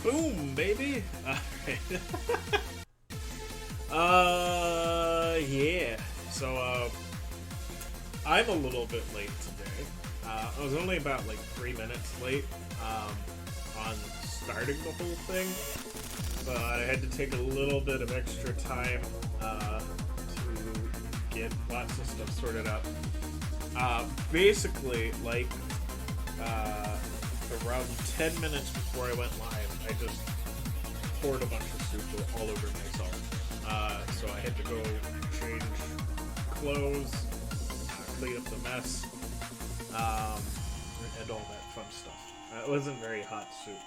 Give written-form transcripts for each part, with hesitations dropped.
Boom, baby. Yeah. So, I'm a little bit late today. I was only about like 3 minutes late on starting the whole thing, but I had to take a little bit of extra time to get lots of stuff sorted out. Basically, like around 10 minutes before I went live, I just poured a bunch of soup all over myself. So I had to go change clothes, clean up the mess, and all that fun stuff. It wasn't very hot soup,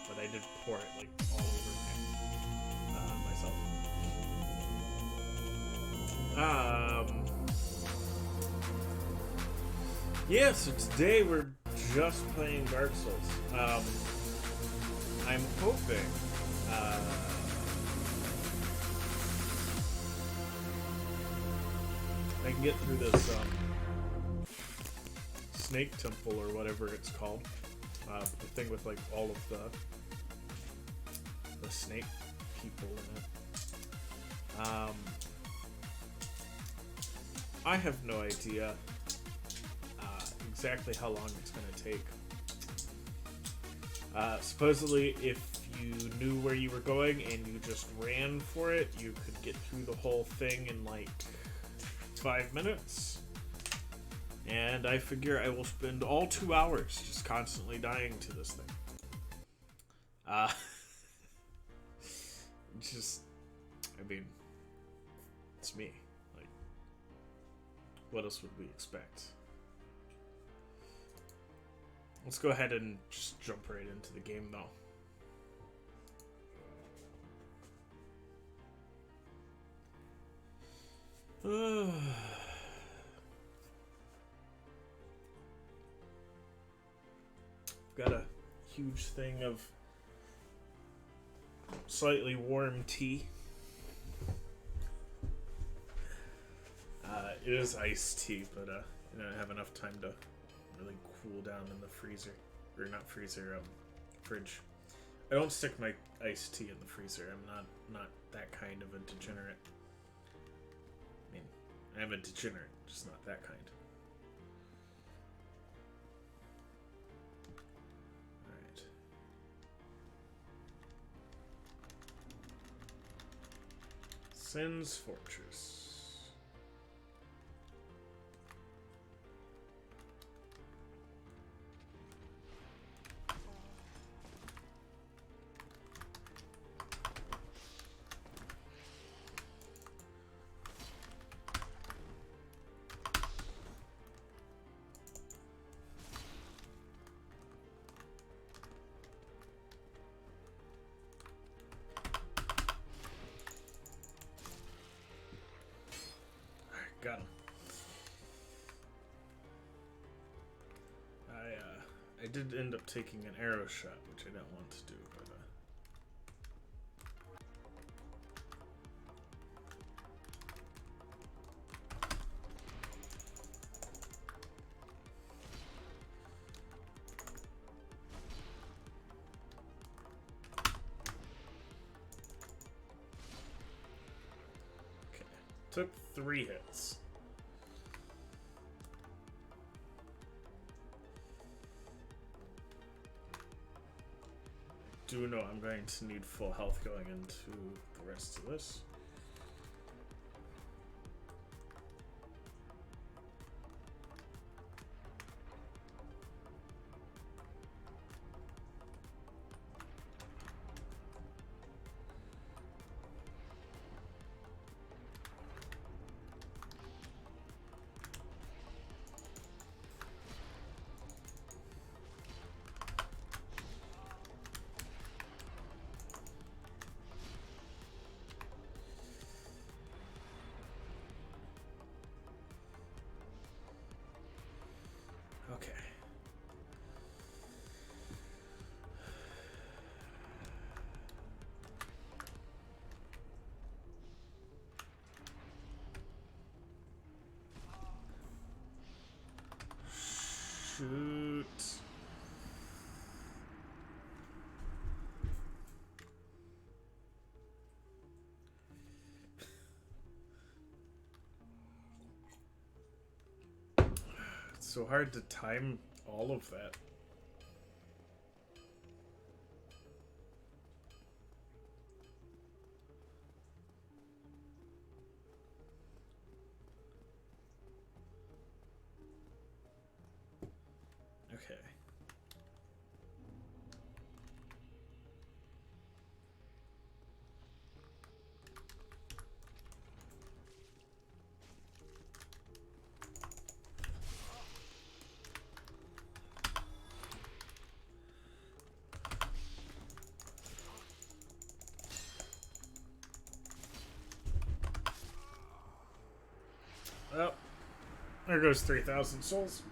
but I did pour it like all over myself. Yeah, so today we're just playing Dark Souls. I'm hoping I can get through this snake temple or whatever it's called. The thing with like all of the snake people in it. I have no idea exactly how long it's going to take. Supposedly, if you knew where you were going and you just ran for it, you could get through the whole thing in like 5 minutes. And I figure I will spend all 2 hours just constantly dying to this thing. Just, I mean, it's me. Like, what else would we expect? Let's go ahead and just jump right into the game, though. Got a huge thing of slightly warm tea. It is iced tea, but I don't have enough time to really cool down in the freezer. Or not freezer, fridge. I don't stick my iced tea in the freezer. I'm not that kind of a degenerate. I mean, I'm a degenerate, just not that kind. Alright. Sin's Fortress. Got him. I did end up taking an arrow shot, which I didn't want to do, but okay. Took 3 hits. Do know I'm going to need full health going into the rest of this. so hard to time all of that. Okay. Well, there goes 3,000 souls.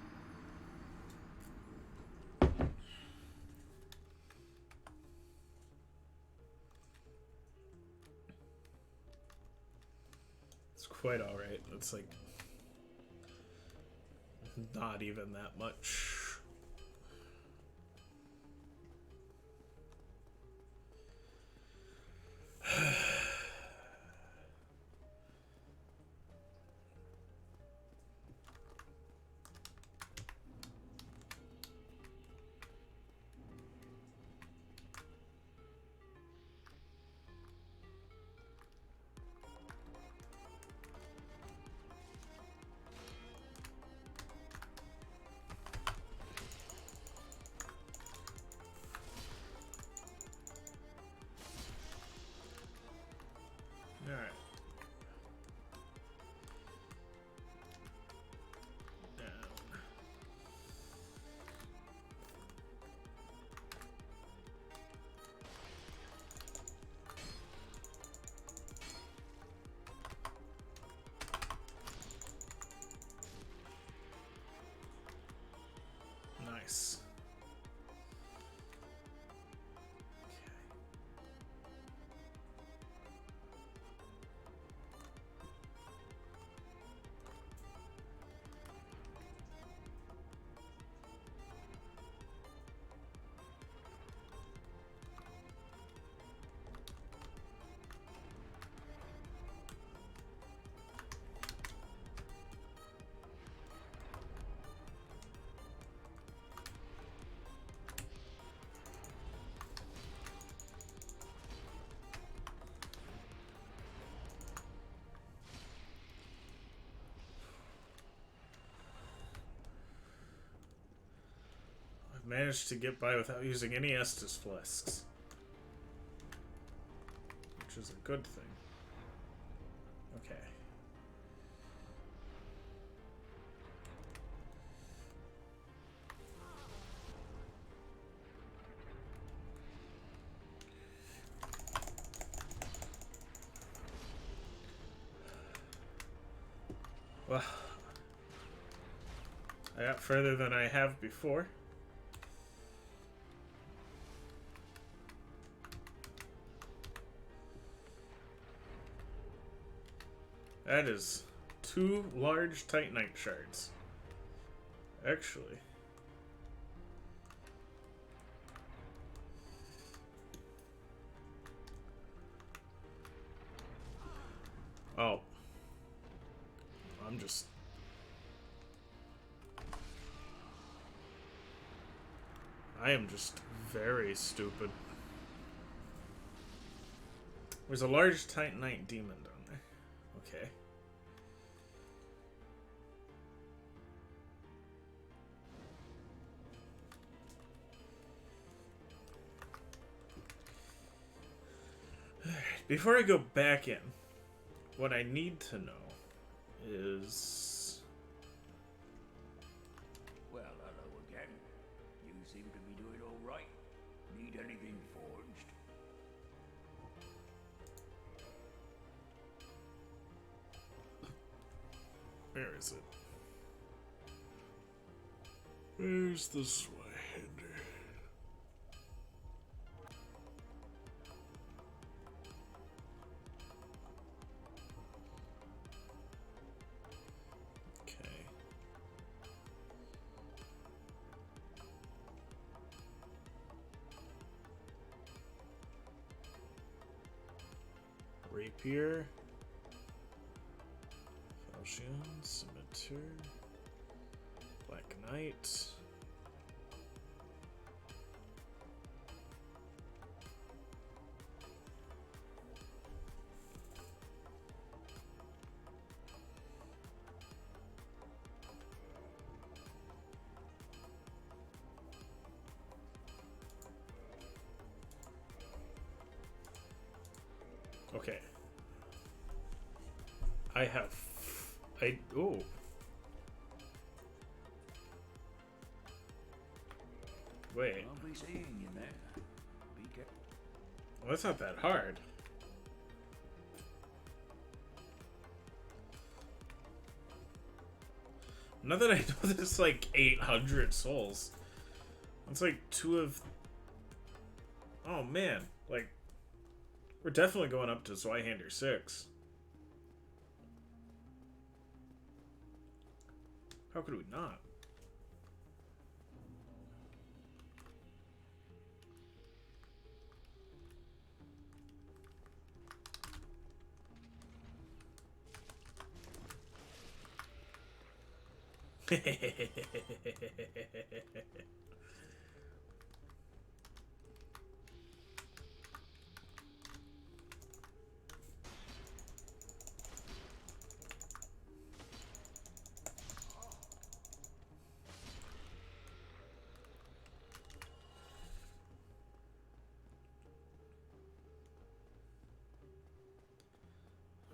It's quite alright. It's like not even that much. Alright. Down. Nice. Managed to get by without using any Estus flasks, which is a good thing. Okay. Well, I got further than I have before. That is 2 large Titanite shards. Actually. Oh. I'm just... I am just very stupid. There's a large Titanite demon down there. Okay. Before I go back in, what I need to know is... Well, hello again. You seem to be doing all right. Need anything forged? Where is it? Where's the Swihender? Okay. Rapier. Falchion, Scimitar, Black Knight. Okay. Oh. Wait. I'll be seeing you there. Be careful. Well, that's not that hard. Not that I know there's like 800 souls. It's like two of... Oh man, like... We're definitely going up to Zweihander 6. How could we not?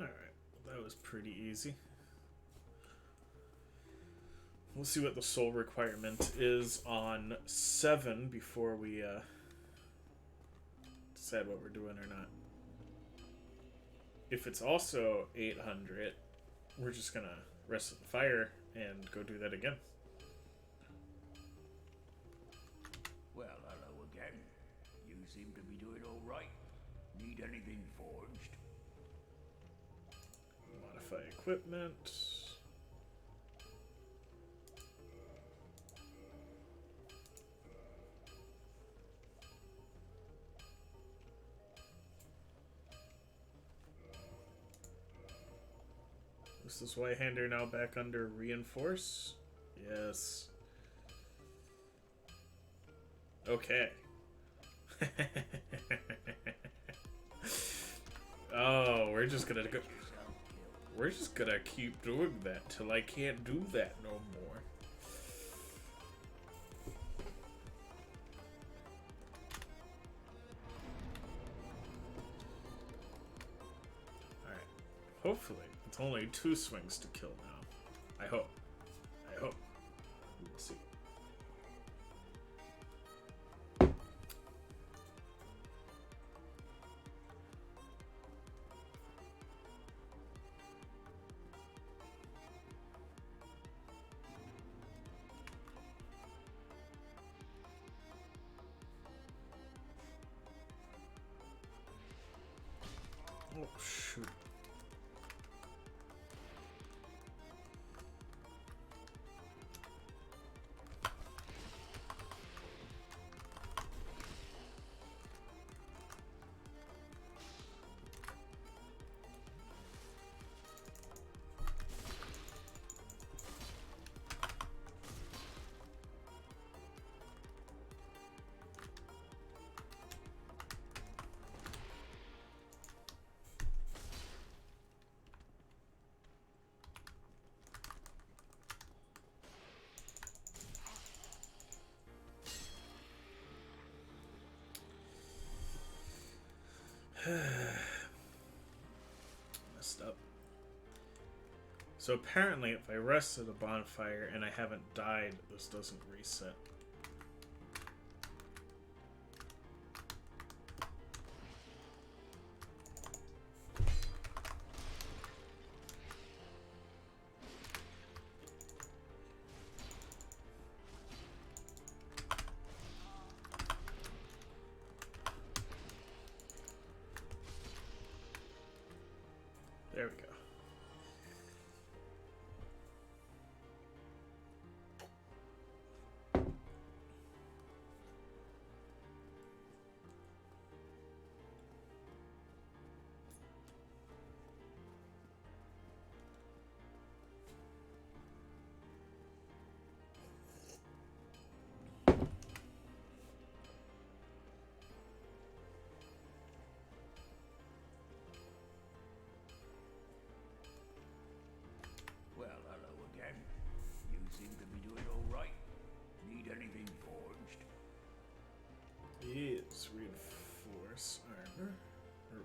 Alright, that was pretty easy. We'll see what the soul requirement is on 7 before we decide what we're doing or not. If it's also 800, we're just gonna rest at the fire and go do that again. Well, hello again. You seem to be doing all right. Need anything forged? Modify equipment. Is this White-hander now back under reinforce? Yes. Okay. Oh, we're just gonna go. We're just gonna keep doing that till I can't do that no more. Alright. Hopefully, it's only 2 swings to kill now. I hope. I hope. We'll see. Oh, shoot. Messed up. So apparently if I rest at a bonfire and I haven't died, this doesn't reset. There we go.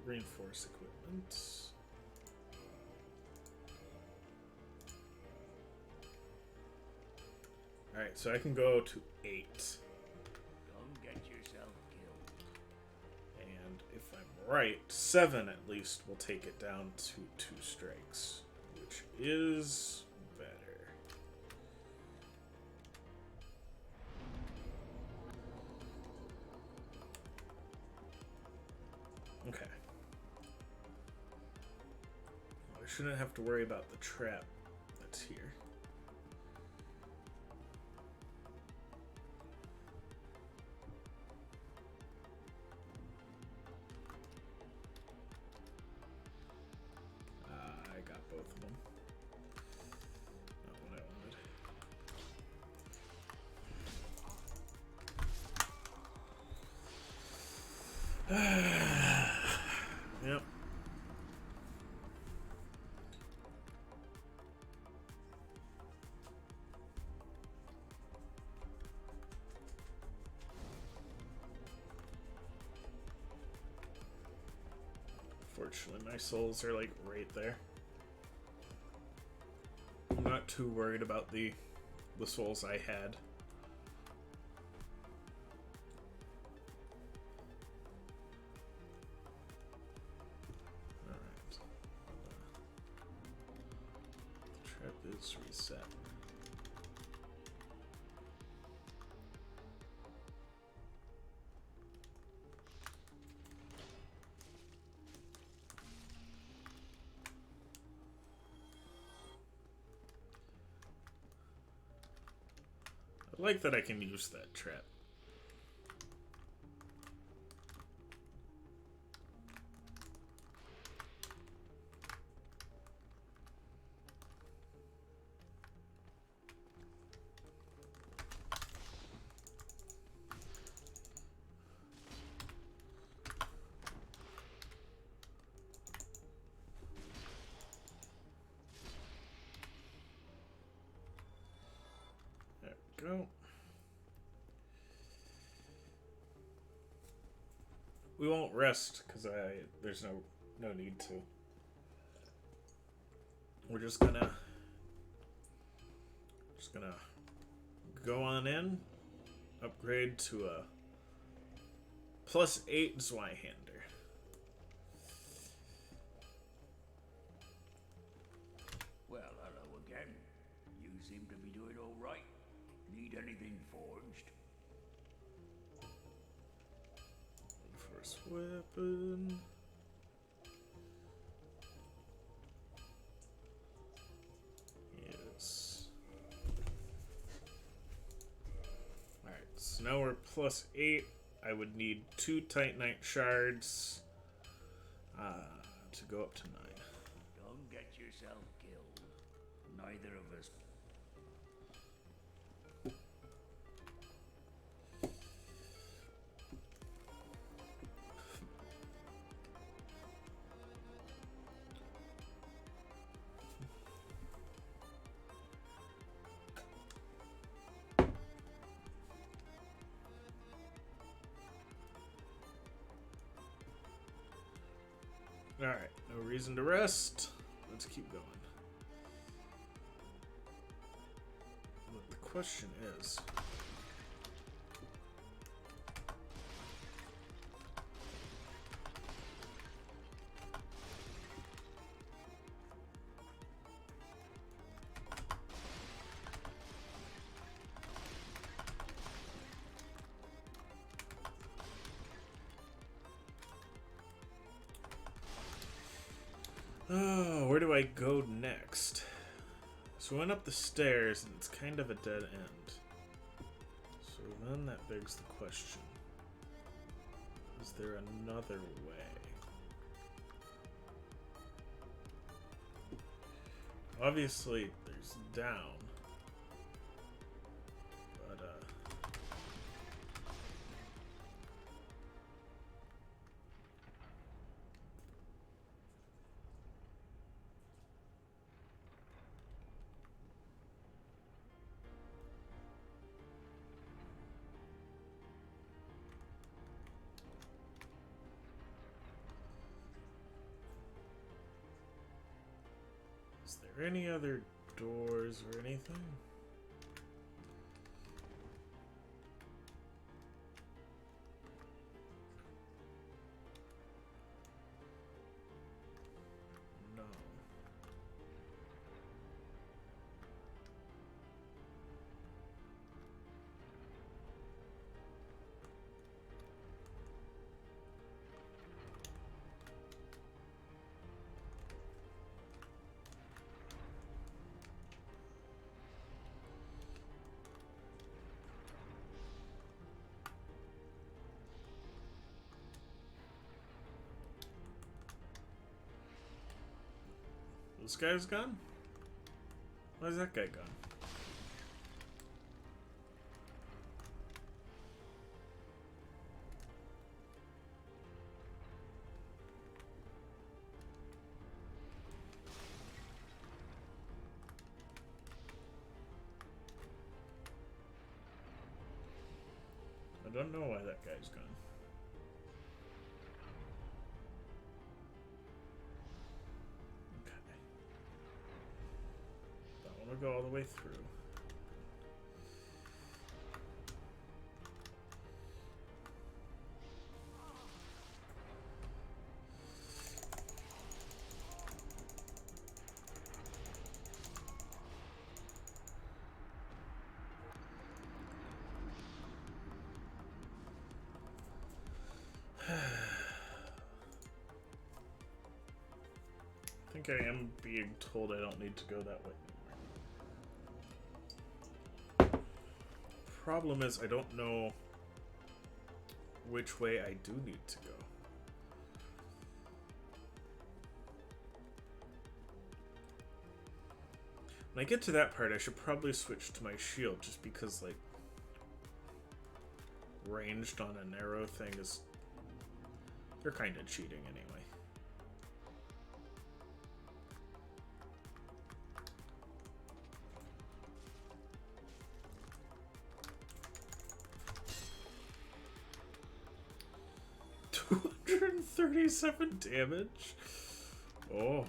reinforce equipment. Alright, so I can go to 8. Don't get yourself killed. And if I'm right, 7 at least will take it down to 2 strikes, which is better. Okay. I shouldn't have to worry about the trap that's here. I got both of them. Not what I wanted. Yep. Fortunately, my souls are like right there. I'm not too worried about the souls I had. Alright. The trap is reset. I like that I can use that trap. There we go. We won't rest because there's no need to. We're just gonna go on in, upgrade to a +8 Zweihander. Well, hello again. You seem to be doing all right. Need anything forged? First weapon. Yes. Alright, so now we're +8. I would need 2 Titanite shards to go up to 9. Don't get yourself killed. Neither of us. Alright, no reason to rest. Let's keep going. But the question is... oh, where do I go next? So we went up the stairs and it's kind of a dead end. So then that begs the question. Is there another way? Obviously, there's down. But, Is there any other doors or anything? No. This guy's gone? Why is that guy gone? I don't know why that guy's gone. Go all the way through. I think I am being told I don't need to go that way. Problem is, I don't know which way I do need to go. When I get to that part, I should probably switch to my shield, just because, like, ranged on a narrow thing is... They're kind of cheating anyway. $237 damage? Oh.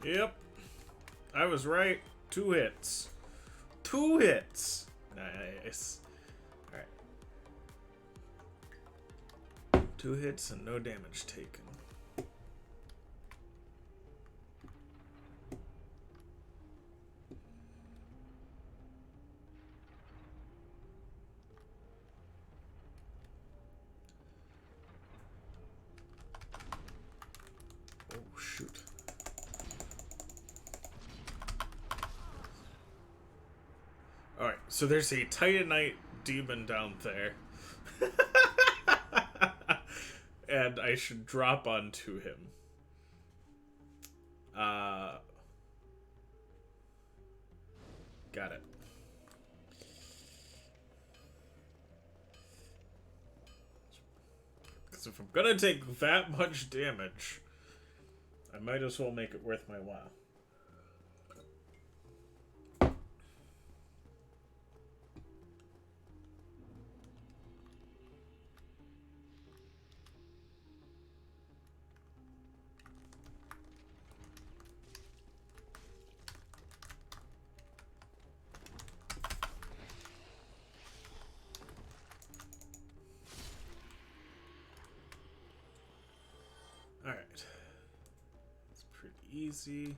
Yep. I was right. 2 hits. 2 hits. Nice. Alright. 2 hits and no damage taken. Oh, shoot. Alright, so there's a Titanite demon down there. And I should drop onto him. Got it. Because if I'm gonna take that much damage, I might as well make it worth my while. Alright. It's pretty easy.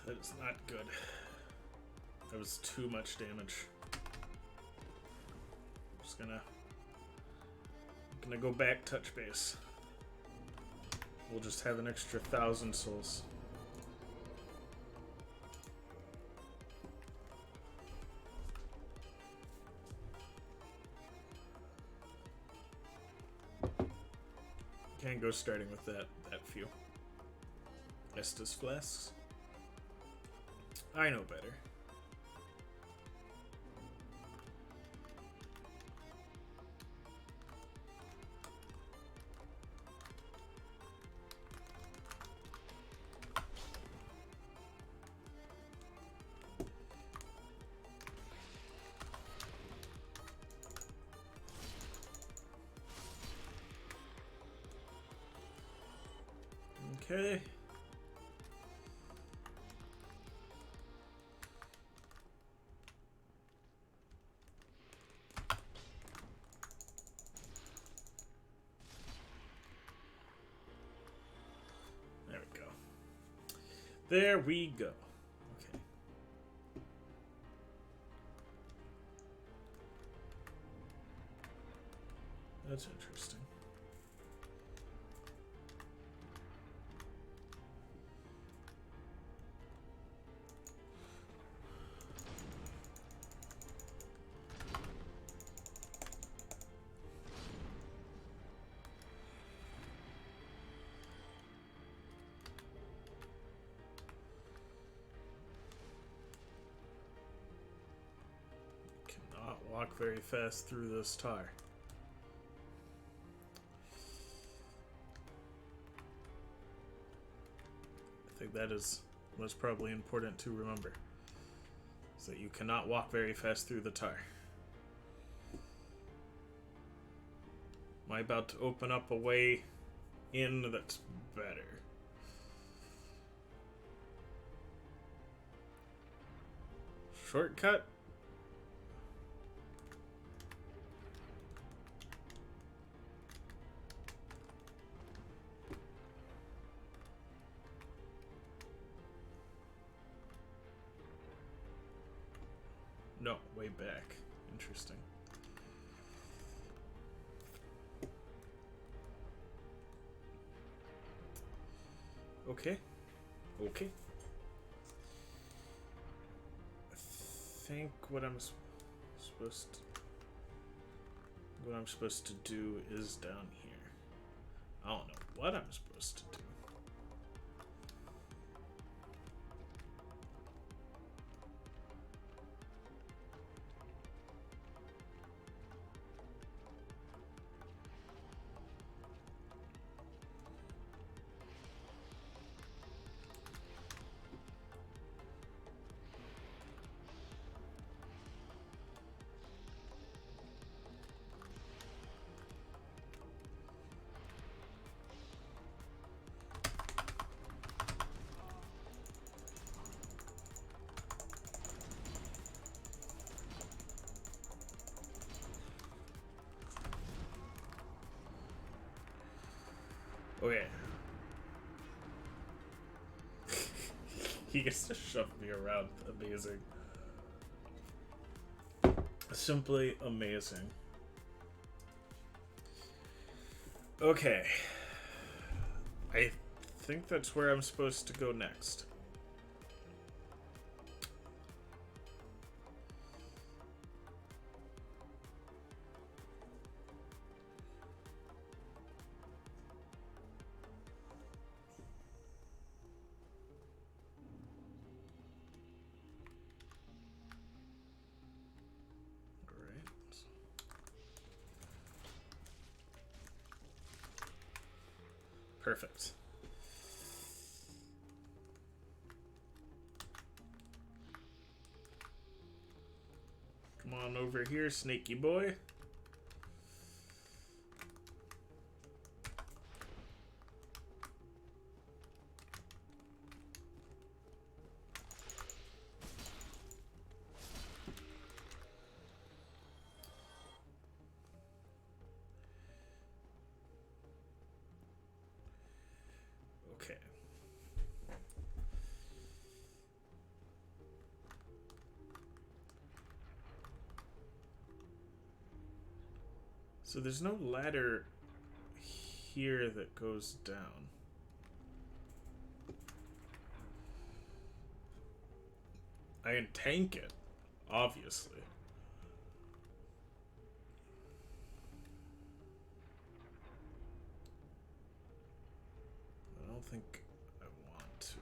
That is not good. That was too much damage. I'm just gonna go back, touch base. we'll just have an extra 1,000 souls. Can't go starting with that few. Estus flasks. I know better. Okay. There we go. There we go. Okay. That's interesting. Cannot walk very fast through this tar. I think that is most probably important to remember. Is that you cannot walk very fast through the tar. Am I about to open up a way in that's better? Shortcut? No, way back. Interesting. Okay. Okay. I think what I'm supposed to do is down here. I don't know what I'm supposed to do. Okay. He gets to shove me around. Amazing. Simply amazing. Okay. I think that's where I'm supposed to go next. Perfect. Come on over here, snaky boy. Okay. So there's no ladder here that goes down. I can tank it, obviously. I don't think I want to.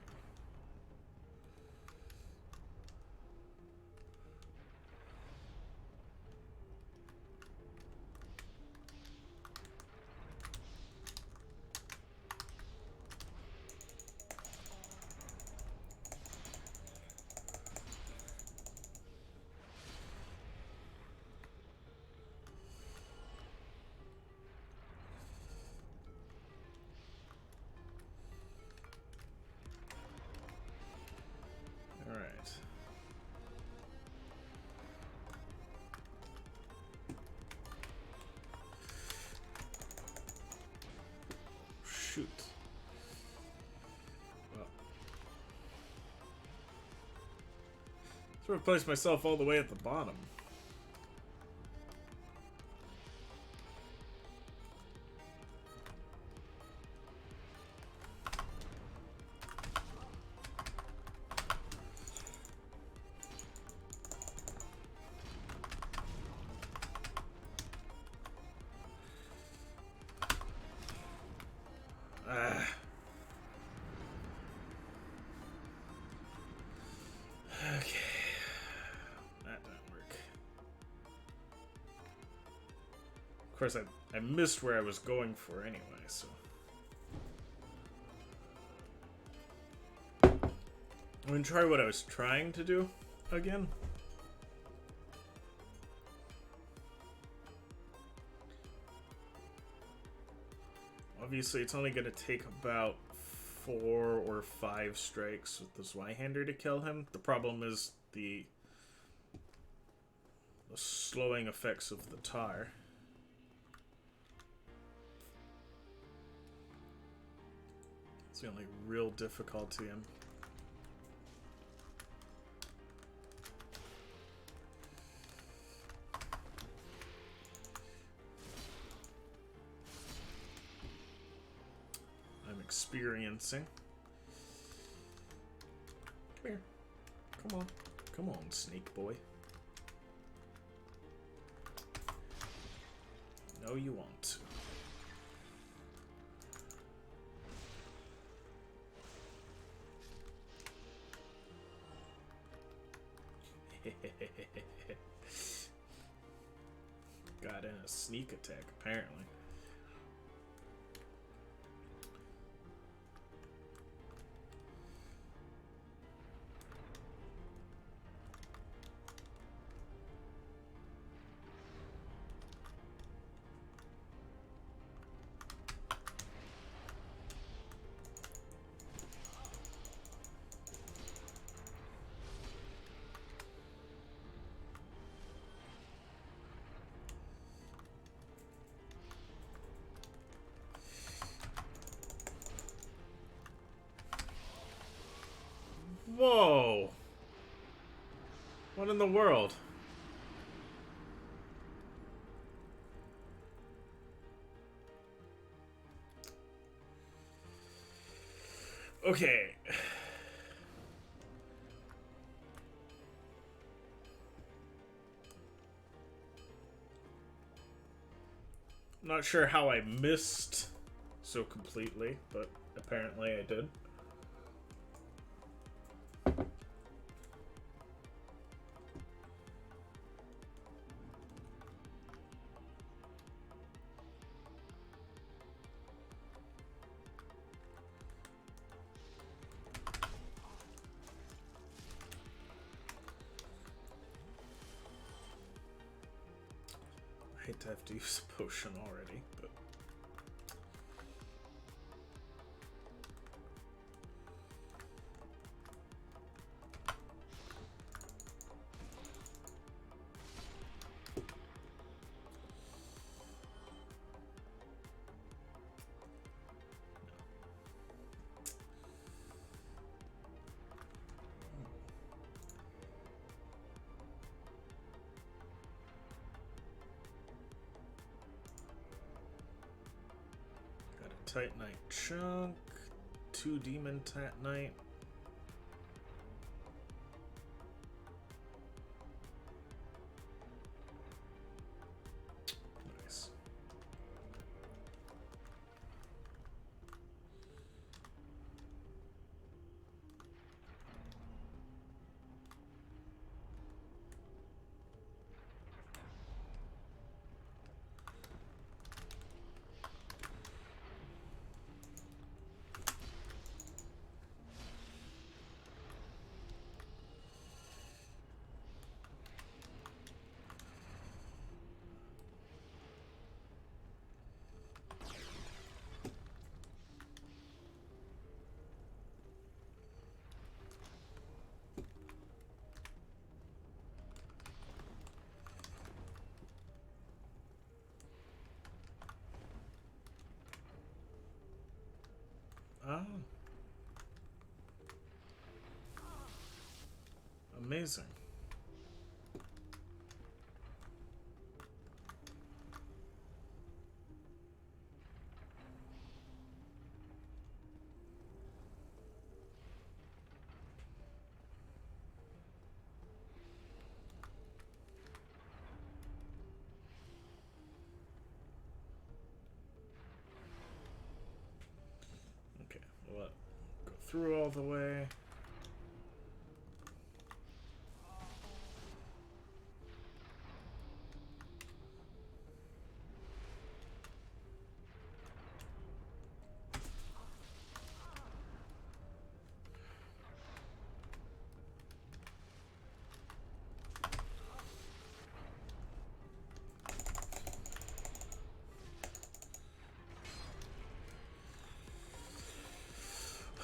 Alright. Shoot. Well. Sort of placed myself all the way at the bottom. Okay. That didn't work. Of course, I missed where I was going for anyway, so. I'm gonna try what I was trying to do again. Obviously, it's only gonna take about 4 or 5 strikes with the Zweihander to kill him. The problem is the slowing effects of the tar. It's the only real difficulty I'm experiencing. Come here. Come on. Come on, snake boy. No, you won't. Got in a sneak attack, apparently. Whoa! What in the world? Okay. I'm not sure how I missed so completely, but apparently I did. I hate to have to use a potion already, but... Titanite chunk, 2 demon Titanite. Amazing. Okay, well, go through all the way.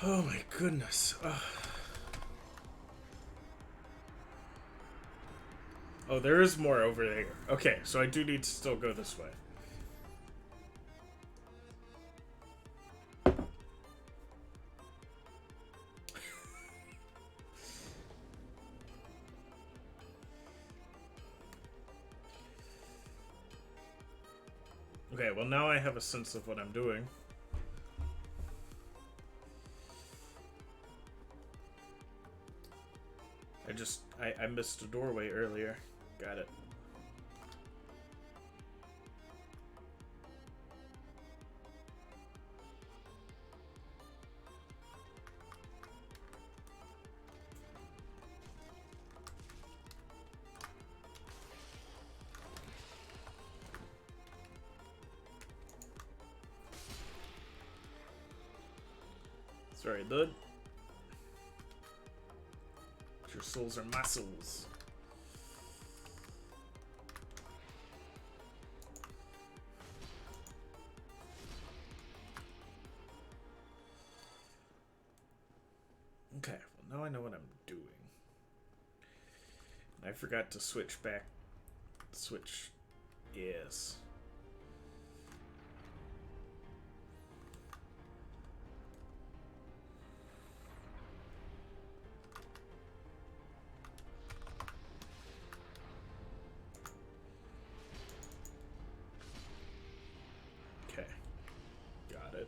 Oh my goodness. Oh, there is more over there. Okay, so I do need to still go this way. Okay, well now I have a sense of what I'm doing. I missed a doorway earlier. Got it. Sorry, bud. Your souls are my souls. Okay, well now I know what I'm doing. I forgot to switch back. Switch. Yes. Okay. Got it.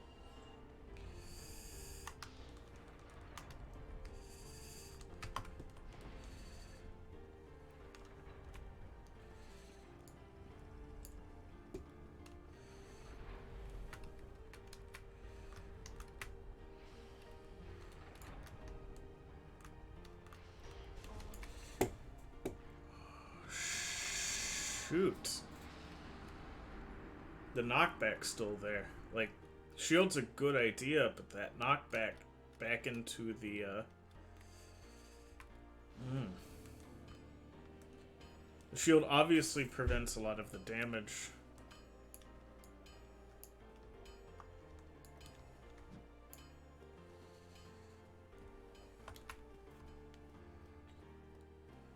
Shoot. The knockback's still there. Like, shield's a good idea, but that knockback back into the, The shield obviously prevents a lot of the damage.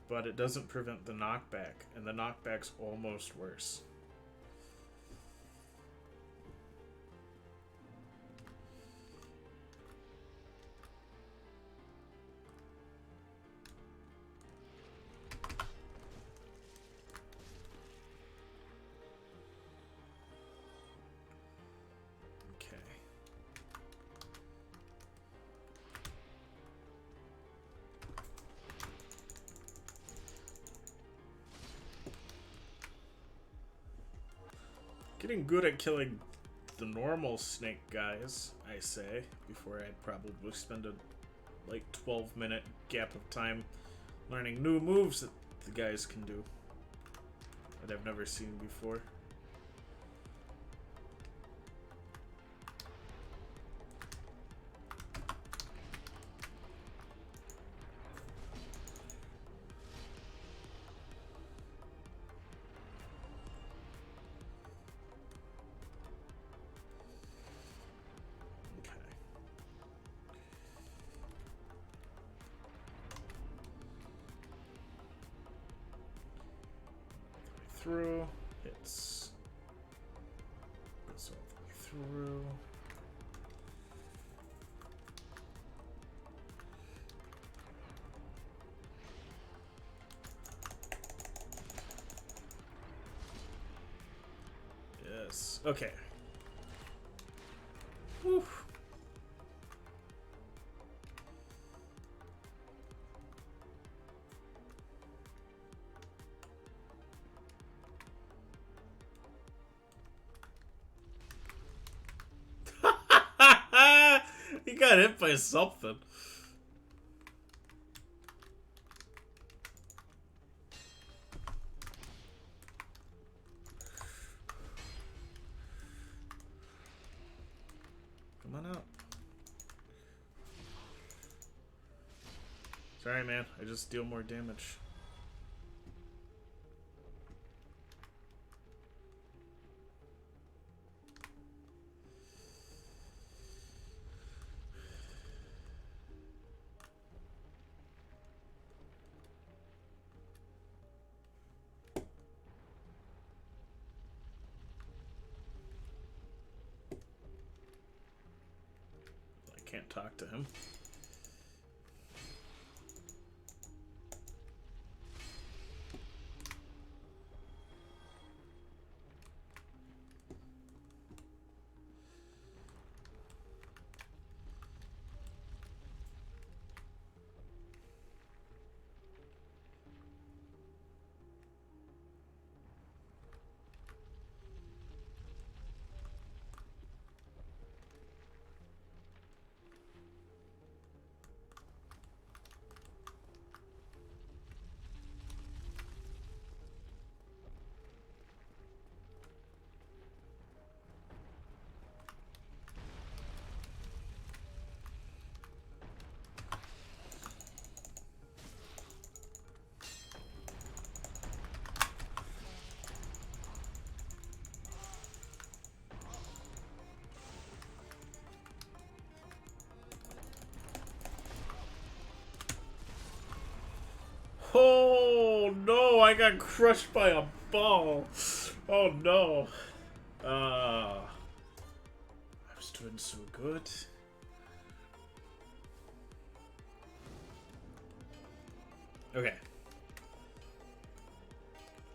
But it doesn't prevent the knockback, and the knockback's almost worse. Okay. Getting good at killing the normal snake guys, I say, before I'd probably spend a like 12-minute gap of time learning new moves that the guys can do that I've never seen before. Through, hits, goes all the way through. this. Okay. Whew. He got hit by something. Come on out. Sorry, man. I just deal more damage. I can't talk to him. Oh no, I got crushed by a ball. Oh no. I was doing so good. Okay.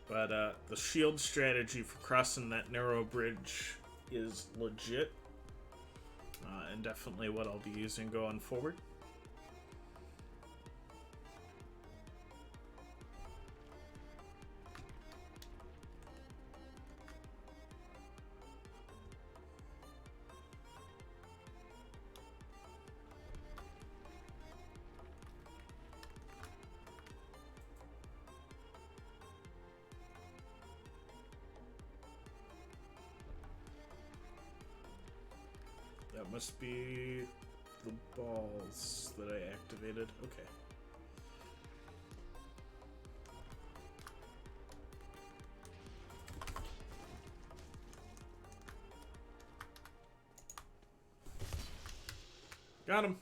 But the shield strategy for crossing that narrow bridge is legit. And definitely what I'll be using going forward. That must be the balls that I activated. Okay. Got him.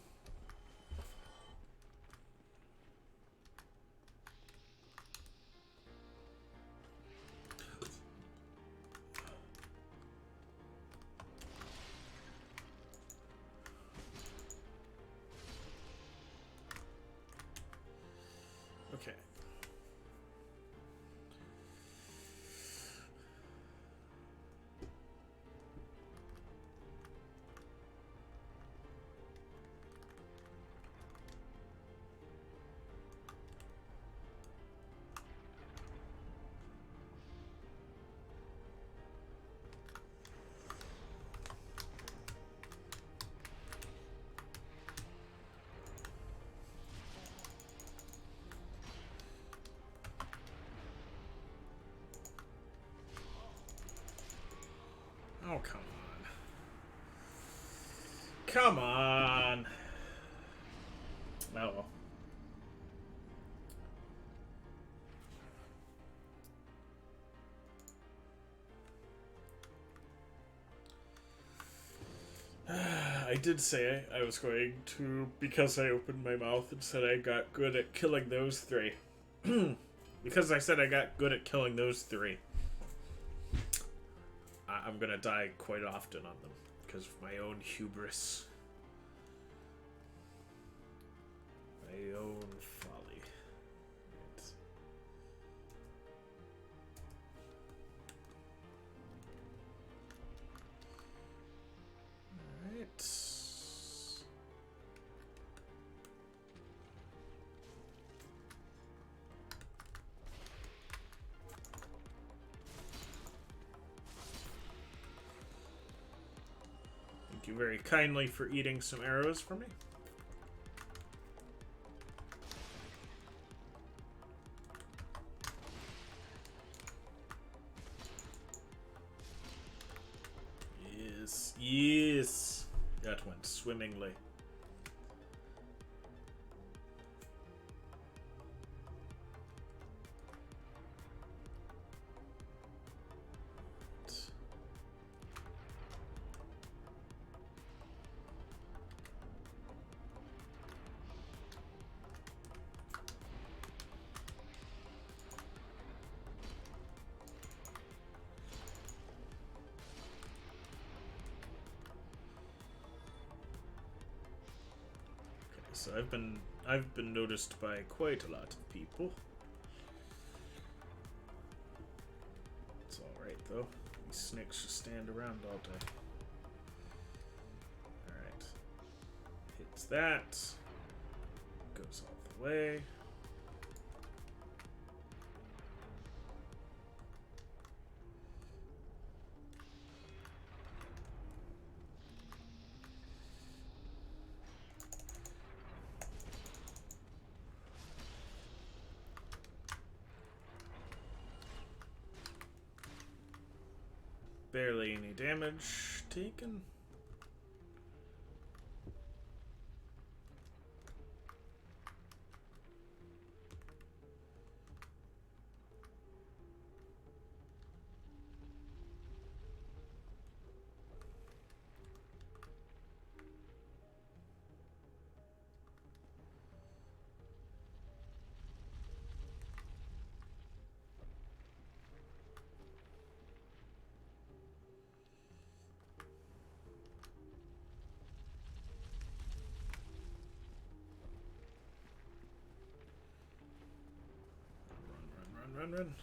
Okay. Oh, come on. Come on. Oh, well. I did say I was going to, because I opened my mouth and said I got good at killing those three. Because I said I got good at killing those three. I'm gonna die quite often on them because of my own hubris. My own folly. you very kindly for eating some arrows for me. Yes, yes. That went swimmingly. So I've been noticed by quite a lot of people. It's alright though. These snakes just stand around all day. Alright. Hits that. Goes all the way. Barely any damage taken. Run.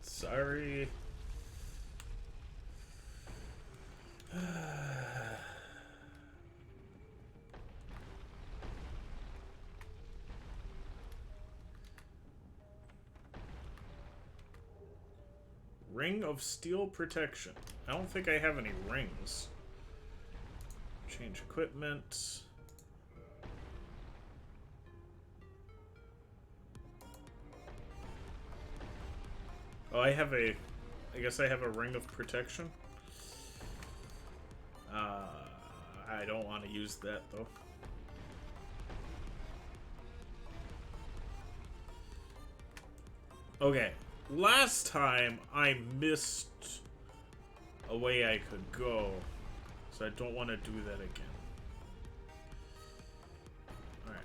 Sorry. Ring of Steel Protection. I don't think I have any rings. Change equipment. Oh, I guess I have a Ring of Protection. I don't want to use that, though. Okay. Last time, I missed a way I could go. So I don't want to do that again. Alright.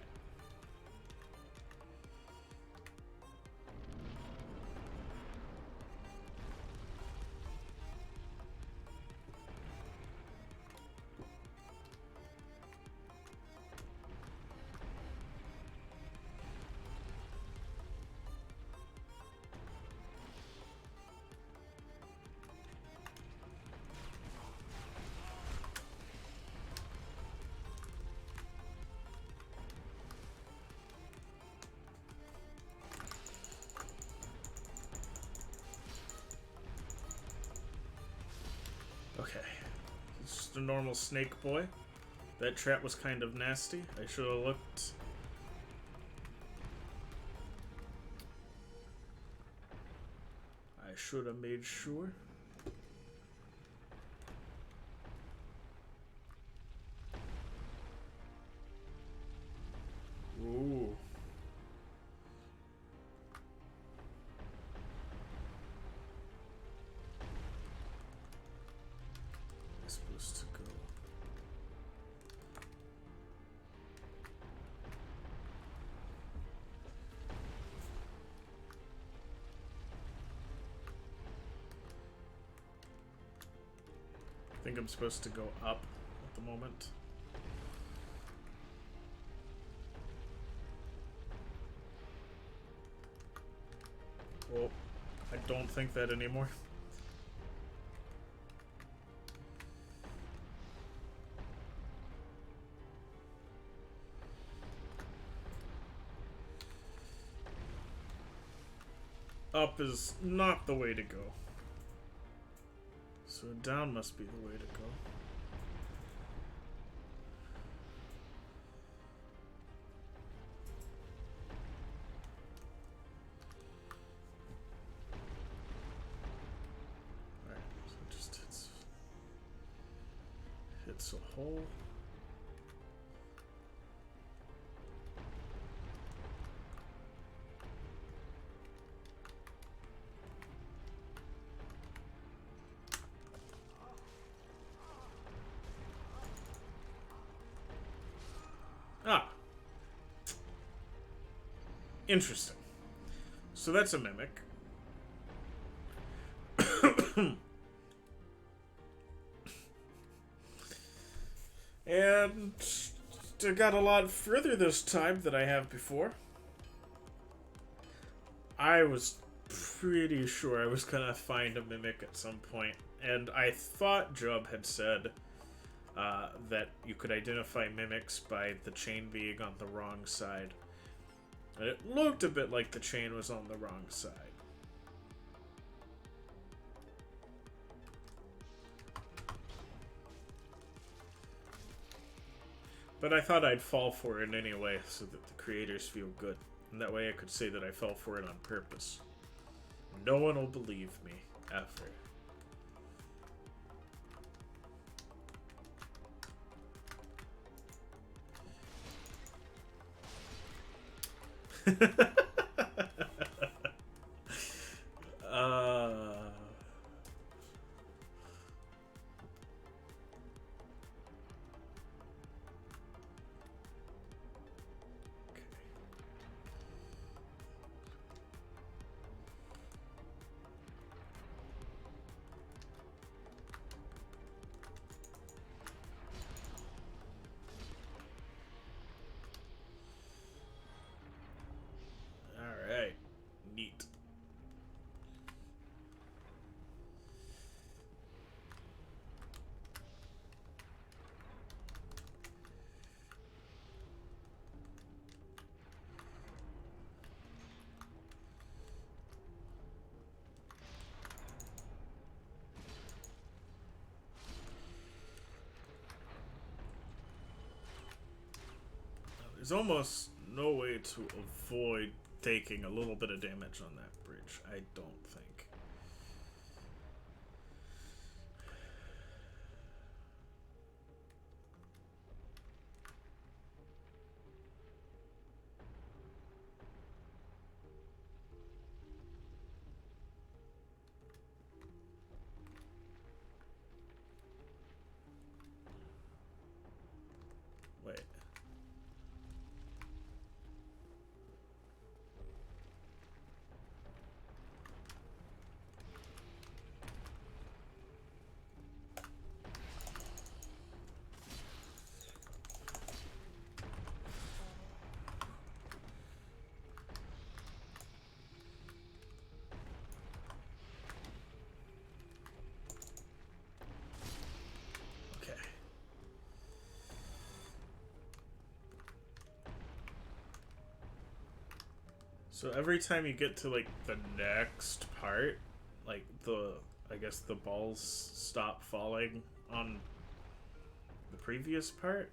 Okay. He's just a normal snake boy. That trap was kind of nasty. I should have looked. I should have made sure. Ooh. I'm supposed to go. I think I'm supposed to go up at the moment. Well, I don't think that anymore. up is not the way to go. So down must be the way to go. Alright, so it just hits a hole. Ah. Interesting. So that's a mimic. And I got a lot further this time than I have before. I was pretty sure I was gonna find a mimic at some point, and I thought Job had said that you could identify mimics by the chain being on the wrong side. And it looked a bit like the chain was on the wrong side. But I thought I'd fall for it anyway, so that the creators feel good. And that way I could say that I fell for it on purpose. No one will believe me, ever. Alright. Neat. There's almost no way to avoid taking a little bit of damage on that bridge, I don't think. Wait. Okay. So every time you get to, like, the next part, like, I guess the balls stop falling on the previous part?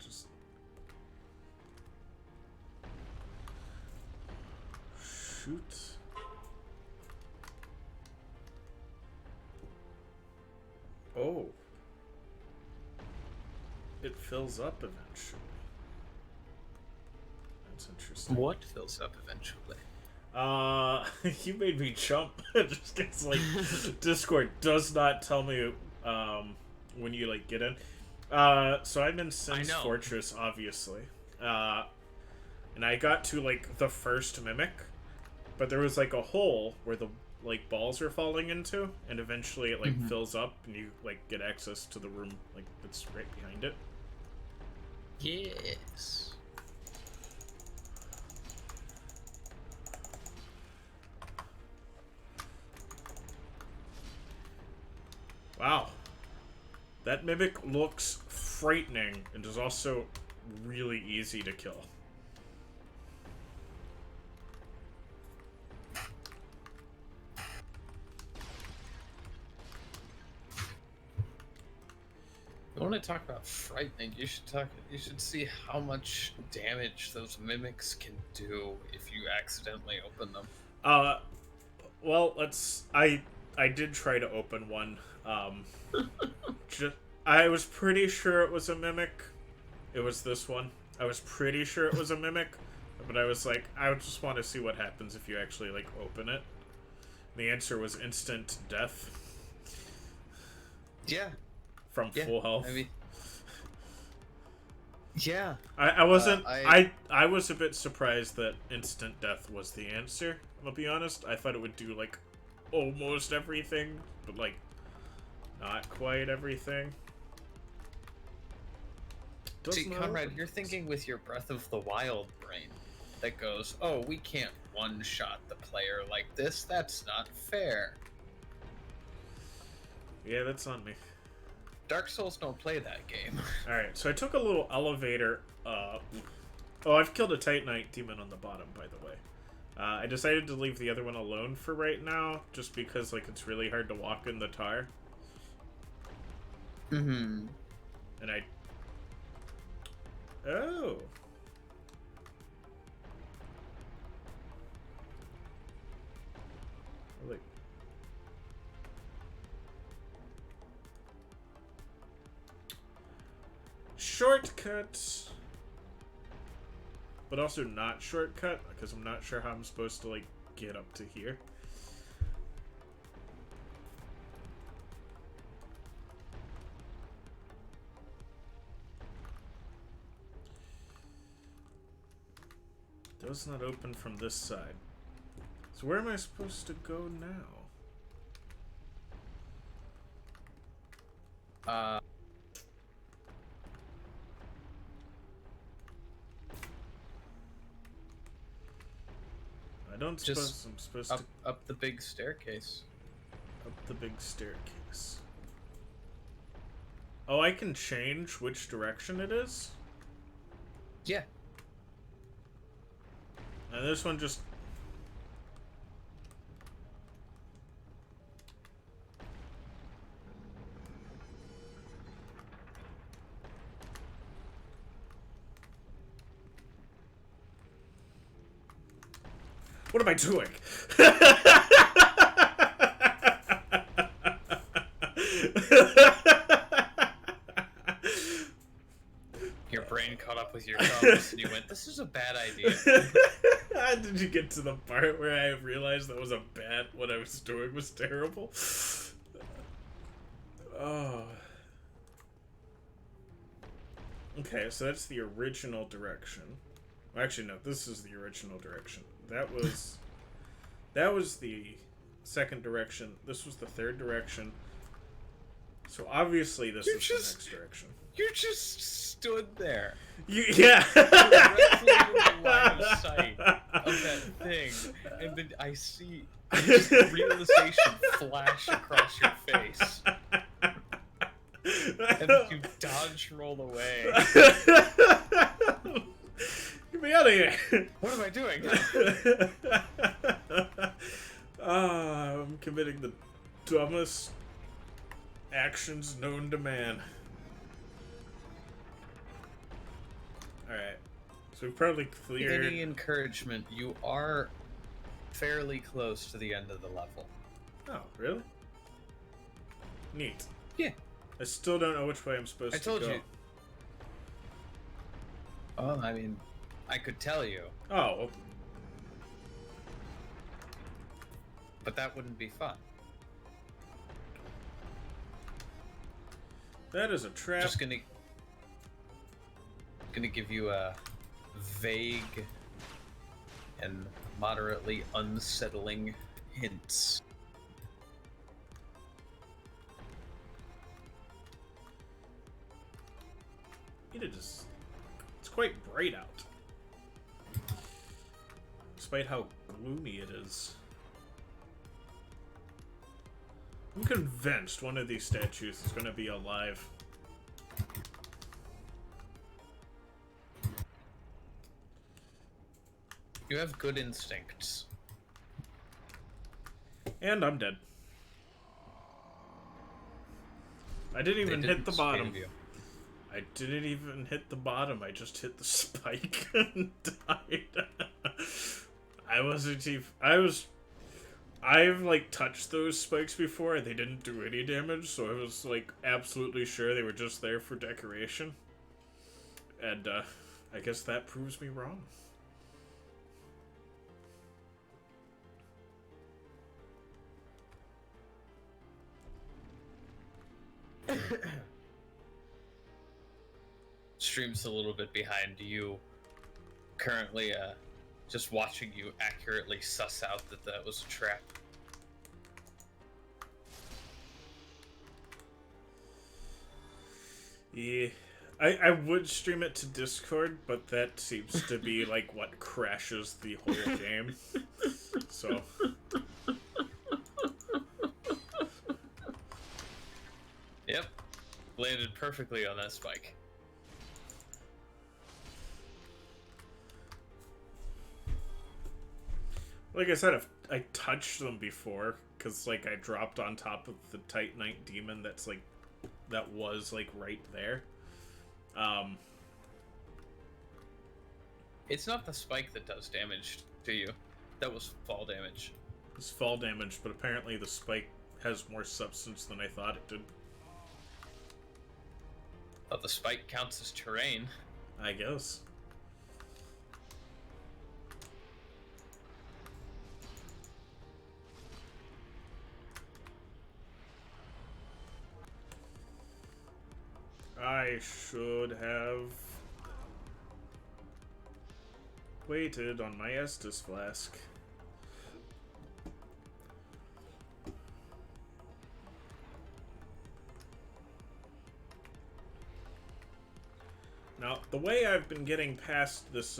just... Shoot. Oh. It fills up eventually. That's interesting. What fills up eventually? You made me jump. Just gets like Discord does not tell me when you like get in. So I'm in Sin's Fortress, obviously. And I got to like the first mimic, but there was like a hole where the like balls are falling into, and eventually it like fills up, and you like get access to the room like that's right behind it. Yes. Wow. That mimic looks frightening and is also really easy to kill. You want to talk about frightening? You should see how much damage those mimics can do if you accidentally open them. Well, I did try to open one. I was pretty sure it was a mimic. It was this one. I was pretty sure it was a mimic, but I was like, I just want to see what happens if you actually like open it. The answer was instant death. Yeah. From full health. I mean, yeah. I wasn't. I was a bit surprised that instant death was the answer. I'll be honest. I thought it would do like almost everything, but like not quite everything. See, Conrad, you're thinking with your Breath of the Wild brain that goes, "Oh, we can't one-shot the player like this. That's not fair." Yeah, that's on me. Dark Souls don't play that game. Alright, so I took a little elevator up. Oh, I've killed a Titanite demon on the bottom, by the way. I decided to leave the other one alone for right now, just because, like, it's really hard to walk in the tar. Mm-hmm. And I... Oh! Like... Shortcut! But also not shortcut, because I'm not sure how I'm supposed to, like, get up to here. Does not open from this side. So where am I supposed to go now? I don't suppose I'm supposed to... Up the big staircase. Up the big staircase. Oh, I can change which direction it is? Yeah. And this one just... What am I doing? Your brain caught up with your thumbs and you went, "This is a bad idea." Did you get to the part where I realized that was what I was doing was terrible? Oh. Okay, so that's the original direction. Actually, no, this is the original direction. That was the second direction. This was the third direction. So obviously this is the next direction. You just stood there. Yeah. Directly in the line of sight of that thing, and then I see just realization flash across your face. And then you dodge roll away. Get me out of here! What am I doing? I'm committing the dumbest actions known to man. So we've probably With cleared. any encouragement, you are fairly close to the end of the level. Oh, really? Neat. Yeah. I still don't know which way I'm supposed I to told go. you. Well, I mean, I could tell you, Oh, well, but that wouldn't be fun. that is a trap. Just gonna give you a vague and moderately unsettling hints. It's quite bright out. Despite how gloomy it is. I'm convinced one of these statues is going to be alive. You have good instincts. And I'm dead. I didn't even hit the bottom. save you. I didn't even hit the bottom. I just hit the spike and died. I've like touched those spikes before and they didn't do any damage, so I was like absolutely sure they were just there for decoration. And I guess that proves me wrong. Stream's a little bit behind you. Currently, just watching you accurately suss out that that was a trap. Yeah. I would stream it to Discord, but that seems to be like what crashes the whole game. So Yep. Landed perfectly on that spike. like I said, if I touched them before, because like I dropped on top of the Titanite demon that was like right there. It's not the spike that does damage to you. That was fall damage. It's fall damage, but apparently the spike has more substance than I thought it did. But the spike counts as terrain. I guess. I should have waited on my Estus flask. Now, the way I've been getting past this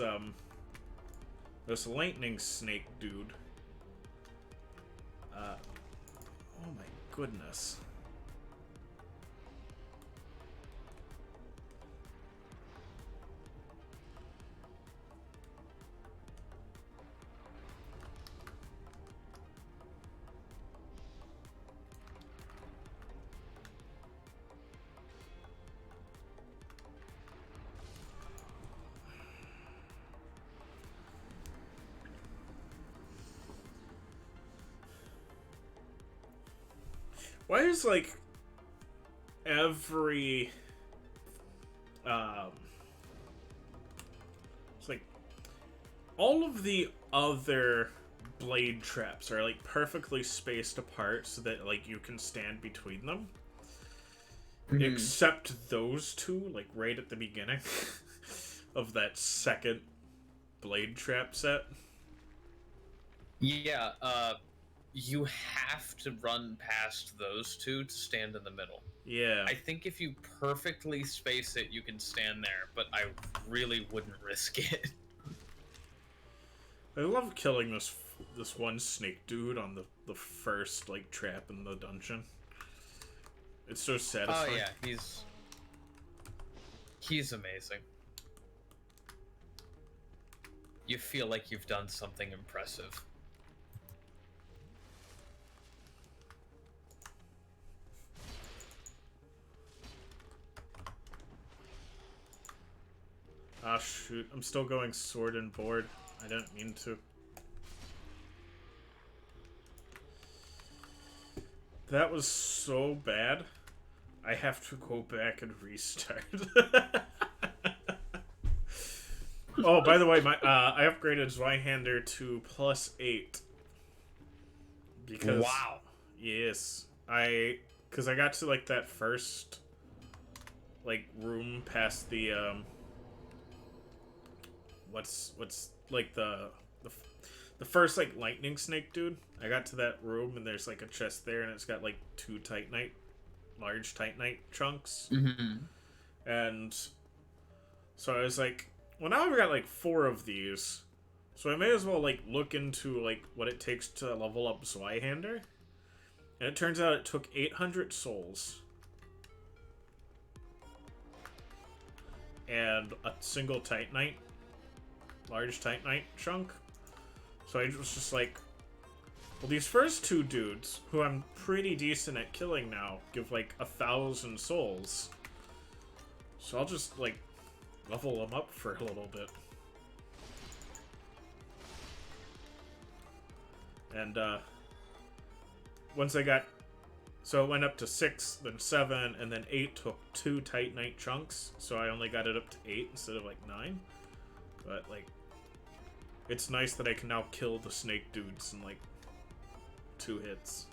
this lightning snake dude. Oh my goodness. Why is like every it's like all of the other blade traps are like perfectly spaced apart so that like you can stand between them. Except those two, like right at the beginning of that second blade trap set. Yeah, you have to run past those two to stand in the middle. Yeah. I think if you perfectly space it, you can stand there, but I really wouldn't risk it. I love killing this one snake dude on the first like trap in the dungeon. It's so satisfying. Oh yeah, he's amazing. You feel like you've done something impressive. Ah, shoot. I'm still going sword and board. I didn't mean to. That was so bad. I have to go back and restart. Oh, by the way, I upgraded Zweihander to +8. Because... Wow. Yes. Because I got to, like, that first, like, room past the, what's, like, the first, like, lightning snake dude. I got to that room, and there's, like, a chest there, and it's got, like, 2 Titanite, large Titanite chunks. Mm-hmm. And so I was like, well, now I've got, like, 4 of these, so I may as well, like, look into, like, what it takes to level up Zweihander. And it turns out it took 800 souls. And a single Titanite. Large Titanite chunk. So I was just like, well, these first 2 dudes, who I'm pretty decent at killing now, give like 1,000 souls. So I'll just, like, level them up for a little bit. And, once I got... So it went up to 6, then 7, and then 8 took 2 Titanite chunks. So I only got it up to 8 instead of, like, 9. But, like, it's nice that I can now kill the snake dudes in, like, 2 hits.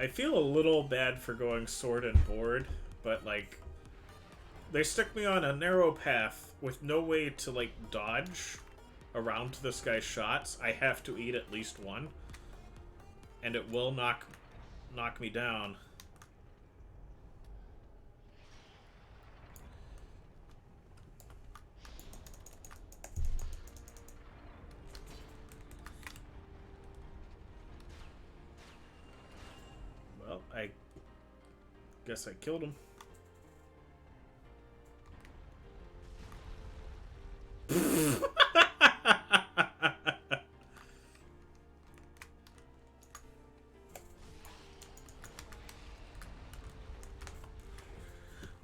I feel a little bad for going sword and board, but, like, they stick me on a narrow path with no way to, like, dodge around this guy's shots. I have to eat at least one, and it will knock me down. Well, I guess I killed him.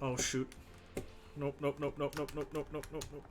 Oh, shoot. Nope, nope, nope, nope, nope, nope, nope, nope, nope, nope.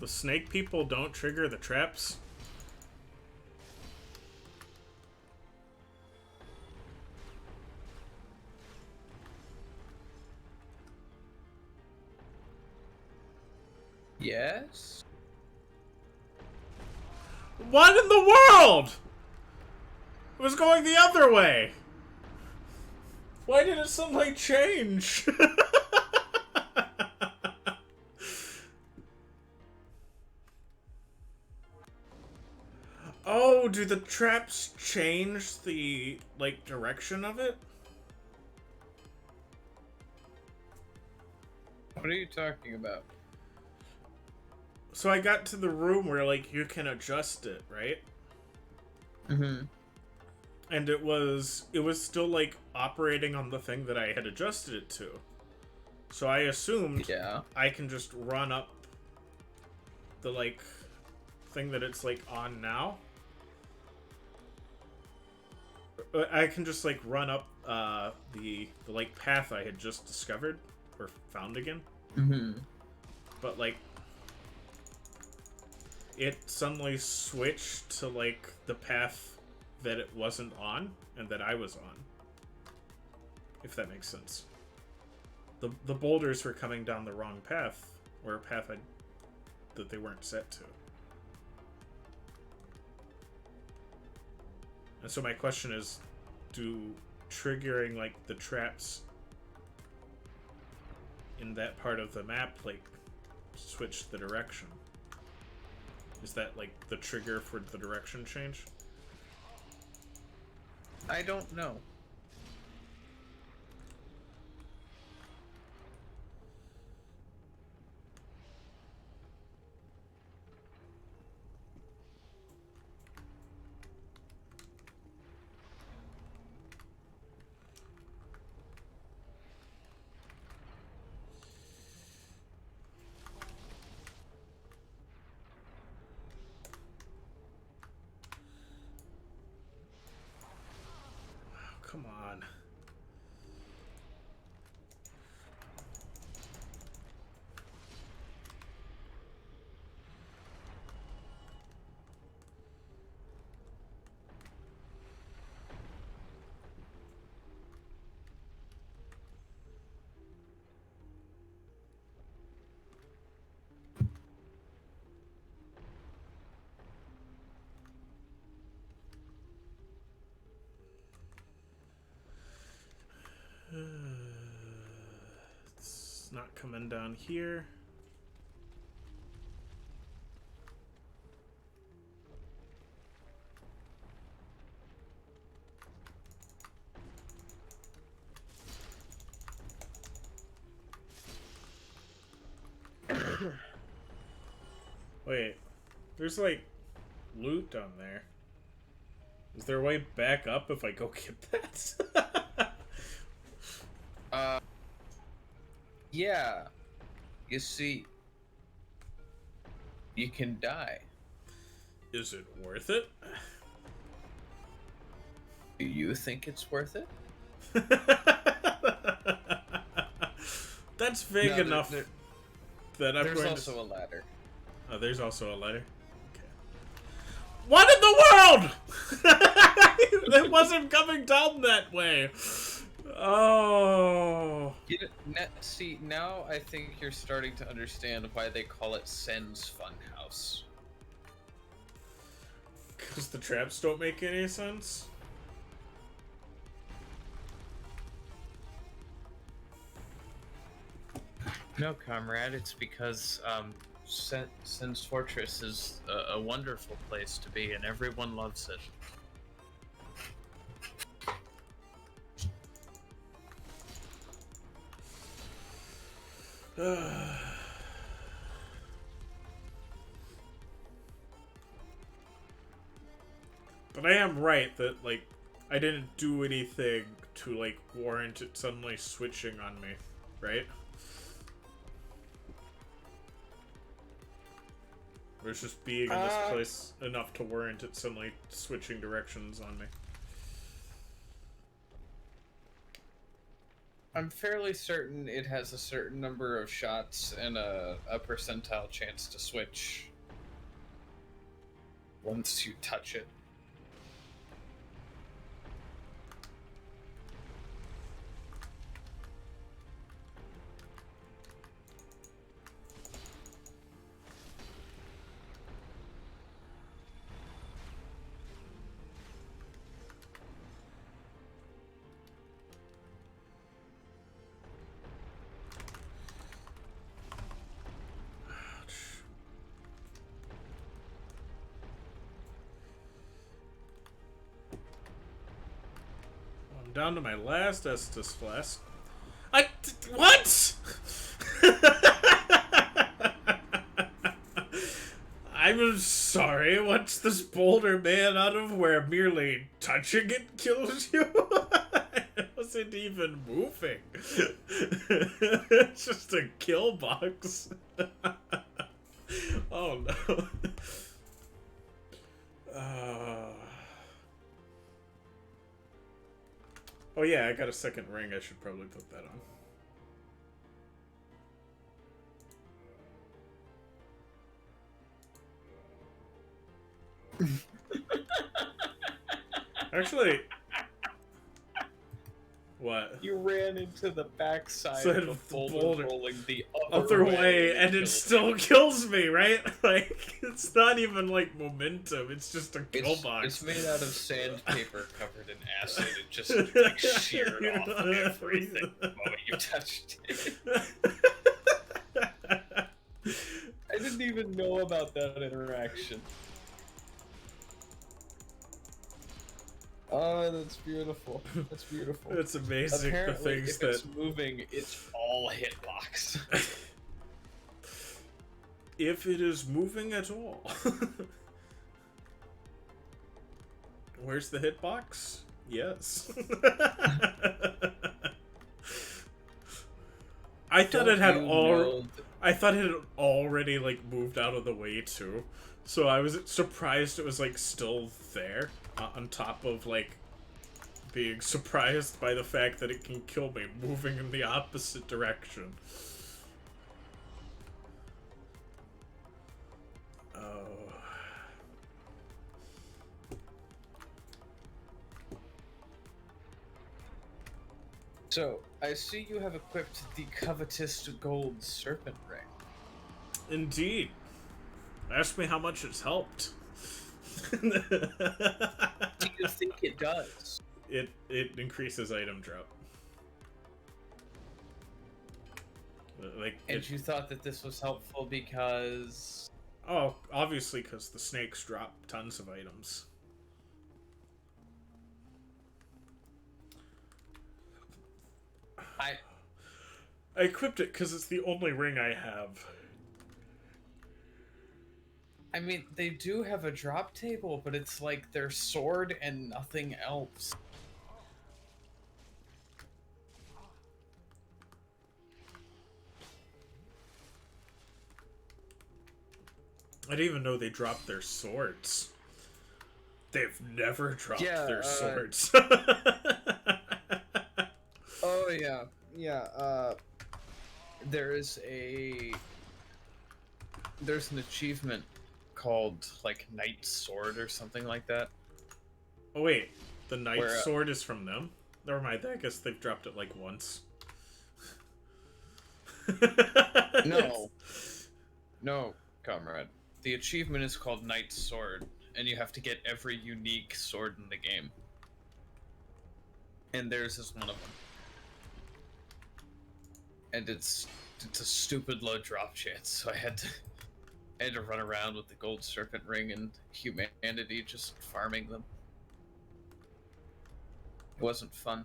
The snake people don't trigger the traps? Yes? What in the world? It was going the other way. Why did it suddenly change? Oh, do the traps change the, like, direction of it? What are you talking about? So I got to the room where, like, you can adjust it, right? Mm-hmm. And it was still, like, operating on the thing that I had adjusted it to. So I assumed I can just run up the, like, thing that it's, like, on now. I can just, like, run up the like, path I had just discovered, or found again. Mm-hmm. But, like, it suddenly switched to, like, the path that it wasn't on, and that I was on. if that makes sense. The boulders were coming down the wrong path, or a path that they weren't set to. And so my question is, do triggering like the traps in that part of the map like switch the direction? Is that like the trigger for the direction change? I don't know. Come on. It's not coming down here. Wait, there's like loot down there. Is there a way back up if I go get that? Yeah. You see, you can die. Is it worth it? Do you think it's worth it? That's vague enough that I'm There's going also to... a ladder. Oh, there's also a ladder? Okay. What in the world?! It wasn't coming down that way! Oh... See, now I think you're starting to understand why they call it Sen's Funhouse. Because the traps don't make any sense? No, comrade, it's because Sen's Fortress is a wonderful place to be, and everyone loves it. But I am right that, like, I didn't do anything to, like, warrant it suddenly switching on me, right? Or it's just being in this place enough to warrant it suddenly switching directions on me. I'm fairly certain it has a certain number of shots and a percentile chance to switch once you touch it. I'm down to my last Estus flask. What?! I'm sorry, what's this boulder made out of where merely touching it kills you? It wasn't even moving. It's just a kill box. Oh no. Oh yeah, I got a second ring. I should probably put that on. Actually, What? You ran into the backside Side of of the the boulder, boulder. rolling the Other way, and it killed still you. kills me, right? Like, it's not even like momentum, it's just a kill box. It's made out of sandpaper covered in acid. It just like sheared off everything the moment you touched it. I didn't even know about that interaction. Oh, that's beautiful. That's beautiful. It's amazing. Apparently, the things if that it's moving, it's all hitbox. if it is moving at all. Where's the hitbox? Yes. I thought it had I thought it had already like moved out of the way too. So I was surprised it was like still there on top of like being surprised by the fact that it can kill me moving in the opposite direction. Oh. So, I see you have equipped the covetous gold serpent ring. Indeed. Ask me how much it's helped. Do you think it does? It increases item drop. Like, and you thought that this was helpful because... Oh, obviously because the snakes drop tons of items. I equipped it because it's the only ring I have. I mean, they do have a drop table, but it's like their sword and nothing else. I didn't even know they dropped their swords. They've never dropped their swords. Oh, yeah. Yeah, there's an achievement called, like, Knight's Sword or something like that. Oh, wait. The Knight's Sword is from them? Never mind, I guess they've dropped it, like, once. No. No, comrade. The achievement is called Knight's Sword, and you have to get every unique sword in the game. And theirs is one of them. And it's a stupid low drop chance, so I had to run around with the gold serpent ring and humanity just farming them. It wasn't fun.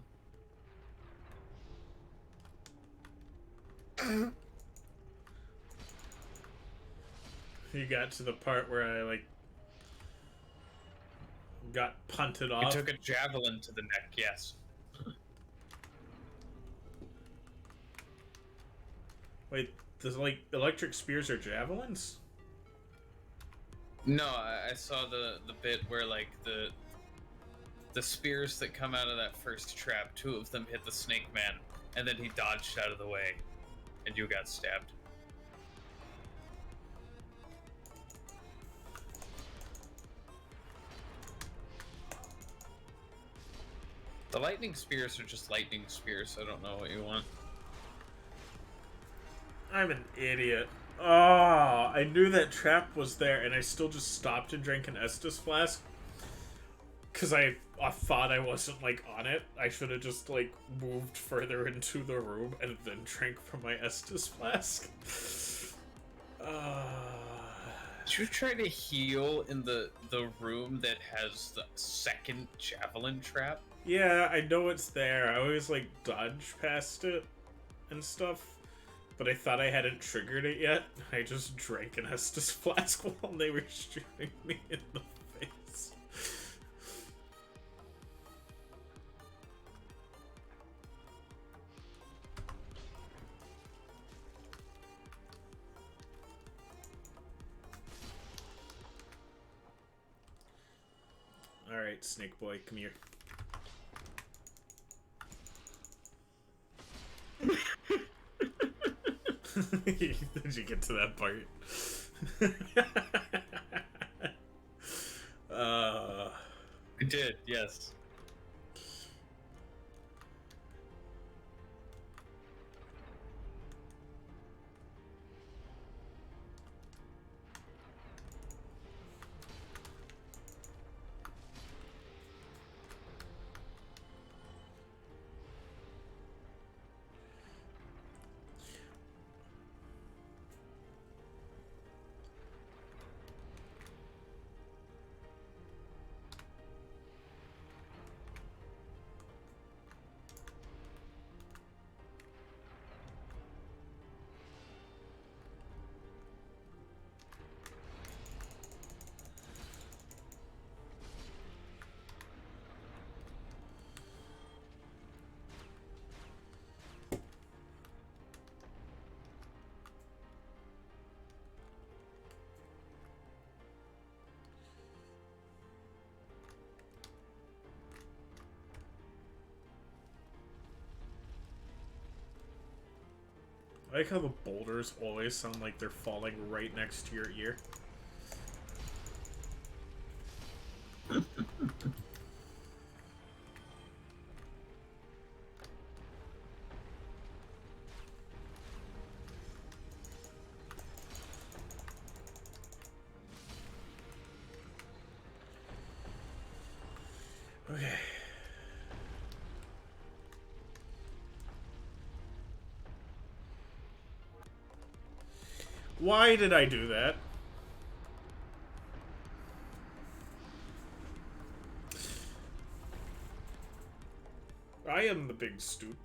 You got to the part where I, like, got punted off. I took a javelin to the neck, yes. Wait, does, like, electric spears or javelins? No, I saw the bit where, like, the spears that come out of that first trap, 2 of them hit the snake man, and then he dodged out of the way, and you got stabbed. The lightning spears are just lightning spears. I don't know what you want. I'm an idiot. Oh, I knew that trap was there, and I still just stopped and drank an Estus flask. Because I thought I wasn't, like, on it. I should have just, like, moved further into the room and then drank from my Estus flask. Did you try to heal in the room that has the second javelin trap? Yeah, I know it's there. I always, like, dodge past it and stuff. But I thought I hadn't triggered it yet. I just drank an Estus flask while they were shooting me in the face. Alright, Snake Boy, come here. Did you get to that part? I did, yes. I like how the boulders always sound like they're falling right next to your ear. Okay. Why did I do that? I am the big stoop.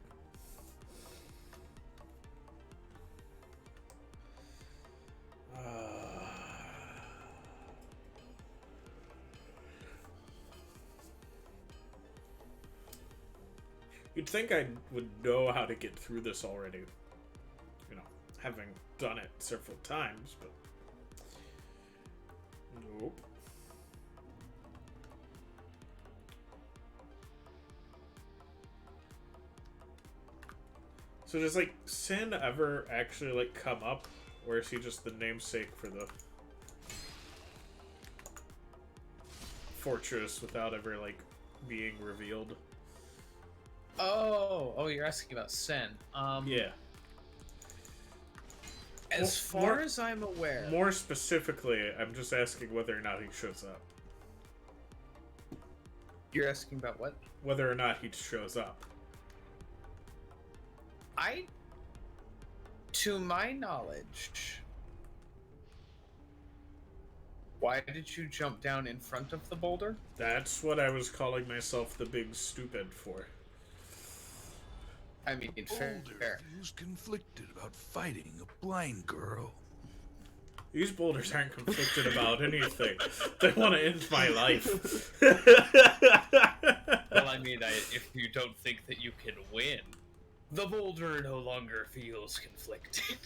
You'd think I would know how to get through this already. You know, having done it several times, but... Nope. So does, like, Sin ever actually, like, come up? Or is he just the namesake for the fortress without ever, like, being revealed? Oh, you're asking about Sen. Yeah. As far as I'm aware... More specifically, I'm just asking whether or not he shows up. You're asking about what? Whether or not he shows up. To my knowledge... Why did you jump down in front of the boulder? That's what I was calling myself the big stupid for. I mean, fair. Who's conflicted about fighting a blind girl? These boulders aren't conflicted about anything. They want to end my life. Well, I mean, if you don't think that you can win, the boulder no longer feels conflicted.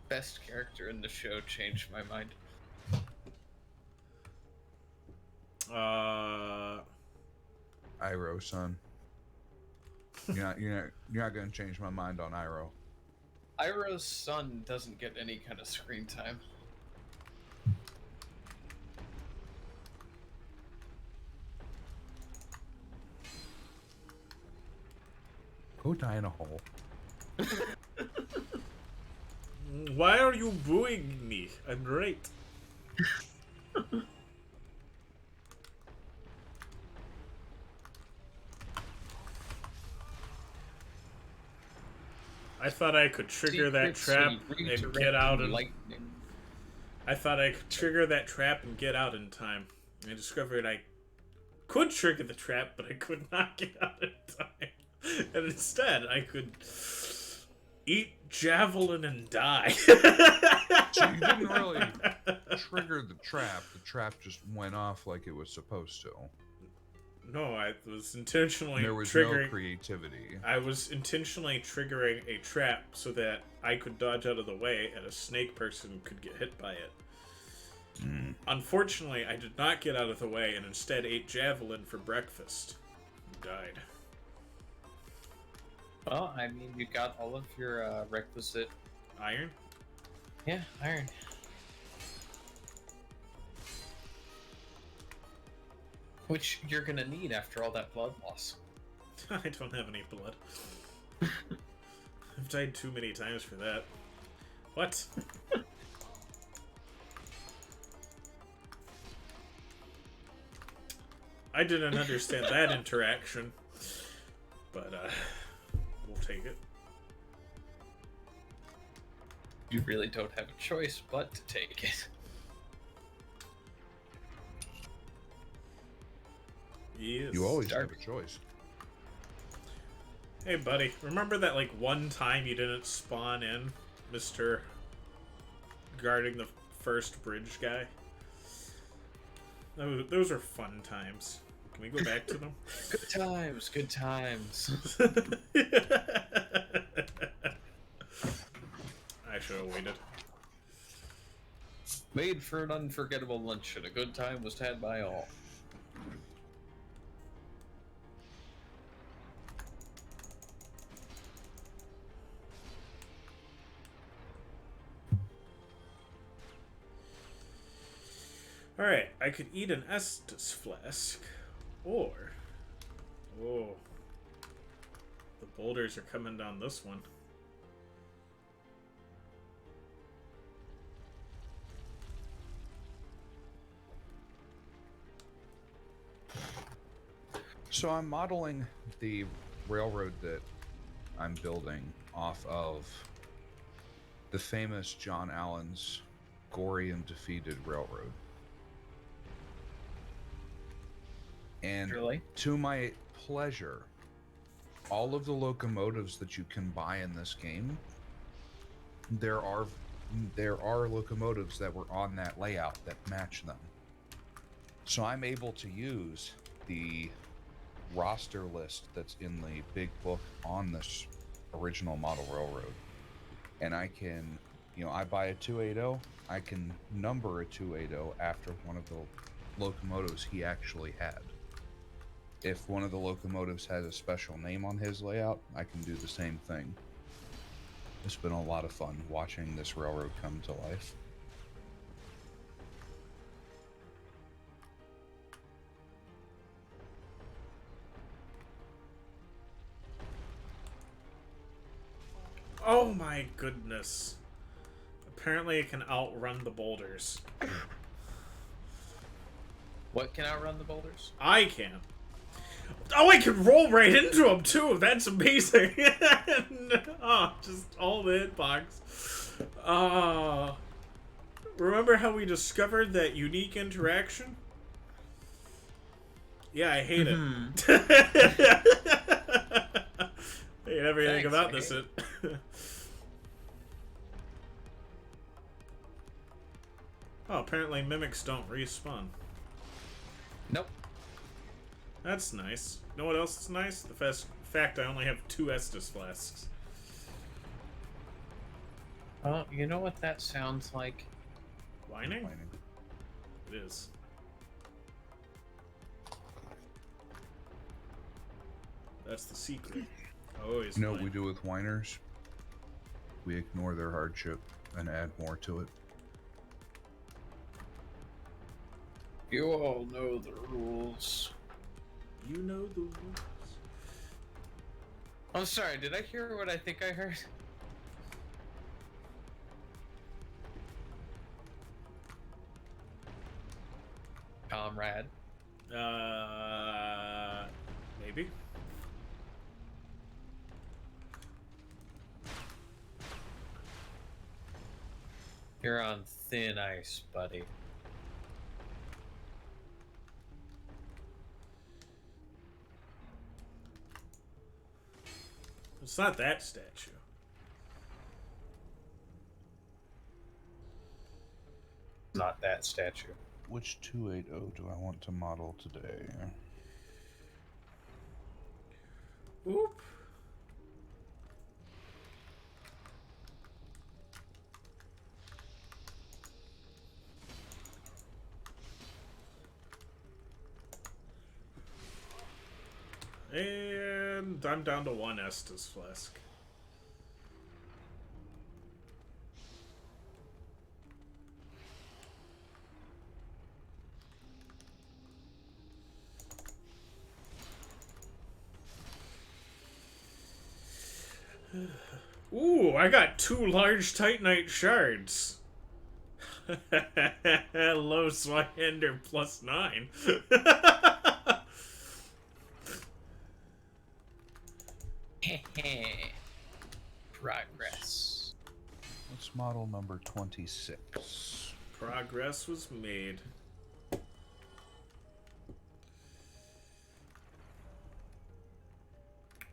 Best character in the show changed my mind. Iroh, son. You're not gonna change my mind on Iroh. Iroh's son doesn't get any kind of screen time. Go die in a hole. Why are you booing me? I'm great. I thought I could trigger that trap and get out and... I thought I could trigger that trap and get out in time. I discovered I could trigger the trap, but I could not get out in time. And instead, I could eat javelin and die. So you didn't really trigger the trap. The trap just went off like it was supposed to. No, I was intentionally There was triggering... no creativity. I was intentionally triggering a trap so that I could dodge out of the way and a snake person could get hit by it. Mm. Unfortunately, I did not get out of the way and instead ate javelin for breakfast. Died. Well, I mean, you got all of your requisite... Iron? Yeah, iron. Which you're gonna need after all that blood loss. I don't have any blood. I've died too many times for that. What? I didn't understand that interaction. But, we'll take it. You really don't have a choice but to take it. Yes. You always have a choice. Hey, buddy. Remember that, like, one time you didn't spawn in, Mr. guarding the first bridge guy? Those are fun times. Can we go back to them? Good times, good times. I should have waited. Made for an unforgettable lunch and a good time was had by all. Alright, I could eat an Estus flask, or... Oh. The boulders are coming down this one. So I'm modeling the railroad that I'm building off of the famous John Allen's Gory and Defeated Railroad. And Really? to my pleasure, all of the locomotives that you can buy in this game, there are locomotives that were on that layout that match them. So I'm able to use the roster list that's in the big book on this original model railroad. And I can, I buy a 280, I can number a 280 after one of the locomotives he actually had. If one of the locomotives has a special name on his layout, I can do the same thing. It's been a lot of fun watching this railroad come to life. Oh my goodness. Apparently it can outrun the boulders. What can outrun the boulders? I can. Oh, I can roll right into them too. That's amazing. Oh, just all the hitbox. Remember how we discovered that unique interaction? Yeah, I hate it. I hate everything Thanks, about I this. hate Oh, apparently mimics don't respawn. Nope. That's nice. You know what else is nice? The fact I only have 2 Estus flasks. Well, you know what that sounds like? Whining? It is. That's the secret. Always. You know what we do with whiners? We ignore their hardship and add more to it. You all know the rules. You know the rules. I'm sorry, did I hear what I think I heard? Comrade. Maybe. You're on thin ice, buddy. It's not that statue. Not that statue. Which 280 do I want to model today? Oop. And I'm down to 1 Estus flask. Ooh, I got 2 large Titanite shards. Low Swihender +9. Progress. What's model number 26? Progress was made.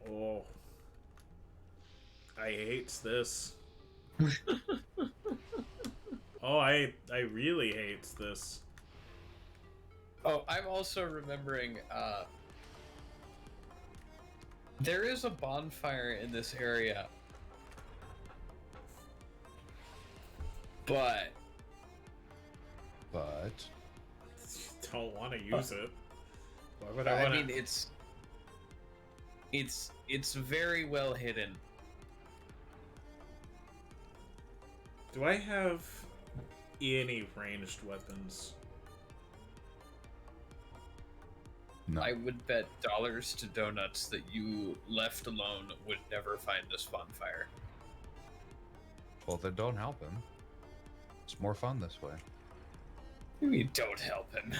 Oh. I hates this. Oh, I really hates this. Oh, I'm also remembering, there is a bonfire in this area. But Don't want to use it. Why would I want to? I mean, it's very well hidden. Do I have any ranged weapons? No. I would bet dollars to donuts that you left alone would never find this bonfire. Well, then don't help him. It's more fun this way. You don't help him.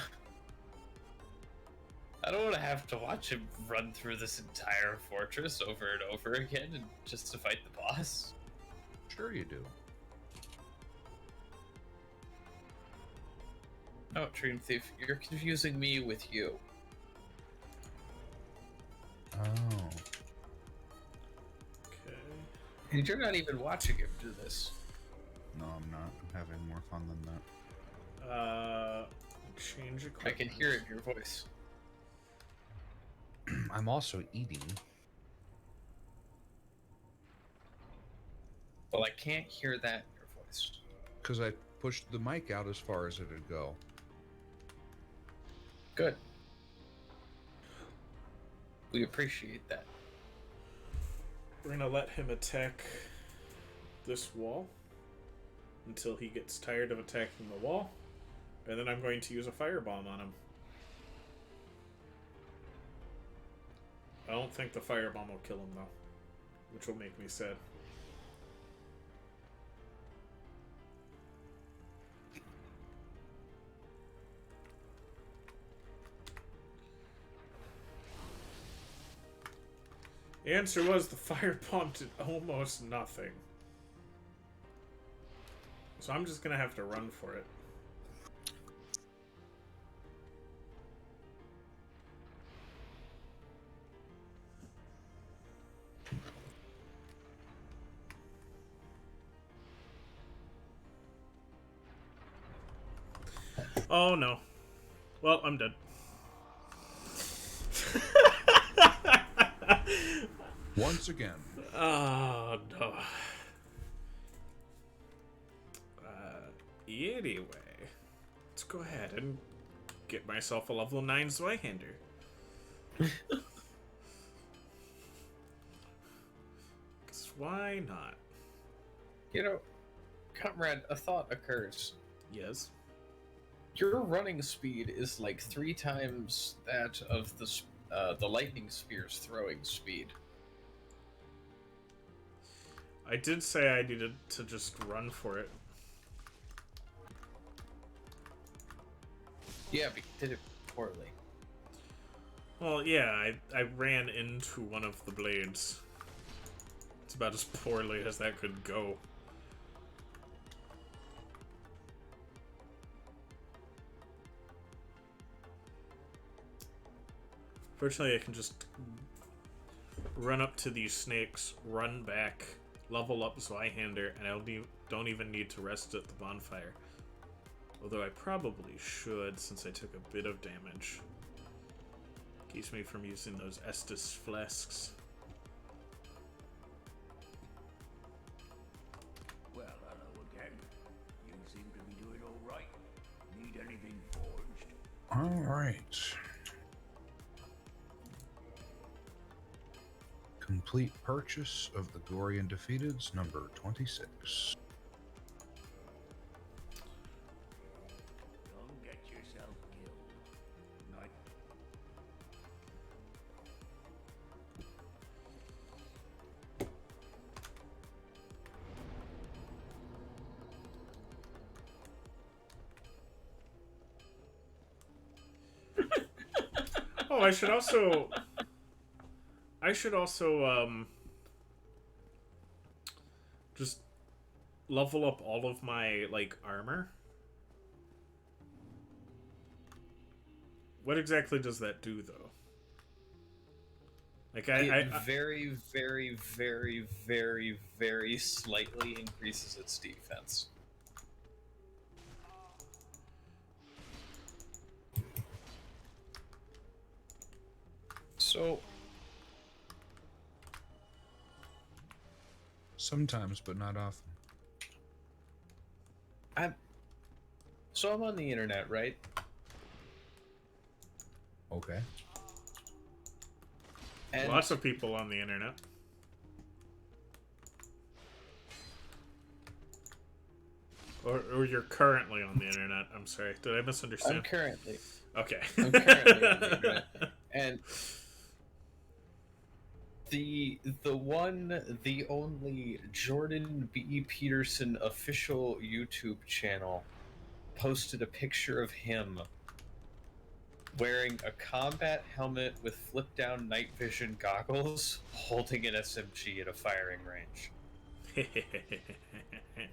I don't want to have to watch him run through this entire fortress over and over again and just to fight the boss. Sure you do. No, Dream Thief, you're confusing me with you. Oh. Okay. And you're not even watching him do this. No, I'm not. I'm having more fun than that. Change equipment. I can hear it in your voice. I'm also eating. Well, I can't hear that in your voice. Because I pushed the mic out as far as it'd go. Good. We appreciate that. We're gonna let him attack this wall until he gets tired of attacking the wall, and then I'm going to use a firebomb on him. I don't think the firebomb will kill him though, which will make me sad. The answer was the firebomb did almost nothing. So I'm just gonna have to run for it. Oh no. Well, I'm dead. Once again. Oh no. Anyway, let's go ahead and get myself a level 9 Zweihander. Because why not? You know, comrade, a thought occurs. Yes. Your running speed is like 3 times that of the lightning spear's throwing speed. I did say I needed to just run for it. Yeah, but you did it poorly. Well, yeah, I ran into one of the blades. It's about as poorly as that could go. Fortunately, I can just run up to these snakes, run back, level up Zweihander, and I don't even need to rest at the bonfire. Although I probably should, since I took a bit of damage. Keeps me from using those Estus flasks. Well, hello again. You seem to be doing all right. Need anything forged? All right. Complete purchase of the Gory and Defeateds, number 26. Don't get yourself killed. Not Oh, I should also just level up all of my like armor. What exactly does that do though? Like It very, very, very, very, very slightly increases its defense. So, Sometimes, but not often. I'm on the internet, right? Okay. And lots of people on the internet. Or you're currently on the internet. I'm sorry. Did I misunderstand? I'm currently Okay. on the internet. And the only Jordan B. Peterson official YouTube channel posted a picture of him wearing a combat helmet with flip down night vision goggles, holding an SMG at a firing range.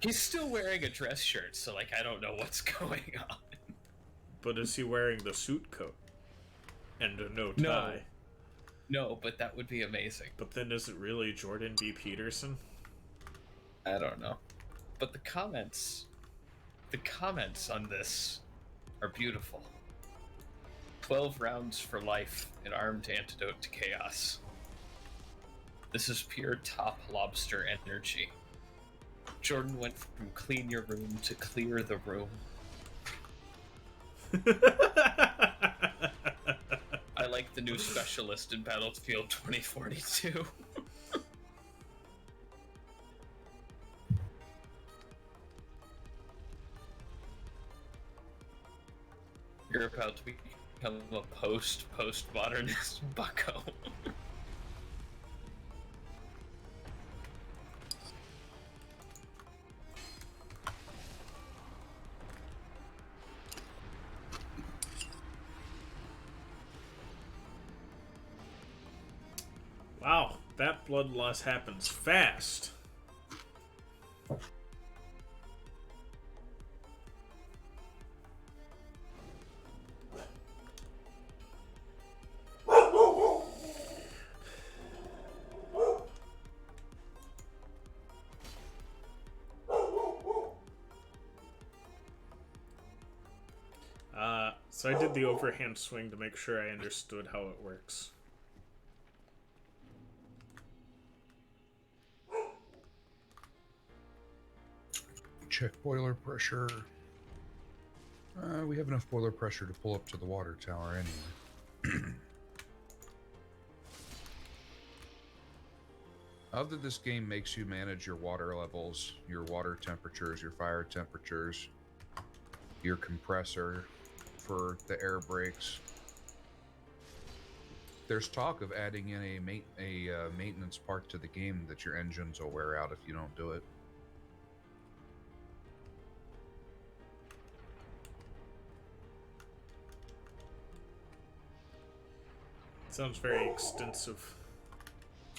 He's still wearing a dress shirt, so like I don't know what's going on. But is he wearing the suit coat and a no No. tie? No, but that would be amazing. But then is it really Jordan B. Peterson? I don't know. But the comments on this are beautiful. 12 rounds for life, an armed antidote to chaos. This is pure top lobster energy. Jordan went from clean your room to clear the room. I like the new specialist in Battlefield 2042. You're about to become a postmodernist bucko. Wow, that blood loss happens fast. So I did the overhand swing to make sure I understood how it works. Check boiler pressure. We have enough boiler pressure to pull up to the water tower anyway. Other this game makes you manage your water levels, your water temperatures, your fire temperatures, your compressor for the air brakes. There's talk of adding in a maintenance part to the game that your engines will wear out if you don't do it. Sounds very extensive.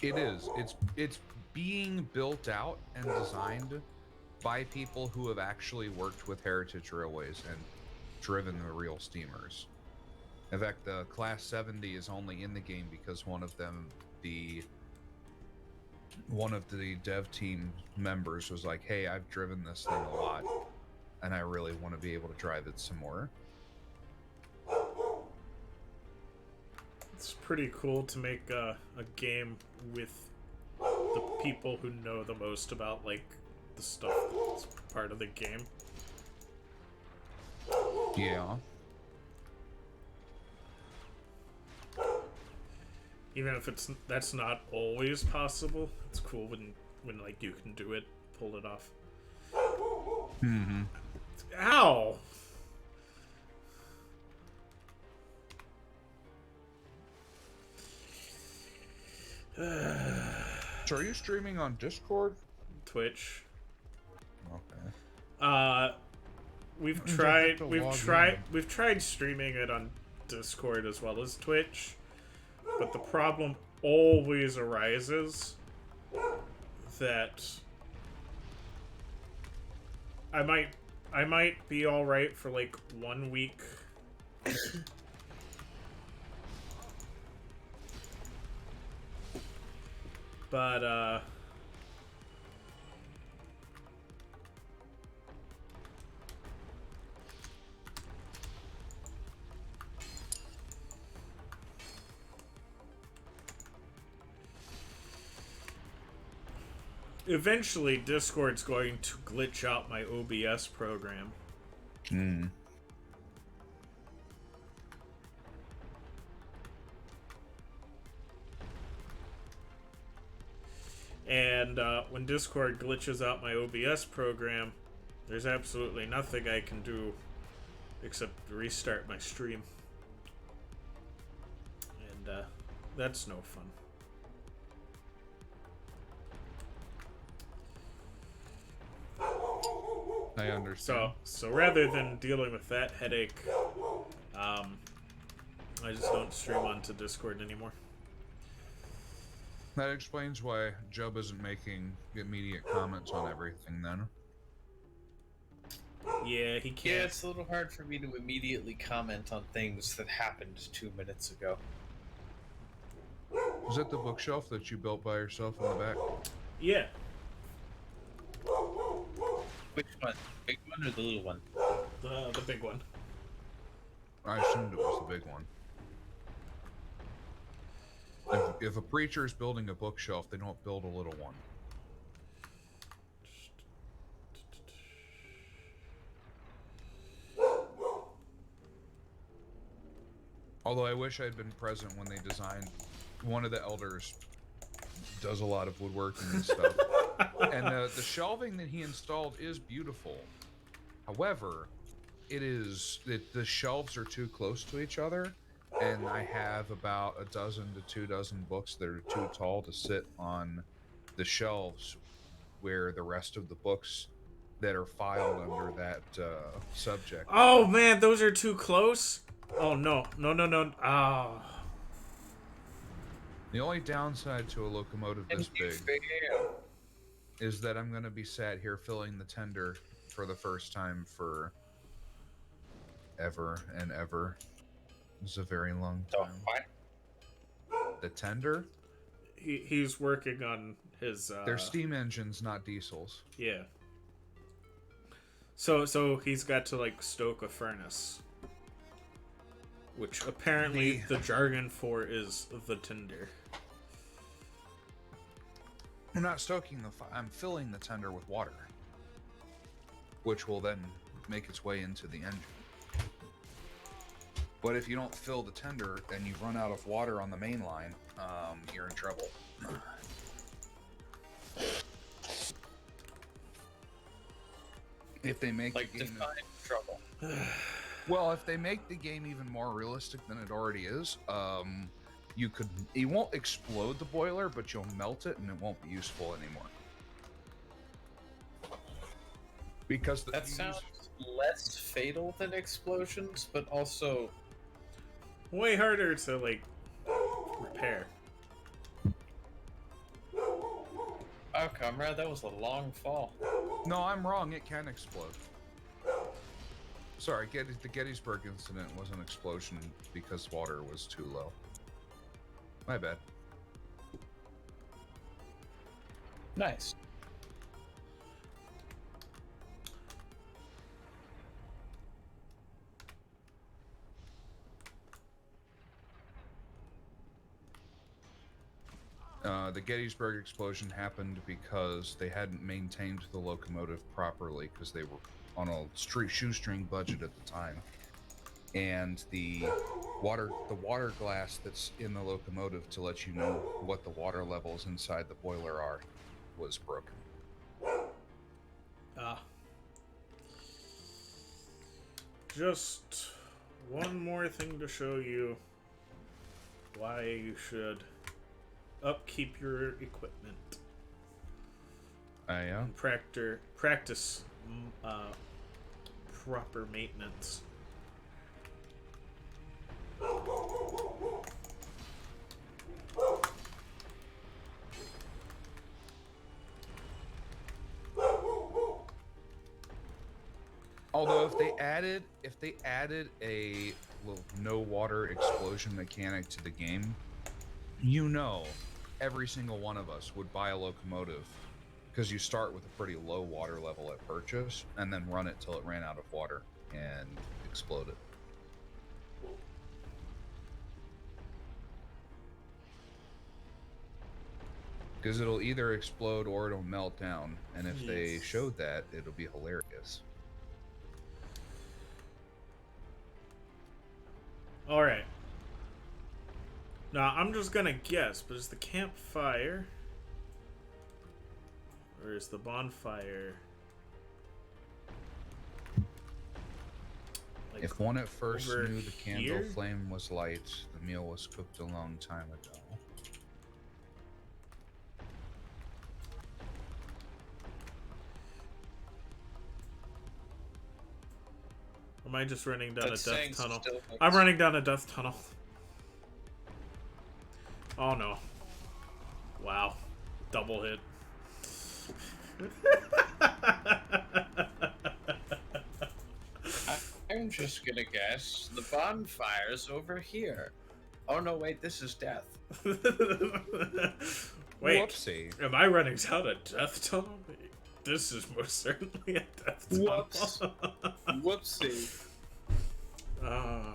It is. It's being built out and designed by people who have actually worked with Heritage Railways and driven the real steamers. In fact, the Class 70 is only in the game because one of the dev team members was like, "Hey, I've driven this thing a lot, and I really want to be able to drive it some more." It's pretty cool to make a game with the people who know the most about, like, the stuff that's part of the game. Yeah. Even if that's not always possible, it's cool when like you can do it, pull it off. Mm-hmm. Ow! So are you streaming on Discord? Twitch. Okay. We've Means I tried have to we've log tried in. we've tried streaming it on Discord as well as Twitch, but the problem always arises that I might be all right for like 1 week. But eventually Discord's going to glitch out my OBS program. Hmm. And when Discord glitches out my OBS program, there's absolutely nothing I can do except restart my stream. and that's no fun. I understand. So rather than dealing with that headache, I just don't stream onto Discord anymore. That explains why Job isn't making immediate comments on everything then. Yeah, he can't. Yeah, it's a little hard for me to immediately comment on things that happened 2 minutes ago. Is that the bookshelf that you built by yourself in the back? Yeah. Which one? Big one or the little one? The big one. I assumed it was the big one. If a preacher is building a bookshelf, they don't build a little one. Although I wish I'd been present when they designed. One of the elders does a lot of woodworking and stuff. And the shelving that he installed is beautiful. However, the shelves are too close to each other, and I have about 12 to 24 books that are too tall to sit on the shelves where the rest of the books that are filed under that subject. Oh man, those are too close. Oh no. Oh. The only downside to a locomotive this big is that I'm going to be sat here filling the tender for the first time for ever and ever. It's a very long time. The tender? He's working on his. They're steam engines, not diesels. Yeah. So he's got to like stoke a furnace, which apparently the jargon for is the tinder. I'm not stoking I'm filling the tender with water, which will then make its way into the engine. But if you don't fill the tender and you run out of water on the main line, you're in trouble. If they make Like, the game define trouble. well, if they make the game even more realistic than it already is, it won't explode the boiler, but you'll melt it and it won't be useful anymore. Because That sounds less fatal than explosions, but also way harder to like repair. Oh, comrade, that was a long fall. No, I'm wrong. It can explode. Sorry, the Gettysburg incident was an explosion because water was too low. My bad. Nice. The Gettysburg explosion happened because they hadn't maintained the locomotive properly because they were on a shoestring budget at the time, and the water glass that's in the locomotive to let you know what the water levels inside the boiler are was broken. Just one more thing to show you why you should upkeep your equipment. Practice proper maintenance. Although if they added a no water explosion mechanic to the game, every single one of us would buy a locomotive because you start with a pretty low water level at purchase and then run it till it ran out of water and explode it. Because it'll either explode or it'll melt down, and if they showed that, it'll be hilarious. Alright. Now, I'm just gonna guess, but is the campfire... or is the bonfire... Like, If one at first over knew the candle here? flame was light, the meal was cooked a long time ago. Am I just running down That a saying death tunnel? still makes- I'm running down a death tunnel. Oh no. Wow. Double hit. I'm just gonna guess the bonfire's over here. Oh no, wait, this is death. Wait, Whoopsie. am I running down a death tunnel? This is most certainly a death tunnel. Whoops. Whoopsie. Oh.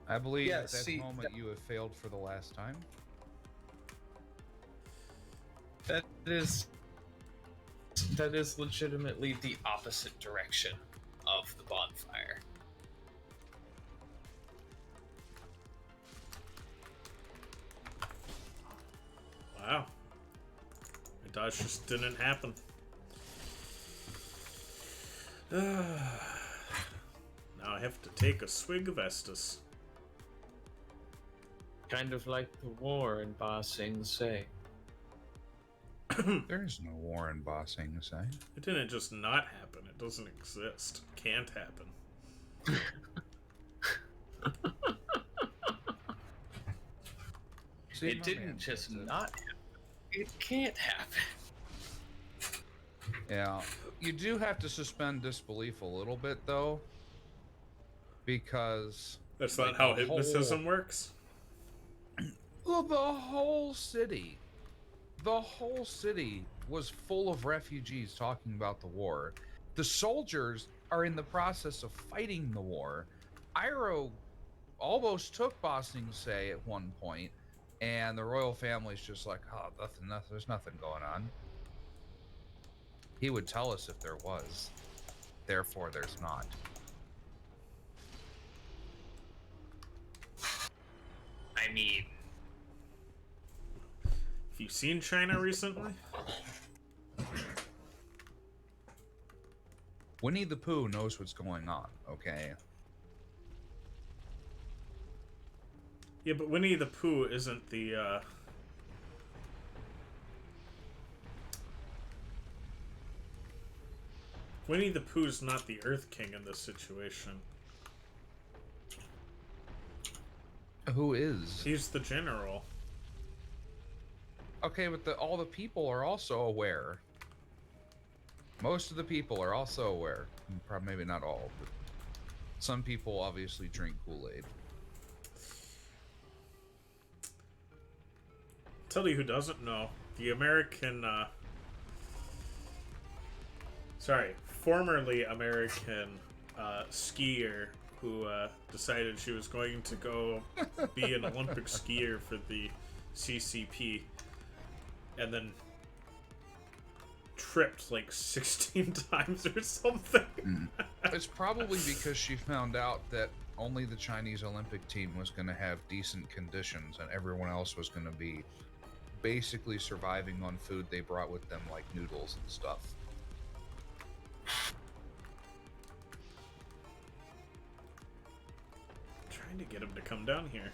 I believe Yeah, at that see, moment you have failed for the last time. That is legitimately the opposite direction of the bonfire. Wow. My dodge just didn't happen. Now I have to take a swig of Estus. Kind of like the war in Ba Sing Se. There is no war in Ba Sing Se. It didn't just not happen. It doesn't exist. Can't happen. See, It my didn't man just gets it. not happen. It can't happen. Yeah, you do have to suspend disbelief a little bit, though, because That's like, not how the hypnotism works. well, the whole city was full of refugees talking about the war. The soldiers are in the process of fighting the war. Iroh almost took Ba Sing Se at one point, and the royal family's just like, oh, nothing, there's nothing going on. He would tell us if there was. Therefore, there's not. I mean, Have you seen China recently? Winnie the Pooh knows what's going on, okay? Yeah, but Winnie the Pooh isn't the, Winnie the Pooh's not the Earth King in this situation. Who is? He's the general. Okay, but all the people are also aware. Most of the people are also aware. Probably maybe not all, but some people obviously drink Kool-Aid. Tell you who doesn't know. The American, formerly American skier who decided she was going to go be an Olympic skier for the CCP and then tripped like 16 times or something. It's probably because she found out that only the Chinese Olympic team was going to have decent conditions and everyone else was going to be basically surviving on food they brought with them, like noodles and stuff. Trying to get him to come down here.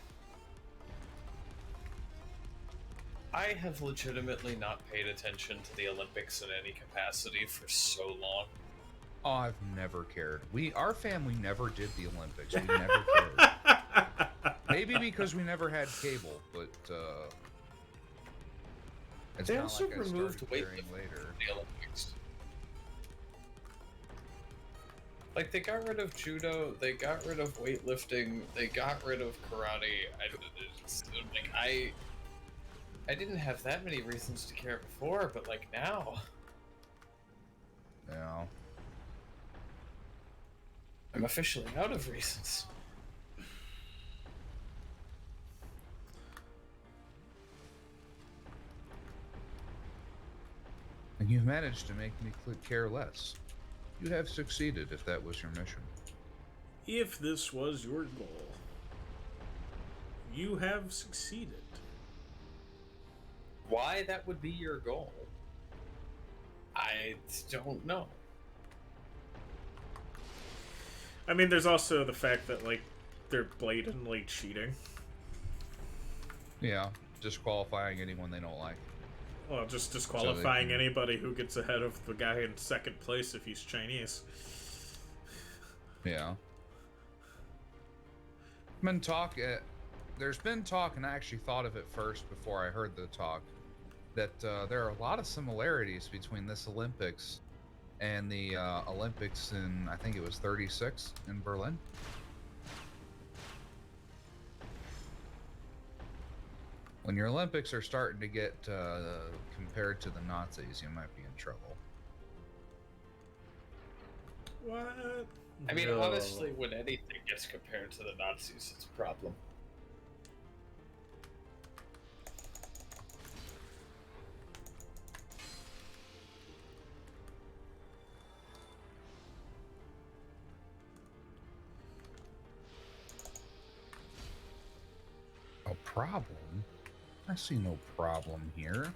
I have legitimately not paid attention to the Olympics in any capacity for so long. Oh, I've never cared. Our family never did the Olympics. We never cared. Maybe because we never had cable, but it's They not also like I removed started caring weightlifting later. from the Olympics. Like, they got rid of judo, they got rid of weightlifting, they got rid of karate. I didn't have that many reasons to care before, but like now, Yeah. I'm officially out of reasons. And you've managed to make me care less. You have succeeded if that was your mission. If this was your goal, you have succeeded. Why that would be your goal, I don't know. I mean, there's also the fact that, like, they're blatantly cheating. Yeah, disqualifying anyone they don't like. Well, just disqualifying anybody who gets ahead of the guy in second place if he's Chinese. Yeah. There's been talk, and I actually thought of it first before I heard the talk, that there are a lot of similarities between this Olympics and the Olympics in, I think it was 36 in Berlin. When your Olympics are starting to get compared to the Nazis, you might be in trouble. What? I mean, No. honestly, when anything gets compared to the Nazis, it's a problem. A problem? I see no problem here.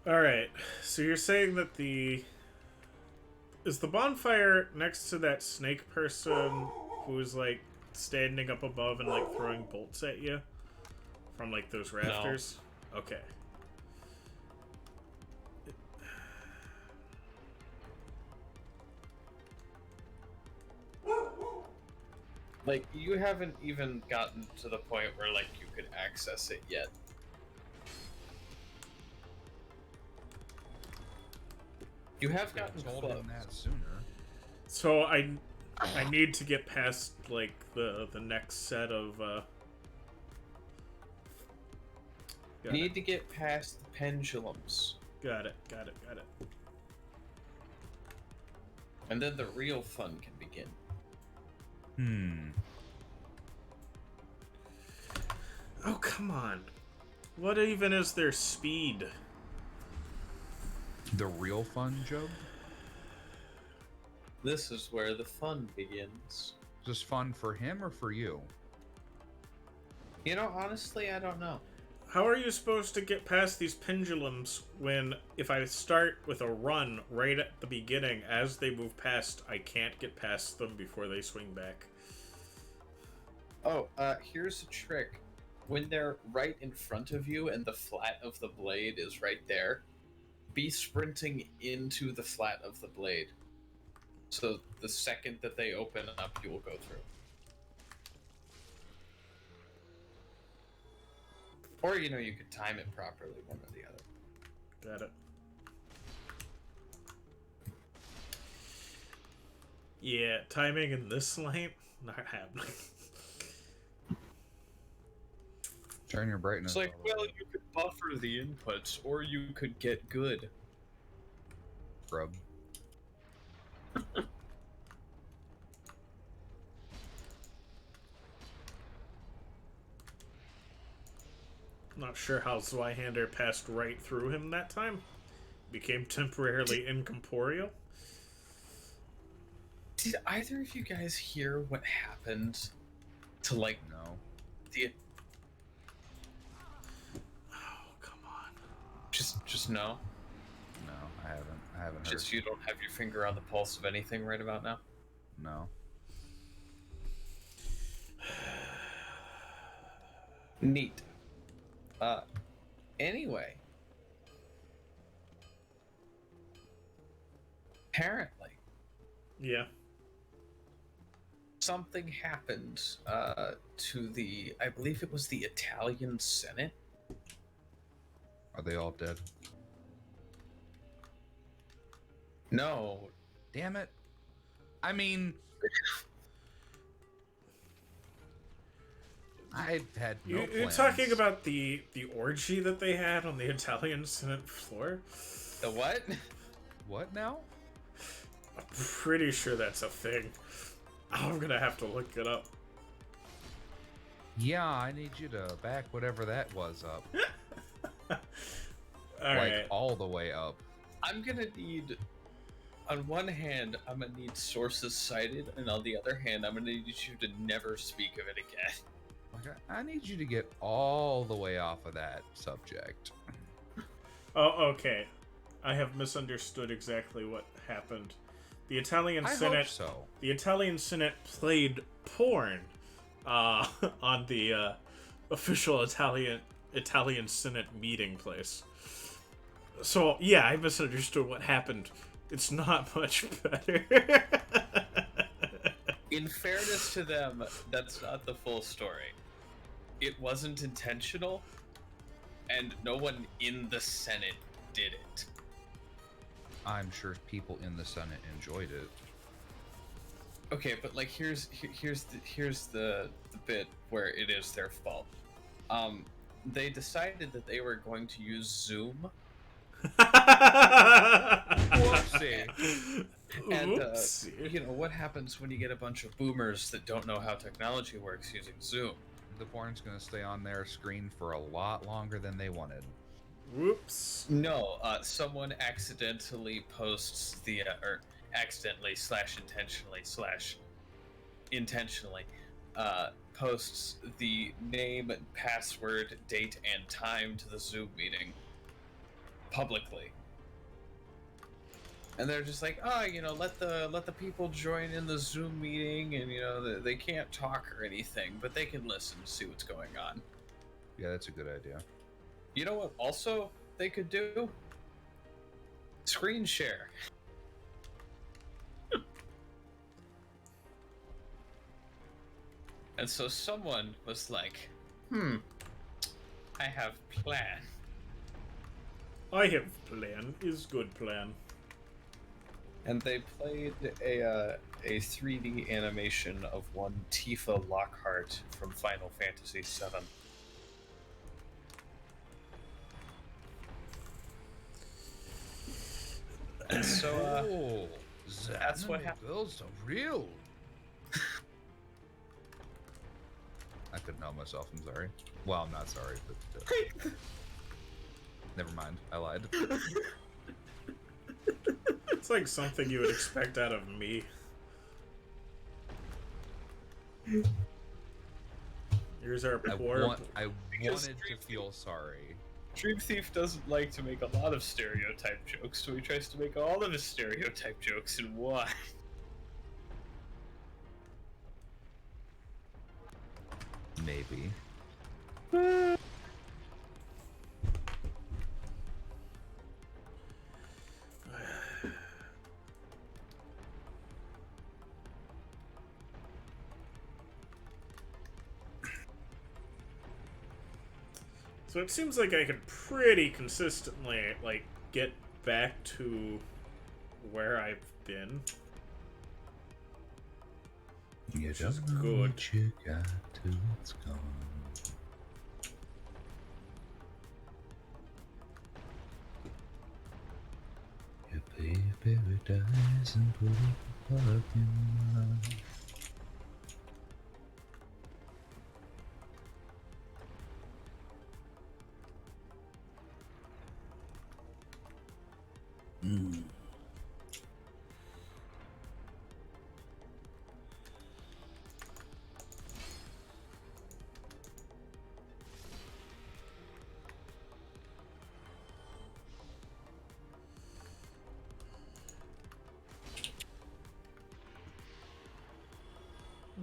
Alright, so you're saying that is the bonfire next to that snake person who's, like, standing up above and, like, throwing bolts at you? From, like, those rafters? No. Okay. Like, you haven't even gotten to the point where, like, you could access it yet. You have gotten told close. him that sooner. So I need to get past, like, the next set of Need to get past the pendulums. Got it. And then the real fun can begin. Oh, come on. What even is their speed? The real fun, Job? This is where the fun begins. Is this fun for him or for you? You know, honestly, I don't know. How are you supposed to get past these pendulums when, if I start with a run right at the beginning, as they move past, I can't get past them before they swing back? Oh, here's a trick. When they're right in front of you and the flat of the blade is right there, be sprinting into the flat of the blade. So the second that they open up, you will go through. Or, you know, you could time it properly, one or the other. Got it. Yeah, timing in this lane? Not happening. Turn your brightness. It's like, all the well, way. you could buffer the inputs, or you could get good. Rub. Not sure how Zweihander passed right through him that time. Became temporarily incorporeal. Did either of you guys hear what happened to, like, No. the... Oh, come on. Just no? No, I haven't. I haven't heard. Just you don't have your finger on the pulse of anything right about now? No. Neat. Anyway. Apparently, Yeah. something happened to the, I believe it was the Italian Senate. Are they all dead? No. Damn it. I mean, I had no You're plans. talking about the orgy that they had on the Italian Senate floor? The what? What now? I'm pretty sure that's a thing. I'm gonna have to look it up. Yeah, I need you to back whatever that was up. Alright. Like all the way up. I'm gonna need, on one hand, I'm gonna need sources cited, and on the other hand, I'm gonna need you to never speak of it again. Like I need you to get all the way off of that subject. Oh, okay. I have misunderstood exactly what happened. the Italian I Senate. hope so. The Italian Senate played porn on the official Italian Senate meeting place. So yeah, I misunderstood what happened. It's not much better. In fairness to them, that's not the full story. It wasn't intentional, and no one in the Senate did it. I'm sure people in the Senate enjoyed it. Okay, but like here's the bit where it is their fault. They decided that they were going to use Zoom. Whoopsie. And Oopsie. you know what happens when you get a bunch of boomers that don't know how technology works using Zoom? The porn's gonna stay on their screen for a lot longer than they wanted. Whoops. No, someone accidentally posts the or accidentally / intentionally posts the name, password, date, and time to the Zoom meeting publicly. And they're just like, oh, you know, let the people join in the Zoom meeting, and you know they can't talk or anything, but they can listen to see what's going on. Yeah, that's a good idea. You know what? Also, they could do screen share. And so someone was like, I have plan. I have plan. Is good plan. And they played a 3D animation of one Tifa Lockhart from Final Fantasy VII. And so, that's what happened. Those are real. I couldn't help myself. I'm sorry. Well, I'm not sorry, but never mind. I lied. It's like something you would expect out of me. Here's our poor. I Because wanted to feel sorry. Dream Thief doesn't like to make a lot of stereotype jokes, so he tries to make all of his stereotype jokes in one. Maybe. So it seems like I can pretty consistently, like, get back to where I've been. You Which is don't know good. what you got till it's gone. You pay paradise and put up a parking lot.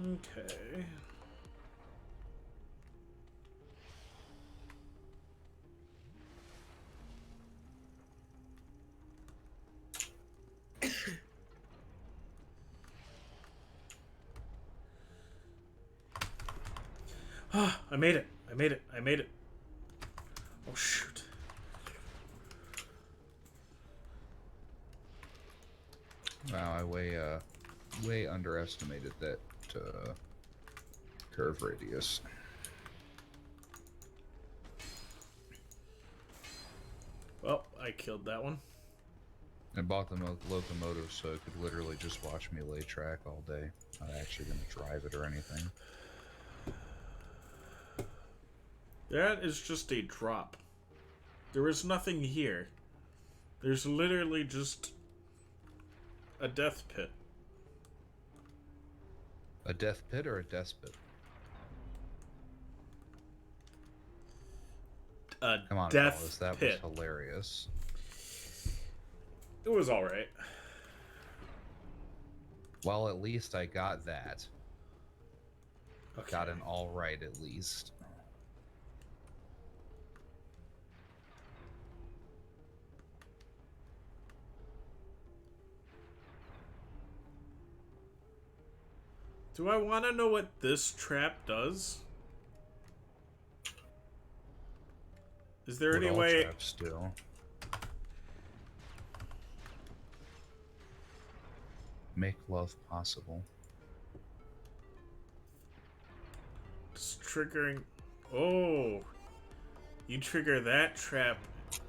Okay. Ah, I made it. I made it. I made it. Oh, shoot. Wow, I way underestimated that curve radius. Well, I killed that one. I bought the locomotive so it could literally just watch me lay track all day. Not actually going to drive it or anything. That is just a drop. There is nothing here. There's literally just a death pit. A death pit or a despot? A Come on, death fellas, that pit. was hilarious. It was alright. Well, at least I got that. Okay. Got an all right at least. Do I want to know what this trap does? Is there What any all way? traps do. Make love possible. It's triggering. Oh, you trigger that trap.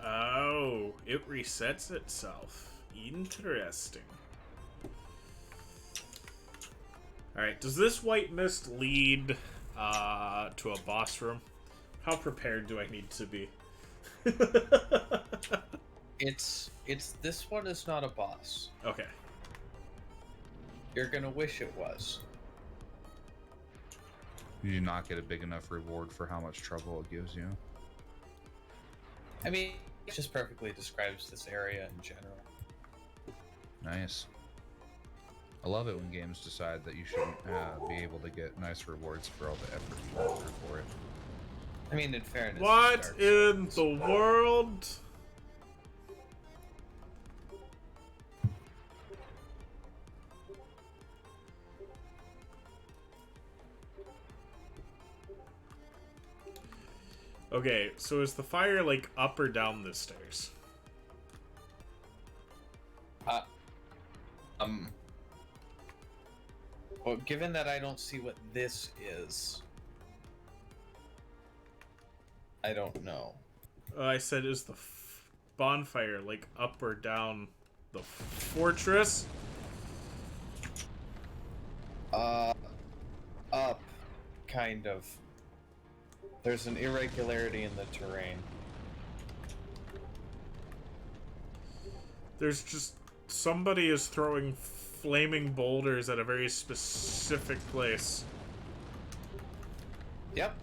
Oh, it resets itself. Interesting. Alright, does this white mist lead to a boss room? How prepared do I need to be? It's this one is not a boss. Okay. You're gonna wish it was. You do not get a big enough reward for how much trouble it gives you. I mean, it just perfectly describes this area in general. Nice. I love it when games decide that you shouldn't be able to get nice rewards for all the effort you went through for it. I mean, in fairness, What Dark in Souls- the world? Okay, so is the fire like up or down the stairs? Well, given that I don't see what this is, I don't know. I said, is the bonfire like up or down the fortress? Up, kind of. There's an irregularity in the terrain. There's just somebody is throwing flaming boulders at a very specific place. Yep.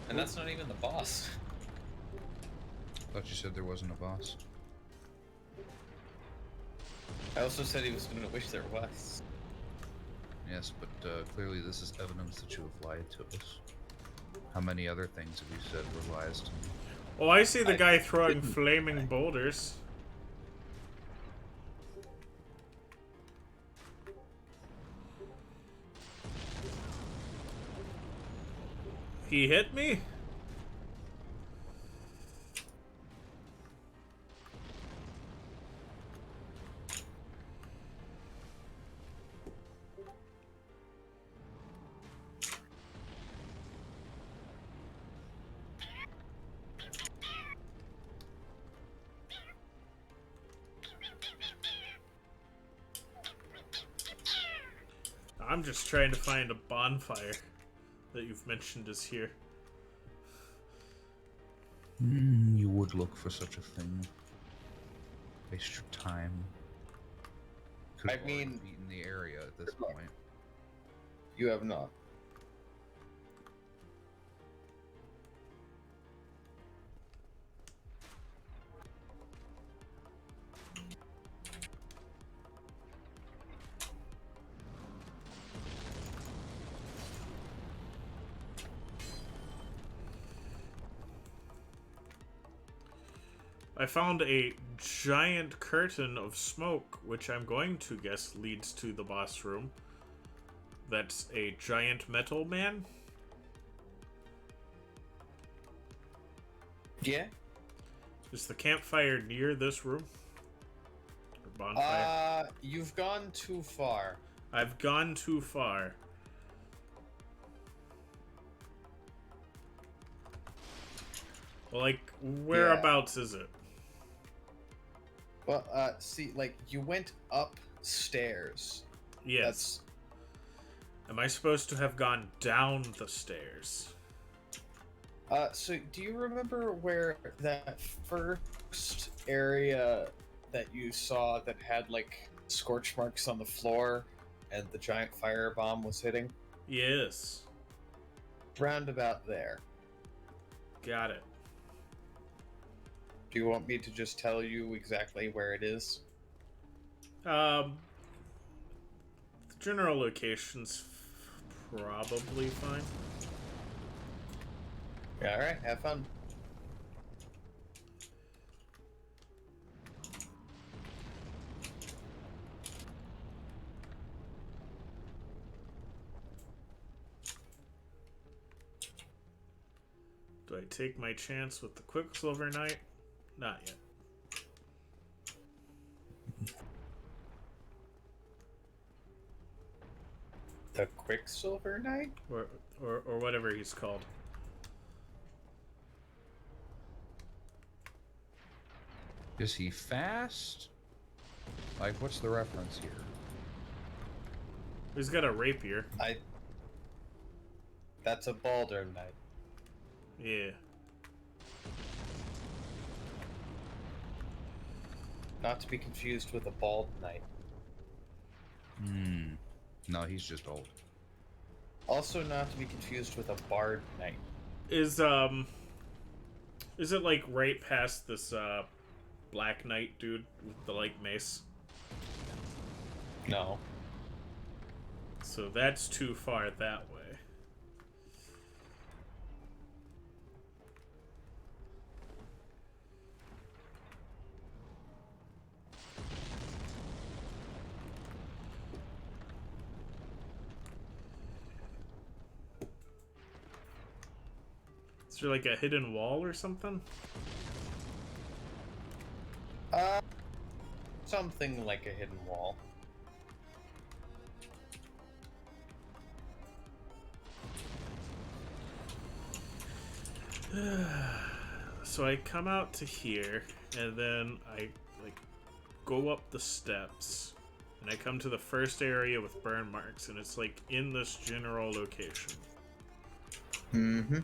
And that's not even the boss. Thought you said there wasn't a boss. I also said he was going to wish there was. Yes, but clearly this is evidence that you have lied to us. How many other things have you said were lies to me? Well, I see the I guy throwing didn't- flaming boulders. He hit me? I'm just trying to find a bonfire that you've mentioned is here. You would look for such a thing. Waste your time. Could I have already mean- beaten the area at this point. You have not. I found a giant curtain of smoke, which I'm going to guess leads to the boss room. That's a giant metal man. Yeah? Is the campfire near this room? Or bonfire? You've gone too far. I've gone too far. Well, like, whereabouts is it? Well, see, like, you went upstairs. Yes. Am I supposed to have gone down the stairs? So do you remember where that first area that you saw that had, like, scorch marks on the floor and the giant firebomb was hitting? Yes. Round about there. Got it. Do you want me to just tell you exactly where it is? The general location's probably fine. Yeah, alright, have fun. Do I take my chance with the Quicksilver Knight? Not yet. The Quicksilver Knight? Or whatever he's called. Is he fast? Like, what's the reference here? He's got a rapier. That's a Baldur Knight. Yeah. Not to be confused with a Bald Knight. No, he's just old. Also not to be confused with a Bard Knight. Is it like right past this Black Knight dude with the like mace? No. So that's too far that way. Is there like a hidden wall or something? Something like a hidden wall. So I come out to here, and then I like go up the steps, and I come to the first area with burn marks, and it's like in this general location. Mm-hmm.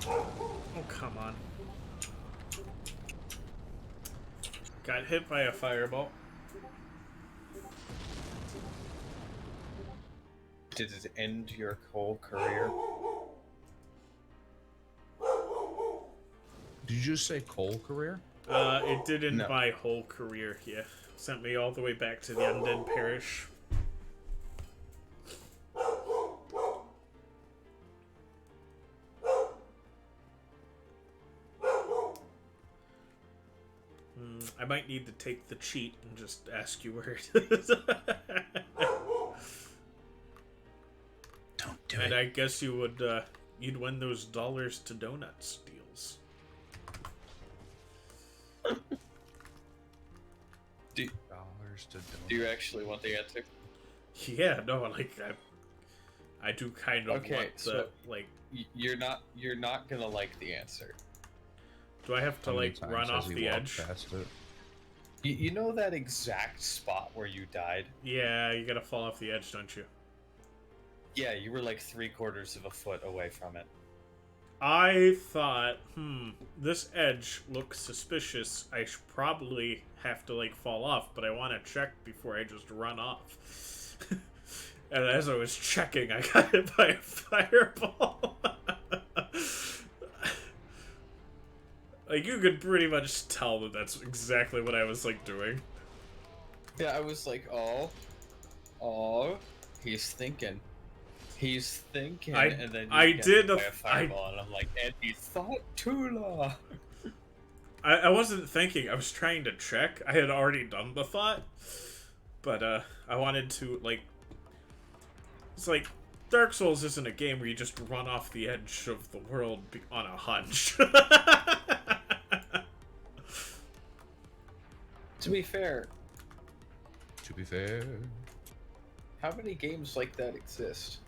Oh, come on. Got hit by a fireball. Did it end your whole career? Did you just say coal career? It did end No. my whole career, yeah. Sent me all the way back to the Undead Parish. I might need to take the cheat and just ask you where it is. Don't do And it. I guess you would, you'd win those dollars to donuts deals. Dollars to Do you actually want the answer? Yeah, no, like, I do kind of Okay, want the, so- like, You're not gonna like the answer. do I have to, How many like, times run has off he the walked edge? past it? You know that exact spot where you died? Yeah, you gotta fall off the edge, don't you? Yeah, you were like 3/4 of a foot away from it. I thought, this edge looks suspicious. I should probably have to, like, fall off, but I want to check before I just run off. And as I was checking, I got hit by a fireball. Like, you could pretty much tell that that's exactly what I was, like, doing. Yeah, I was like, oh, he's thinking. He's thinking, and then you get hit by a fireball, and I'm like, and he thought too long. I wasn't thinking, I was trying to check. I had already done the thought. But, I wanted to, like... It's like Dark Souls isn't a game where you just run off the edge of the world on a hunch. To be fair, how many games like that exist?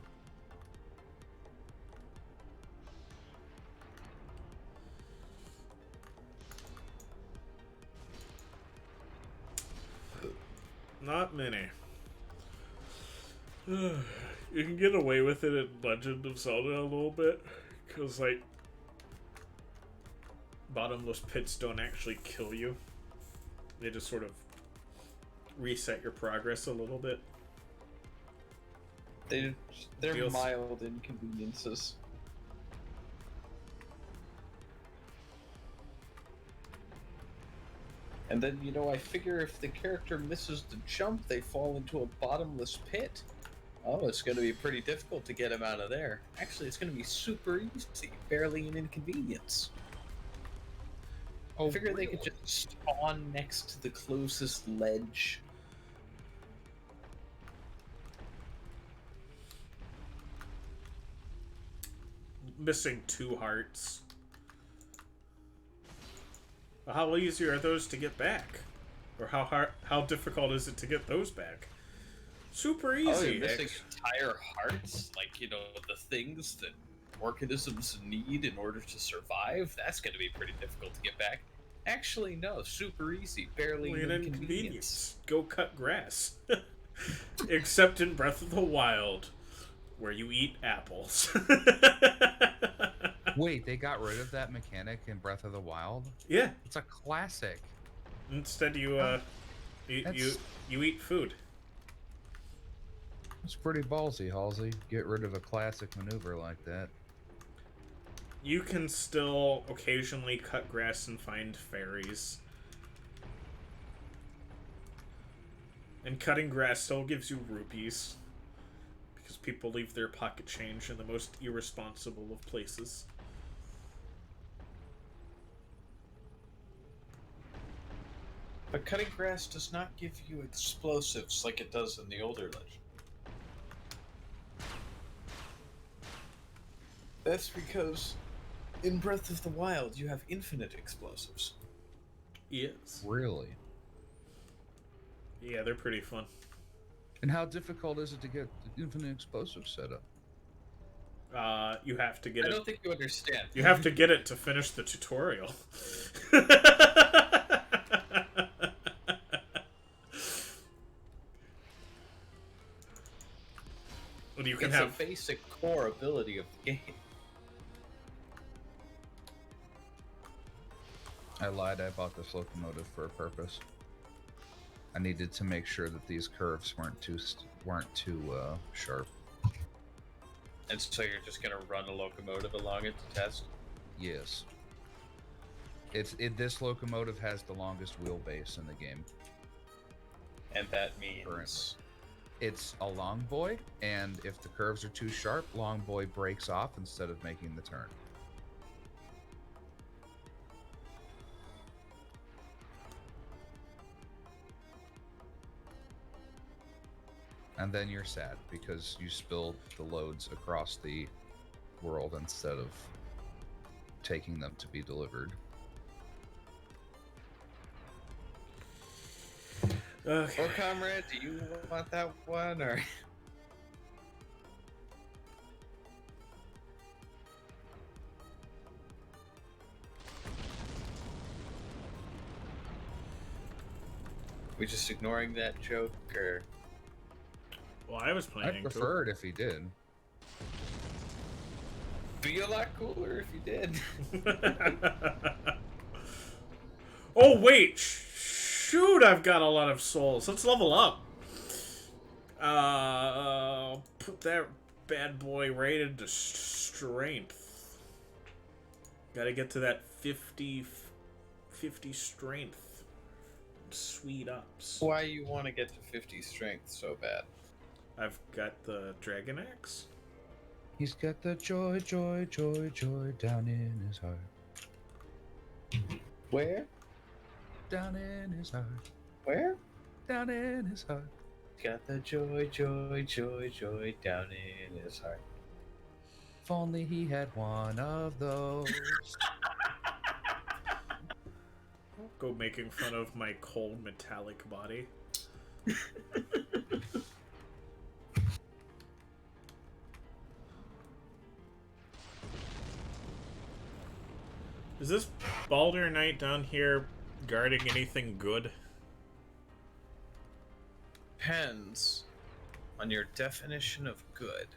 Not many. You can get away with it in Legend of Zelda a little bit, because, like, bottomless pits don't actually kill you. They just sort of reset your progress a little bit. They're Feels- mild inconveniences. And then, you know, I figure if the character misses the jump, they fall into a bottomless pit. Oh, it's going to be pretty difficult to get him out of there. Actually, it's going to be super easy, barely an inconvenience. Oh, I figure they really? could just spawn next to the closest ledge. Missing 2 hearts. How easy are those to get back? Or how difficult is it to get those back? Super easy. Oh, you're missing entire hearts? Like, you know, the things that organisms need in order to survive? That's going to be pretty difficult to get back. Actually, no. Super easy. Barely Only an an inconvenience. Go cut grass. Except in Breath of the Wild, where you eat apples. Wait, they got rid of that mechanic in Breath of the Wild? Yeah. It's a classic. Instead, you That's- eat food. It's pretty ballsy, Halsey. Get rid of a classic maneuver like that. You can still occasionally cut grass and find fairies. And cutting grass still gives you rupees. Because people leave their pocket change in the most irresponsible of places. But cutting grass does not give you explosives like it does in the older legend. That's because in Breath of the Wild you have infinite explosives. Yes. Really? Yeah, they're pretty fun. And how difficult is it to get the infinite explosive set up? You have to get I it. don't think you understand. You have to get it to finish the tutorial. And you can It's have a basic core ability of the game. I lied. I bought this locomotive for a purpose. I needed to make sure that these curves weren't too sharp. And so you're just gonna run a locomotive along it to test? Yes. This locomotive has the longest wheelbase in the game. And that means... Currently. It's a long boy, and if the curves are too sharp, long boy breaks off instead of making the turn. And then you're sad because you spilled the loads across the world instead of taking them to be delivered. Okay. Well, comrade, do you want that one, or... We just ignoring that joke, or... Well, I was planning I'd prefer it if he did. Be a lot cooler if you did. to. Oh wait, shoot! I've got a lot of souls. Let's level up. Put that bad boy right into strength. Got to get to that 50 strength. Sweet ups. Why you want to get to 50 strength so bad? I've got the dragon axe. He's got the joy, joy, joy, joy down in his heart. Where? Down in his heart. Where? Down in his heart. got the joy, joy, joy, joy down in his heart. If only he had one of those. Go making fun of my cold metallic body. Is this Baldur Knight down here guarding anything good? Depends on your definition of good.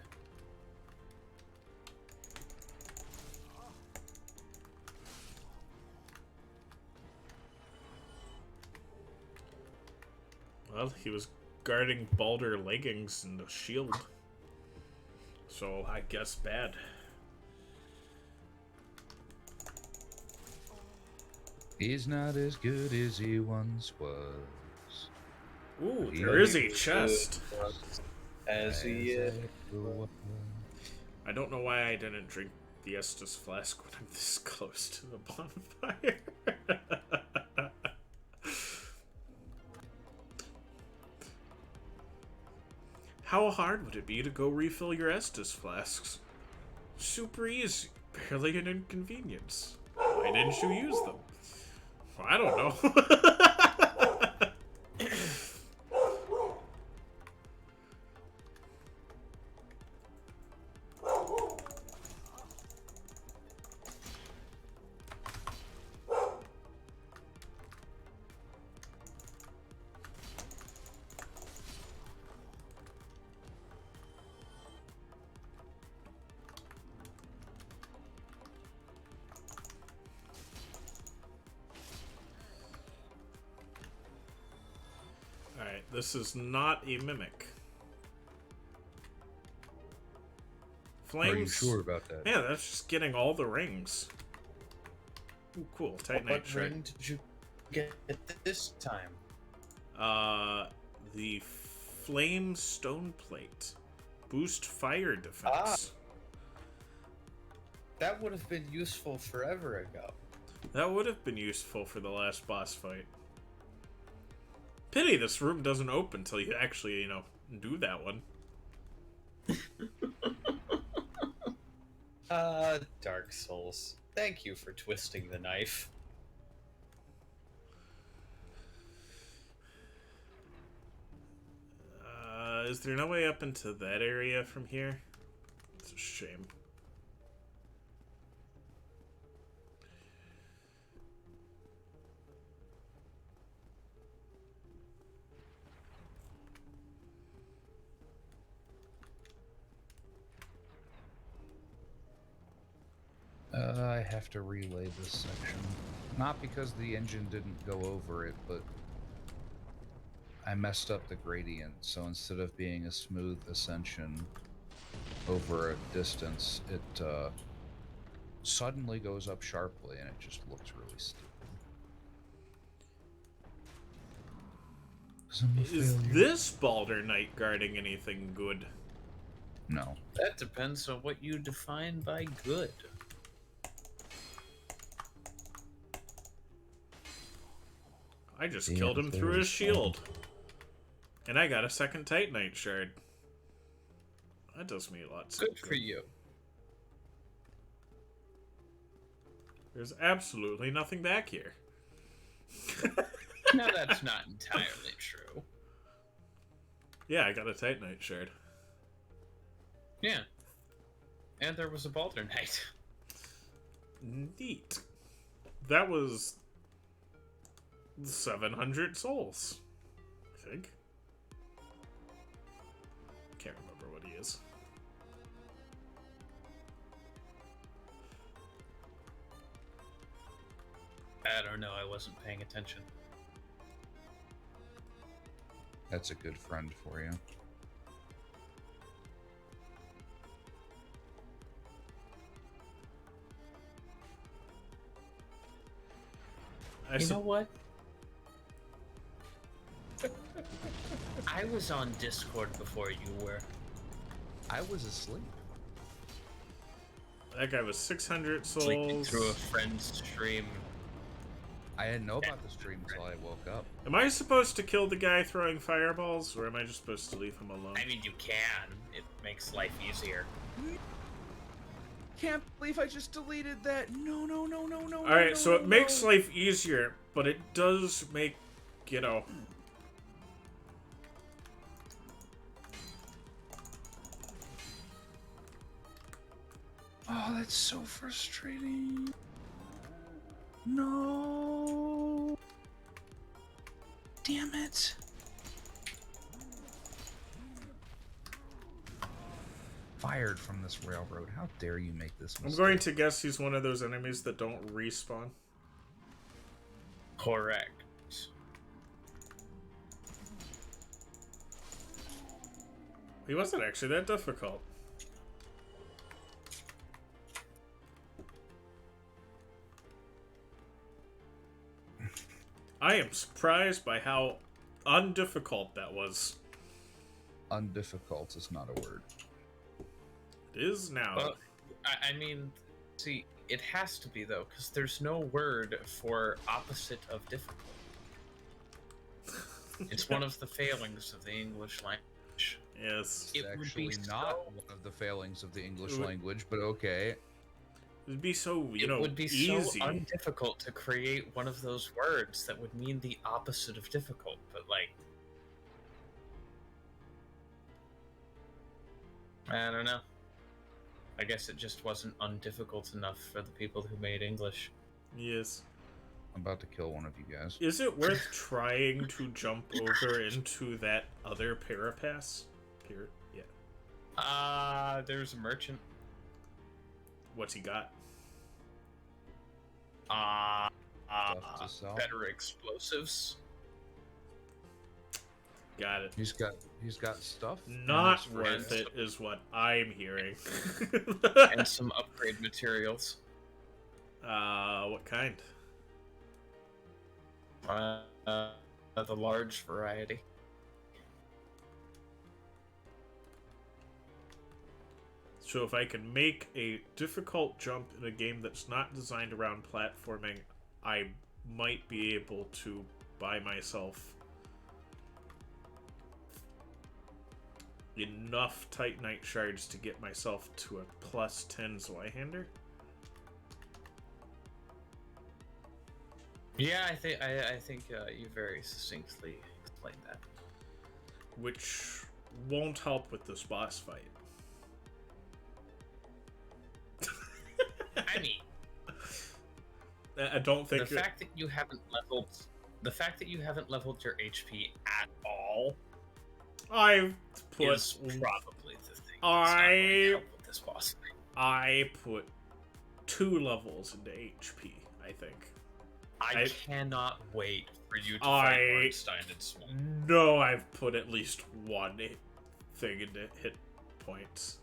Well, he was guarding Baldur leggings and a shield. So I guess bad. He's not as good as he once was. Ooh, He there is a was chest. As he is. I don't know why I didn't drink the Estus flask when I'm this close to the bonfire. How hard would it be to go refill your Estus flasks? Super easy. Barely an inconvenience. Why didn't you use them? I don't know. Alright, this is not a mimic. Flames. Are you sure about that? Yeah, that's just getting all the rings. Ooh, cool. Titanite What shred. ring did you get this time? The flame stone plate. Boost fire defense. That would have been useful forever ago. That would have been useful for the last boss fight. Pity this room doesn't open until you actually, you know, do that one. Dark Souls. Thank you for twisting the knife. Is there no way up into that area from here? It's a shame. I have to relay this section. Not because the engine didn't go over it, but I messed up the gradient, so instead of being a smooth ascension over a distance, it suddenly goes up sharply, and it just looks really stupid. Is this Baldur Knight guarding anything good? No. That depends on what you define by good. I just Yeah, killed him there through his was shield. And I got a second Titanite shard. That does me lots of Good for you. There's absolutely nothing back here. Now that's not entirely true. Yeah, I got a Titanite shard. Yeah. And there was a Baldur Knight. Neat. That was 700 souls, I think. Can't remember what he is. I don't know, I wasn't paying attention. That's a good friend for you. You know what? I was on Discord before you were. I was asleep. That guy was 600 Sleeping souls. through a friend's stream. I didn't know about the stream until I woke up. Am I supposed to kill the guy throwing fireballs, or am I just supposed to leave him alone? I mean, you can. It makes life easier. Can't believe I just deleted that. No. Alright, so it makes life easier, but it does make, you know... Oh, that's so frustrating. No. Damn it. Fired from this railroad. How dare you make this mistake? I'm going to guess he's one of those enemies that don't respawn. Correct. He wasn't actually that difficult. I am surprised by how undifficult that was. Undifficult is not a word. It is now. Well, I mean, see, it has to be, though, because there's no word for opposite of difficult. It's one of the failings of the English language. Yes. It's It would actually be not so- one of the failings of the English It would- language, but okay. It'd be so, you It know, would be easy. so undifficult to create one of those words that would mean the opposite of difficult, but, like... I don't know. I guess it just wasn't undifficult enough for the people who made English. Yes. I'm about to kill one of you guys. Is it worth trying to jump over into that other parapass? Yeah. There's a merchant. What's he got? Stuff to sell. Better explosives. Got it. He's got stuff. Not it's worth friends. it is what I'm hearing. And some upgrade materials. What kind? The large variety. So if I can make a difficult jump in a game that's not designed around platforming, I might be able to buy myself enough Titanite shards to get myself to a plus 10 Zweihander. Yeah, I think you very succinctly explained that. Which won't help with this boss fight. I mean, I don't think the fact that you haven't leveled your HP at all I've put is probably the thing. That's not going to help with this boss fight. I put 2 levels into HP, I think. I cannot wait for you to I- fight Ornstein and Small. No, I've put at least 1 thing into hit points.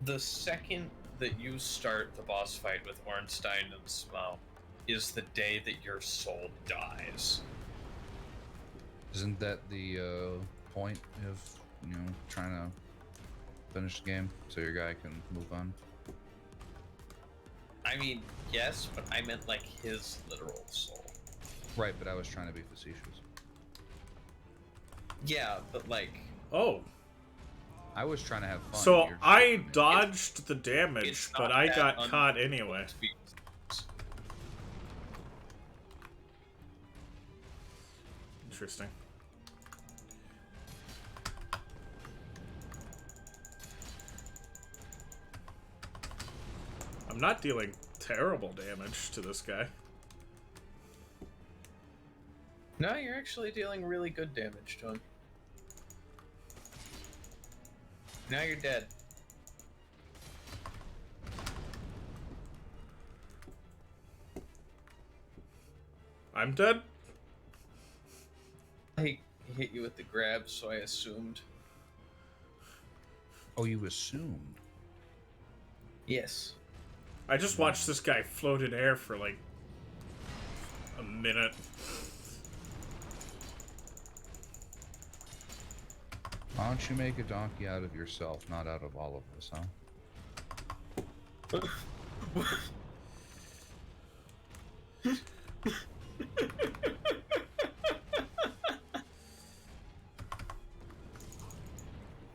The second that you start the boss fight with Ornstein and Small is the day that your soul dies. Isn't that the point of trying to finish the game so your guy can move on? I mean, yes, but I meant like his literal soul. Right, but I was trying to be facetious. Yeah, but like, Oh, I was trying to have fun. so You're just I doing it. dodged the damage, it's but not I that got caught anyway. to be- Interesting. I'm not dealing terrible damage to this guy. No, you're actually dealing really good damage to him. Now you're dead. I'm dead? He hit you with the grab, so I assumed. Oh, you assumed. Yes. I just watched this guy float in air for like a minute. Why don't you make a donkey out of yourself, not out of all of us, huh?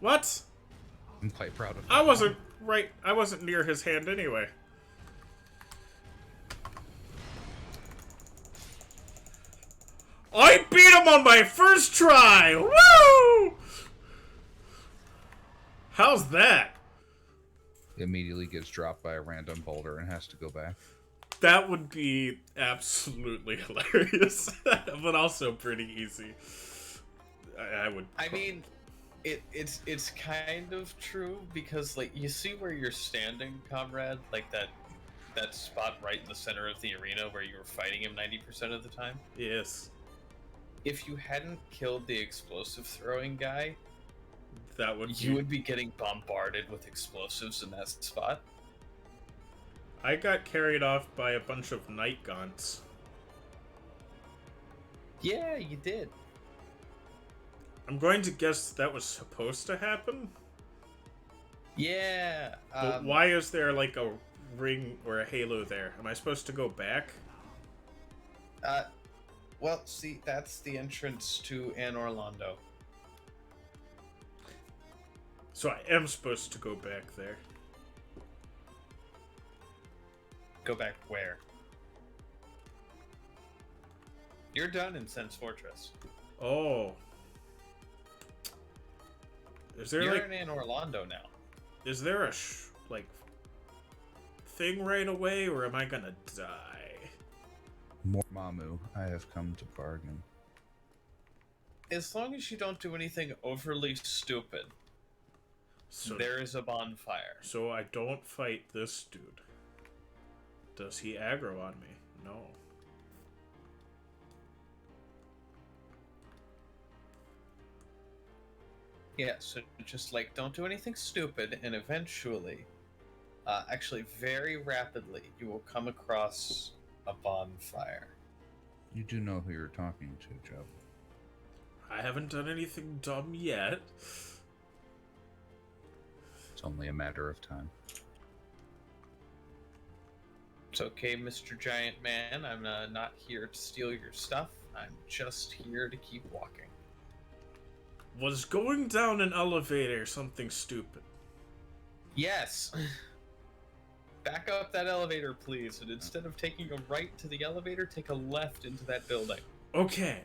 What? I'm quite proud of that. I wasn't right. I wasn't near his hand anyway. I beat him on my first try! Woo! How's that? Immediately gets dropped by a random boulder and has to go back. That would be absolutely hilarious, but also pretty easy. I would. I mean, it's kind of true because like you see where you're standing, comrade, like that spot right in the center of the arena where you were fighting him 90% of the time. Yes. If you hadn't killed the explosive throwing guy, That would. you would be getting bombarded with explosives in that spot. I got carried off by a bunch of night gaunts. Yeah, you did. I'm going to guess that was supposed to happen. Yeah. But why is there like a ring or a halo there? Am I supposed to go back? Well, see, that's the entrance to Anne Orlando. So I am supposed to go back there. Go back where? You're done in Sense Fortress. Oh. Is there You're like in Anne Orlando now. is there a thing right away, or am I gonna die? More Mamu, I have come to bargain. As long as you don't do anything overly stupid, So there is a bonfire. so I don't fight this dude. Does he aggro on me? No. Yeah, so just like don't do anything stupid, and eventually, actually very rapidly, you will come across a bonfire. You do know who you're talking to, Joe. I haven't done anything dumb yet. It's only a matter of time. It's okay, Mr. Giant Man. I'm not here to steal your stuff. I'm just here to keep walking. Was going down an elevator something stupid? Yes. Back up that elevator, please, and instead of taking a right to the elevator, take a left into that building. Okay.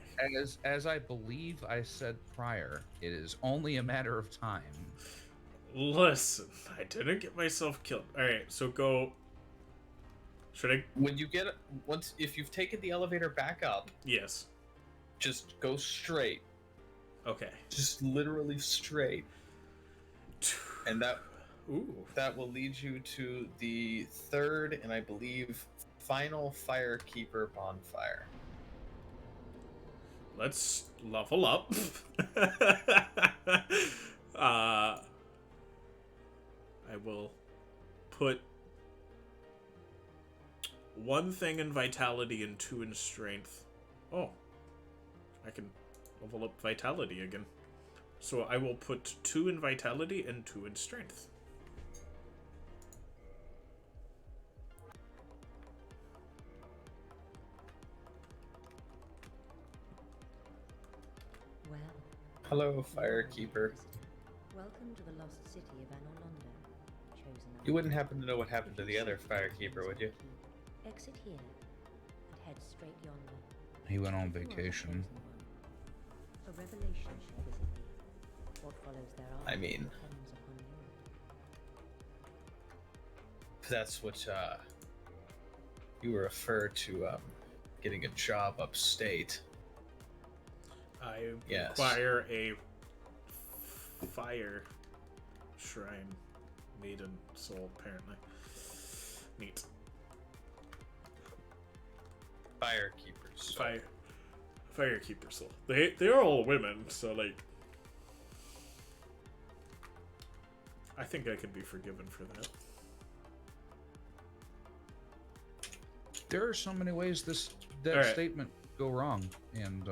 As I believe I said prior, it is only a matter of time. Listen, I didn't get myself killed. Alright, so go... Should I... When you get if you've taken the elevator back up, Yes. just go straight. Okay. Just literally straight. And Ooh. that will lead you to the third and I believe final Firekeeper bonfire. Let's level up. I will put 1 thing in vitality and 2 in strength. Oh. I can level up vitality again. So I will put 2 in vitality and 2 in strength. Well, Hello, Firekeeper. welcome to the lost city of Anne Orlando. Chosen You wouldn't happen to know what happened to the other Firekeeper, would you? Exit here and head straight yonder. He went on You are the vacation. chosen one. A revelation shall visit thee. What follows thereafter I mean, depends upon you. that's what you refer to getting a job upstate. I Yes. require a fire shrine maiden soul, apparently. Neat. Firekeepers. Firekeeper soul. They're all women, so like I think I could be forgiven for that. There are so many ways that All right. statement go wrong, and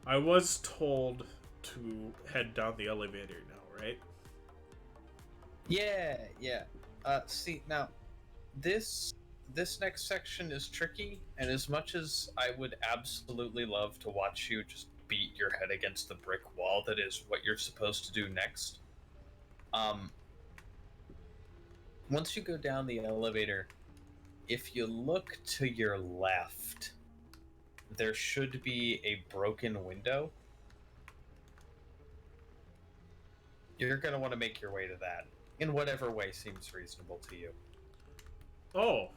I was told to head down the elevator now, right? Yeah. See, now, this next section is tricky, and as much as I would absolutely love to watch you just beat your head against the brick wall that is what you're supposed to do next. Once you go down the elevator, if you look to your left, there should be a broken window. You're going to want to make your way to that in whatever way seems reasonable to you. Oh.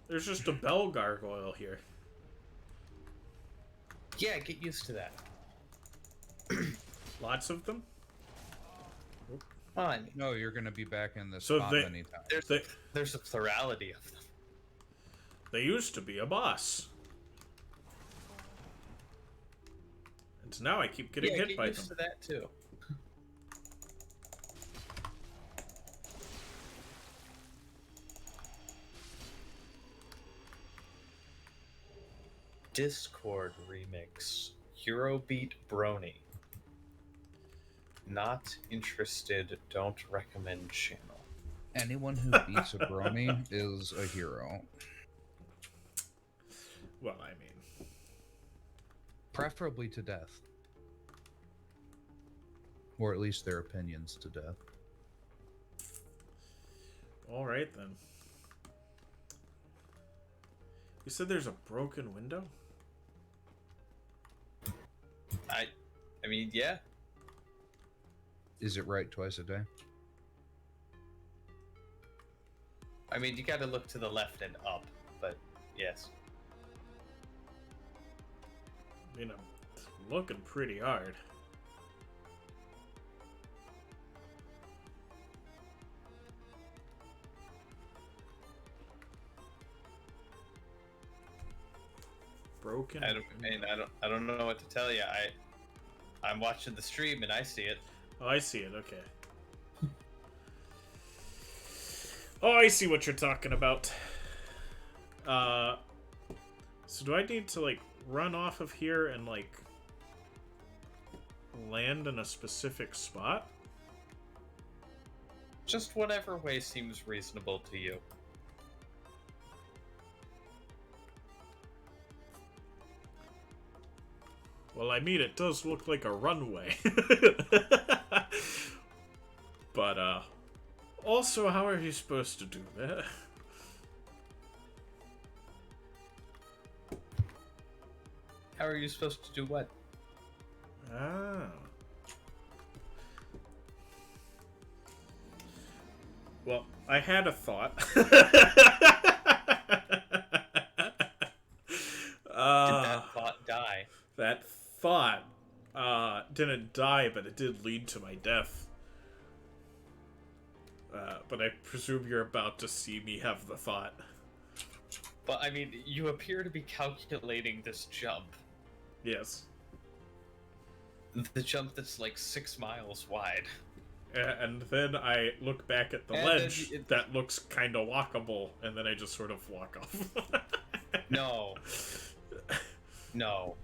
There's just a bell gargoyle here. Yeah, get used to that. Lots of them? Fine. No, you're going to be back in this So spot they- many times. There's a plurality of them. They used to be a boss. And now I keep getting hit by get them. used to that too. Discord remix. Eurobeat Brony. Not interested, don't recommend channel. Anyone who beats a brony is a hero. Well, I mean... Preferably to death. Or at least their opinions to death. Alright then. You said there's a broken window? I mean, yeah. Is it right twice a day? I mean, you gotta look to the left and up, but yes. You know, it's looking pretty hard. Broken. I don't know what to tell you. I'm watching the stream and I see it. Oh, I see it. Okay. Oh, I see what you're talking about. So do I need to, like, run off of here and, like, land in a specific spot? Just whatever way seems reasonable to you. Well, I mean, it does look like a runway. But, also, how are you supposed to do that? How are you supposed to do what? Ah. Well, I had a thought. Did that thought die? That thought didn't die, but it did lead to my death. But I presume you're about to see me have the thought. But I mean, you appear to be calculating this jump. Yes. The jump that's like 6 miles wide. And then I look back at the And ledge then that looks kind of walkable, and then I just sort of walk off. No. No.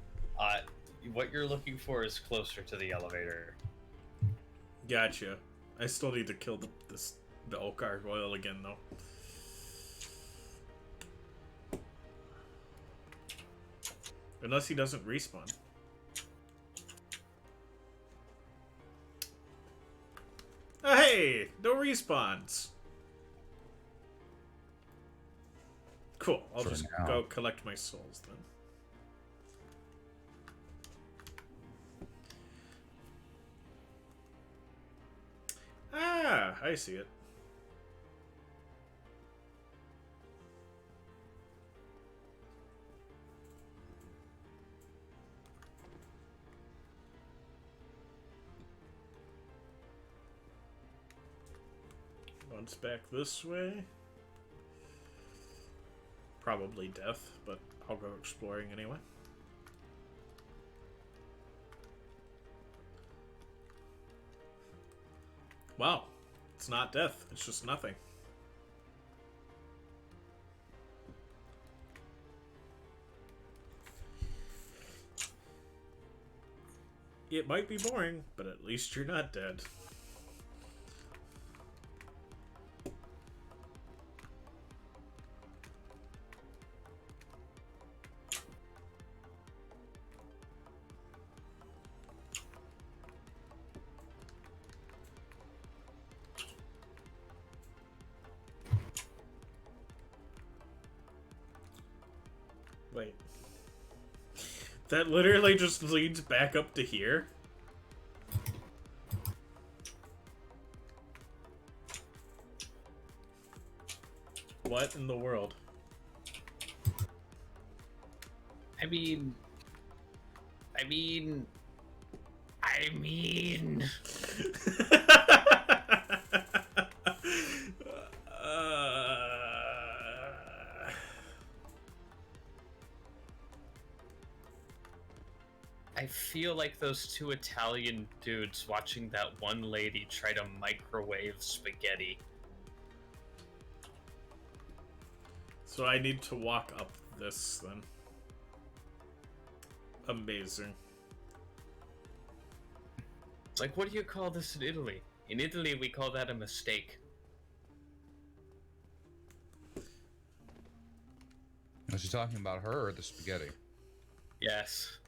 What you're looking for is closer to the elevator. Gotcha. I still need to kill the oak gargoyle again, though. Unless he doesn't respawn. Oh, hey! No respawns! Cool, I'll For just now. go collect my souls then. Ah, I see it. Once back this way. Probably death, but I'll go exploring anyway. Wow, it's not death, it's just nothing. It might be boring, but at least you're not dead. Wait. That literally just leads back up to here? What in the world? I mean... I feel like those two Italian dudes watching that one lady try to microwave spaghetti. So I need to walk up this then. Amazing. It's like, what do you call this in Italy? In Italy, we call that a mistake. Was she talking about her or the spaghetti? Yes.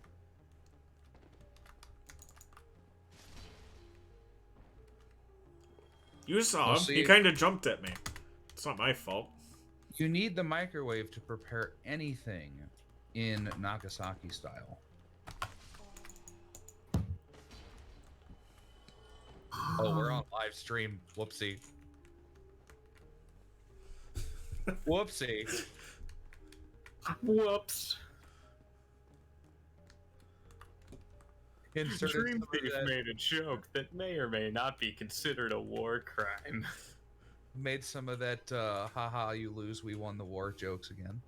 You saw Well, him. see- He kind of jumped at me. It's not my fault. You need the microwave to prepare anything in Nagasaki style. Oh, we're on live stream. Whoopsie. Whoopsie. Whoops. Inserted Dream some of Thief that- made a joke that may or may not be considered a war crime. made some of that haha you lose we won the war jokes again.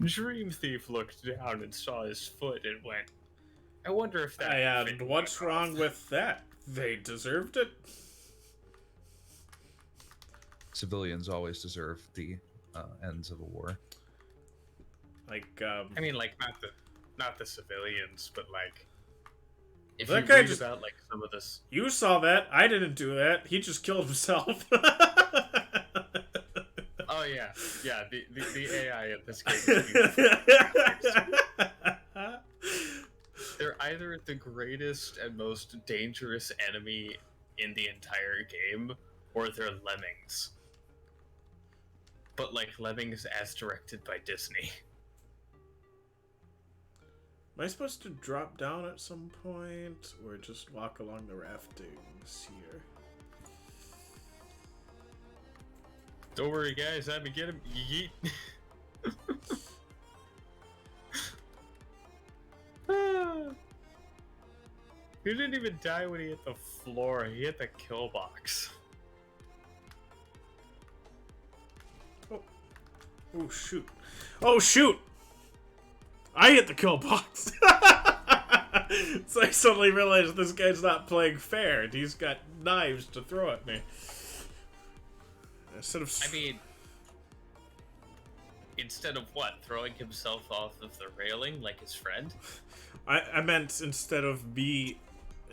Dream Thief looked down and saw his foot and went, I wonder if that... And fit what's went wrong off." with that? They deserved it. Civilians always deserve the ends of a war. Like, I mean, like, not the civilians, but like... If That you guy read just- about, like, some of this... you saw that. I didn't do that. He just killed himself. Oh, yeah. Yeah, the AI in this game is beautiful. They're either the greatest and most dangerous enemy in the entire game, or they're lemmings. But, like, lemmings as directed by Disney. Am I supposed to drop down at some point, or just walk along the raftings here? Don't worry, guys. Let me get him. Yeet. He didn't even die when he hit the floor. He hit the kill box. Oh shoot! Oh shoot! I hit the kill box. So I suddenly realized this guy's not playing fair, and he's got knives to throw at me. Instead of, I mean, instead of what? Throwing himself off of the railing like his friend? I meant instead of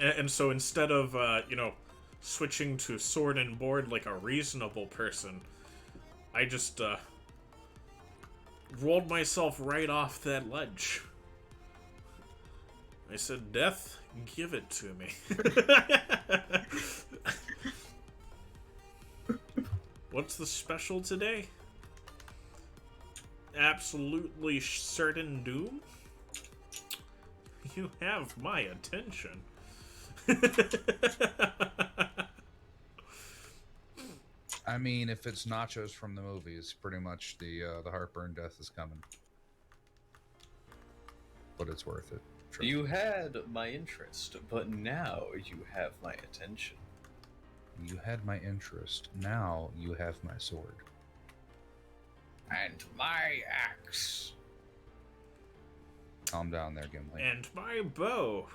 and so instead of you know, switching to sword and board like a reasonable person, I just rolled myself right off that ledge. I said, "Death, give it to me." What's the special today? Absolutely certain doom? You have my attention. I mean, if it's nachos from the movies, pretty much the heartburn death is coming. But it's worth it. Trust You had my interest, but now you have my attention. me. You had my interest. Now you have my sword. And my axe. Calm down there, Gimli. And my bow.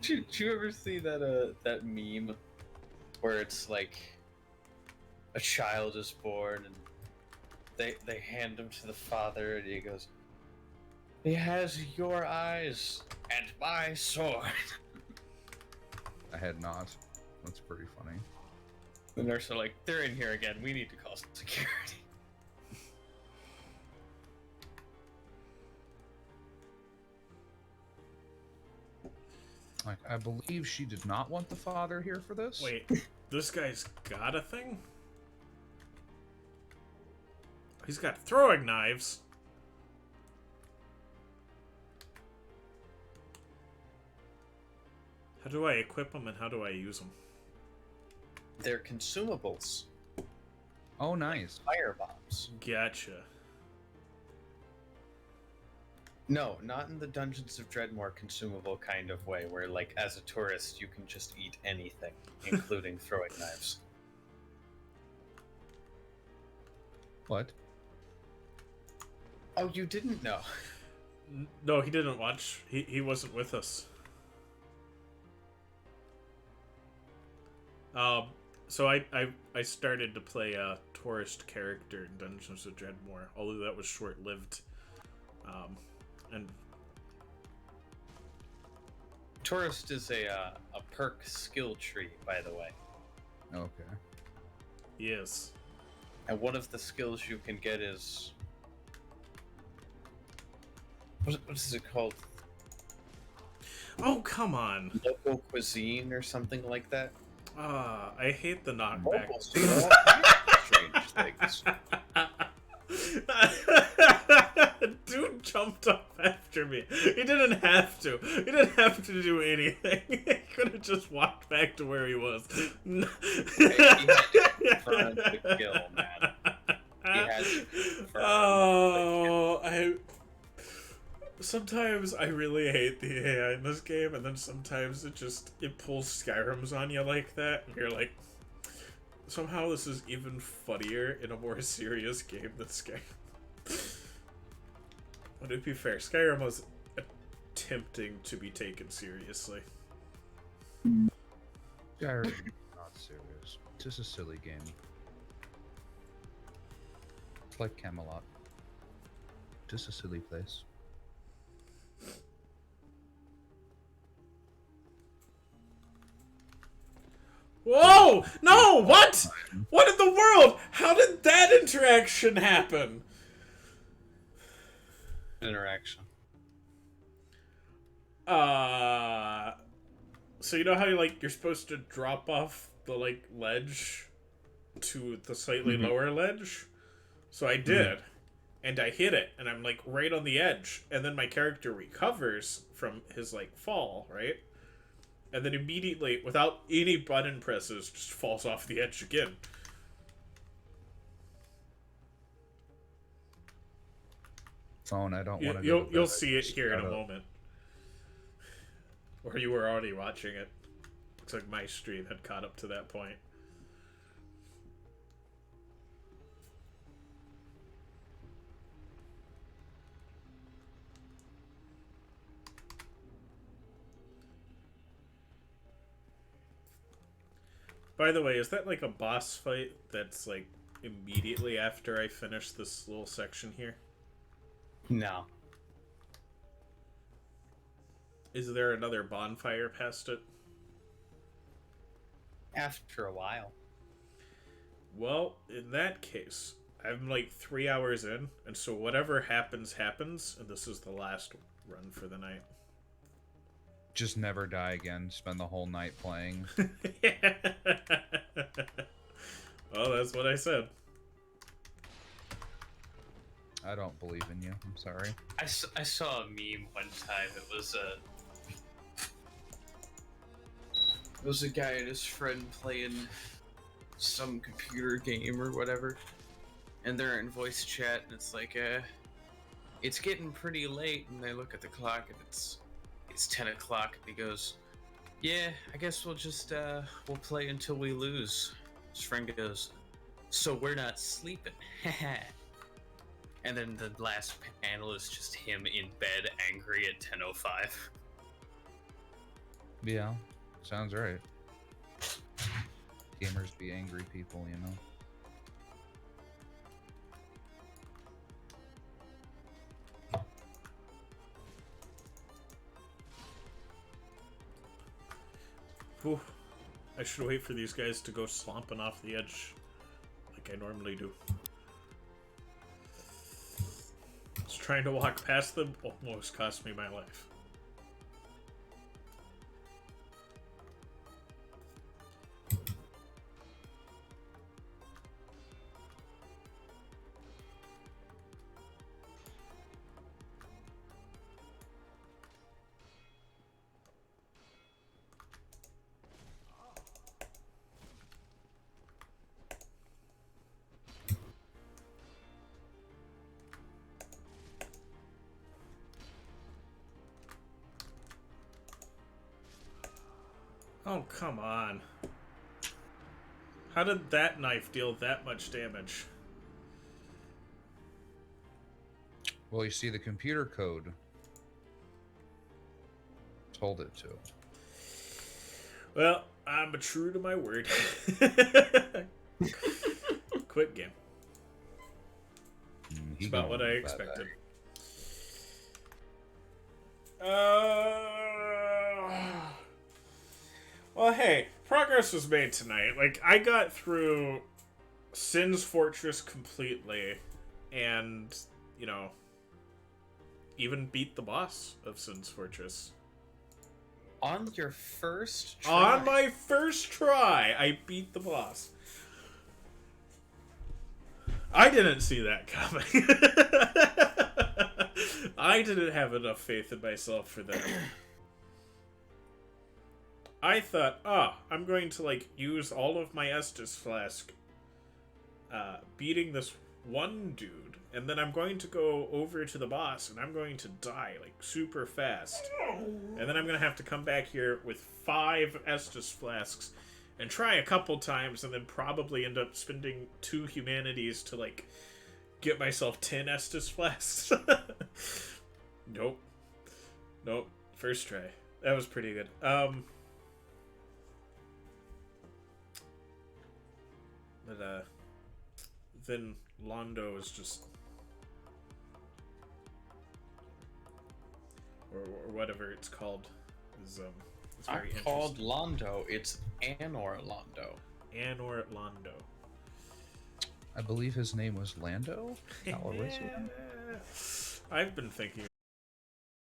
Did you ever see that meme where it's like a child is born and they hand him to the father and he goes, "He has your eyes and my sword." I had not. That's pretty funny. The nurse are like, "They're in here again. We need to call security." Like, I believe she did not want the father here for this. Wait, this guy's got a thing? he's got throwing knives. How do I equip them and how do I use them? They're consumables. Oh, nice. Fire bombs. Gotcha. No, not in the Dungeons of Dreadmore consumable kind of way, where, like, as a tourist, you can just eat anything, including throwing knives. What? Oh, you didn't know? No, he didn't watch. He wasn't with us. So I started to play a tourist character in Dungeons of Dreadmore, although that was short-lived. And Tourist is a perk skill tree, by the way. Okay. yes. And one of the skills you can get is... What is it called? Oh, come on. Local cuisine or something like that? I hate the knockback. Mobile see all kinds of strange things. Dude jumped up after me. He didn't have to. He didn't have to do anything. He could have just walked back to where he was. He had to confirm the kill, man. He had to confirm Oh, sometimes I really hate the AI in this game, and then sometimes it pulls Skyrims on you like that, and you're like, somehow this is even funnier in a more serious game than Skyrim. But to be fair, Skyrim was attempting to be taken seriously. Skyrim is not serious. It's just a silly game. It's like Camelot. Just a silly place. Whoa! No! What? What in the world? How did that interaction happen? interaction. So you know how you're supposed to drop off the ledge to the slightly lower ledge? So I did. And I hit it, and I'm right on the edge, and then my character recovers from his fall, right? And then immediately, without any button presses, just falls off the edge again. Phone, I don't want to. You'll see it here in a moment. Or you were already watching it. Looks like my stream had caught up to that point. By the way, is that a boss fight that's immediately after I finish this little section here? No. Is there another bonfire past it? After a while. Well, in that case, I'm 3 hours in, and so whatever happens, happens, and this is the last run for the night. Just never die again. Spend the whole night playing. Well, that's what I said. I don't believe in you. I'm sorry. I saw a meme one time. It was a guy and his friend playing some computer game or whatever, and they're in voice chat, and it's it's getting pretty late, and they look at the clock, and it's 10 o'clock, and he goes, yeah, I guess we'll just we'll play until we lose. His friend goes, so we're not sleeping. And then the last panel is just him in bed, angry at 10:05. Yeah, sounds right. Gamers be angry people, you know. Whew. I should wait for these guys to go slomping off the edge like I normally do. Just trying to walk past them almost cost me my life. Oh, come on. How did that knife deal that much damage? Well, you see, the computer code told it to. Well, I'm true to my word. Quick game. It's about what I expected. Well, hey, progress was made tonight. Like, I got through Sin's Fortress completely, and, you know, even beat the boss of Sin's Fortress. On your first try? On my first try, I beat the boss. I didn't see that coming. I didn't have enough faith in myself for that. I thought, I'm going to, like, use all of my Estus Flask beating this one dude, and then I'm going to go over to the boss, and I'm going to die, like, super fast. And then I'm going to have to come back here with 5 Estus Flasks and try a couple times, and then probably end up spending 2 humanities to, like, get myself 10 Estus Flasks. Nope. First try. That was pretty good. But, then Londo is just... Or whatever it's called. Is, it's very Not called Londo, it's Anor Londo. Anor Londo. I believe his name was Lando Calrissian. I've been thinking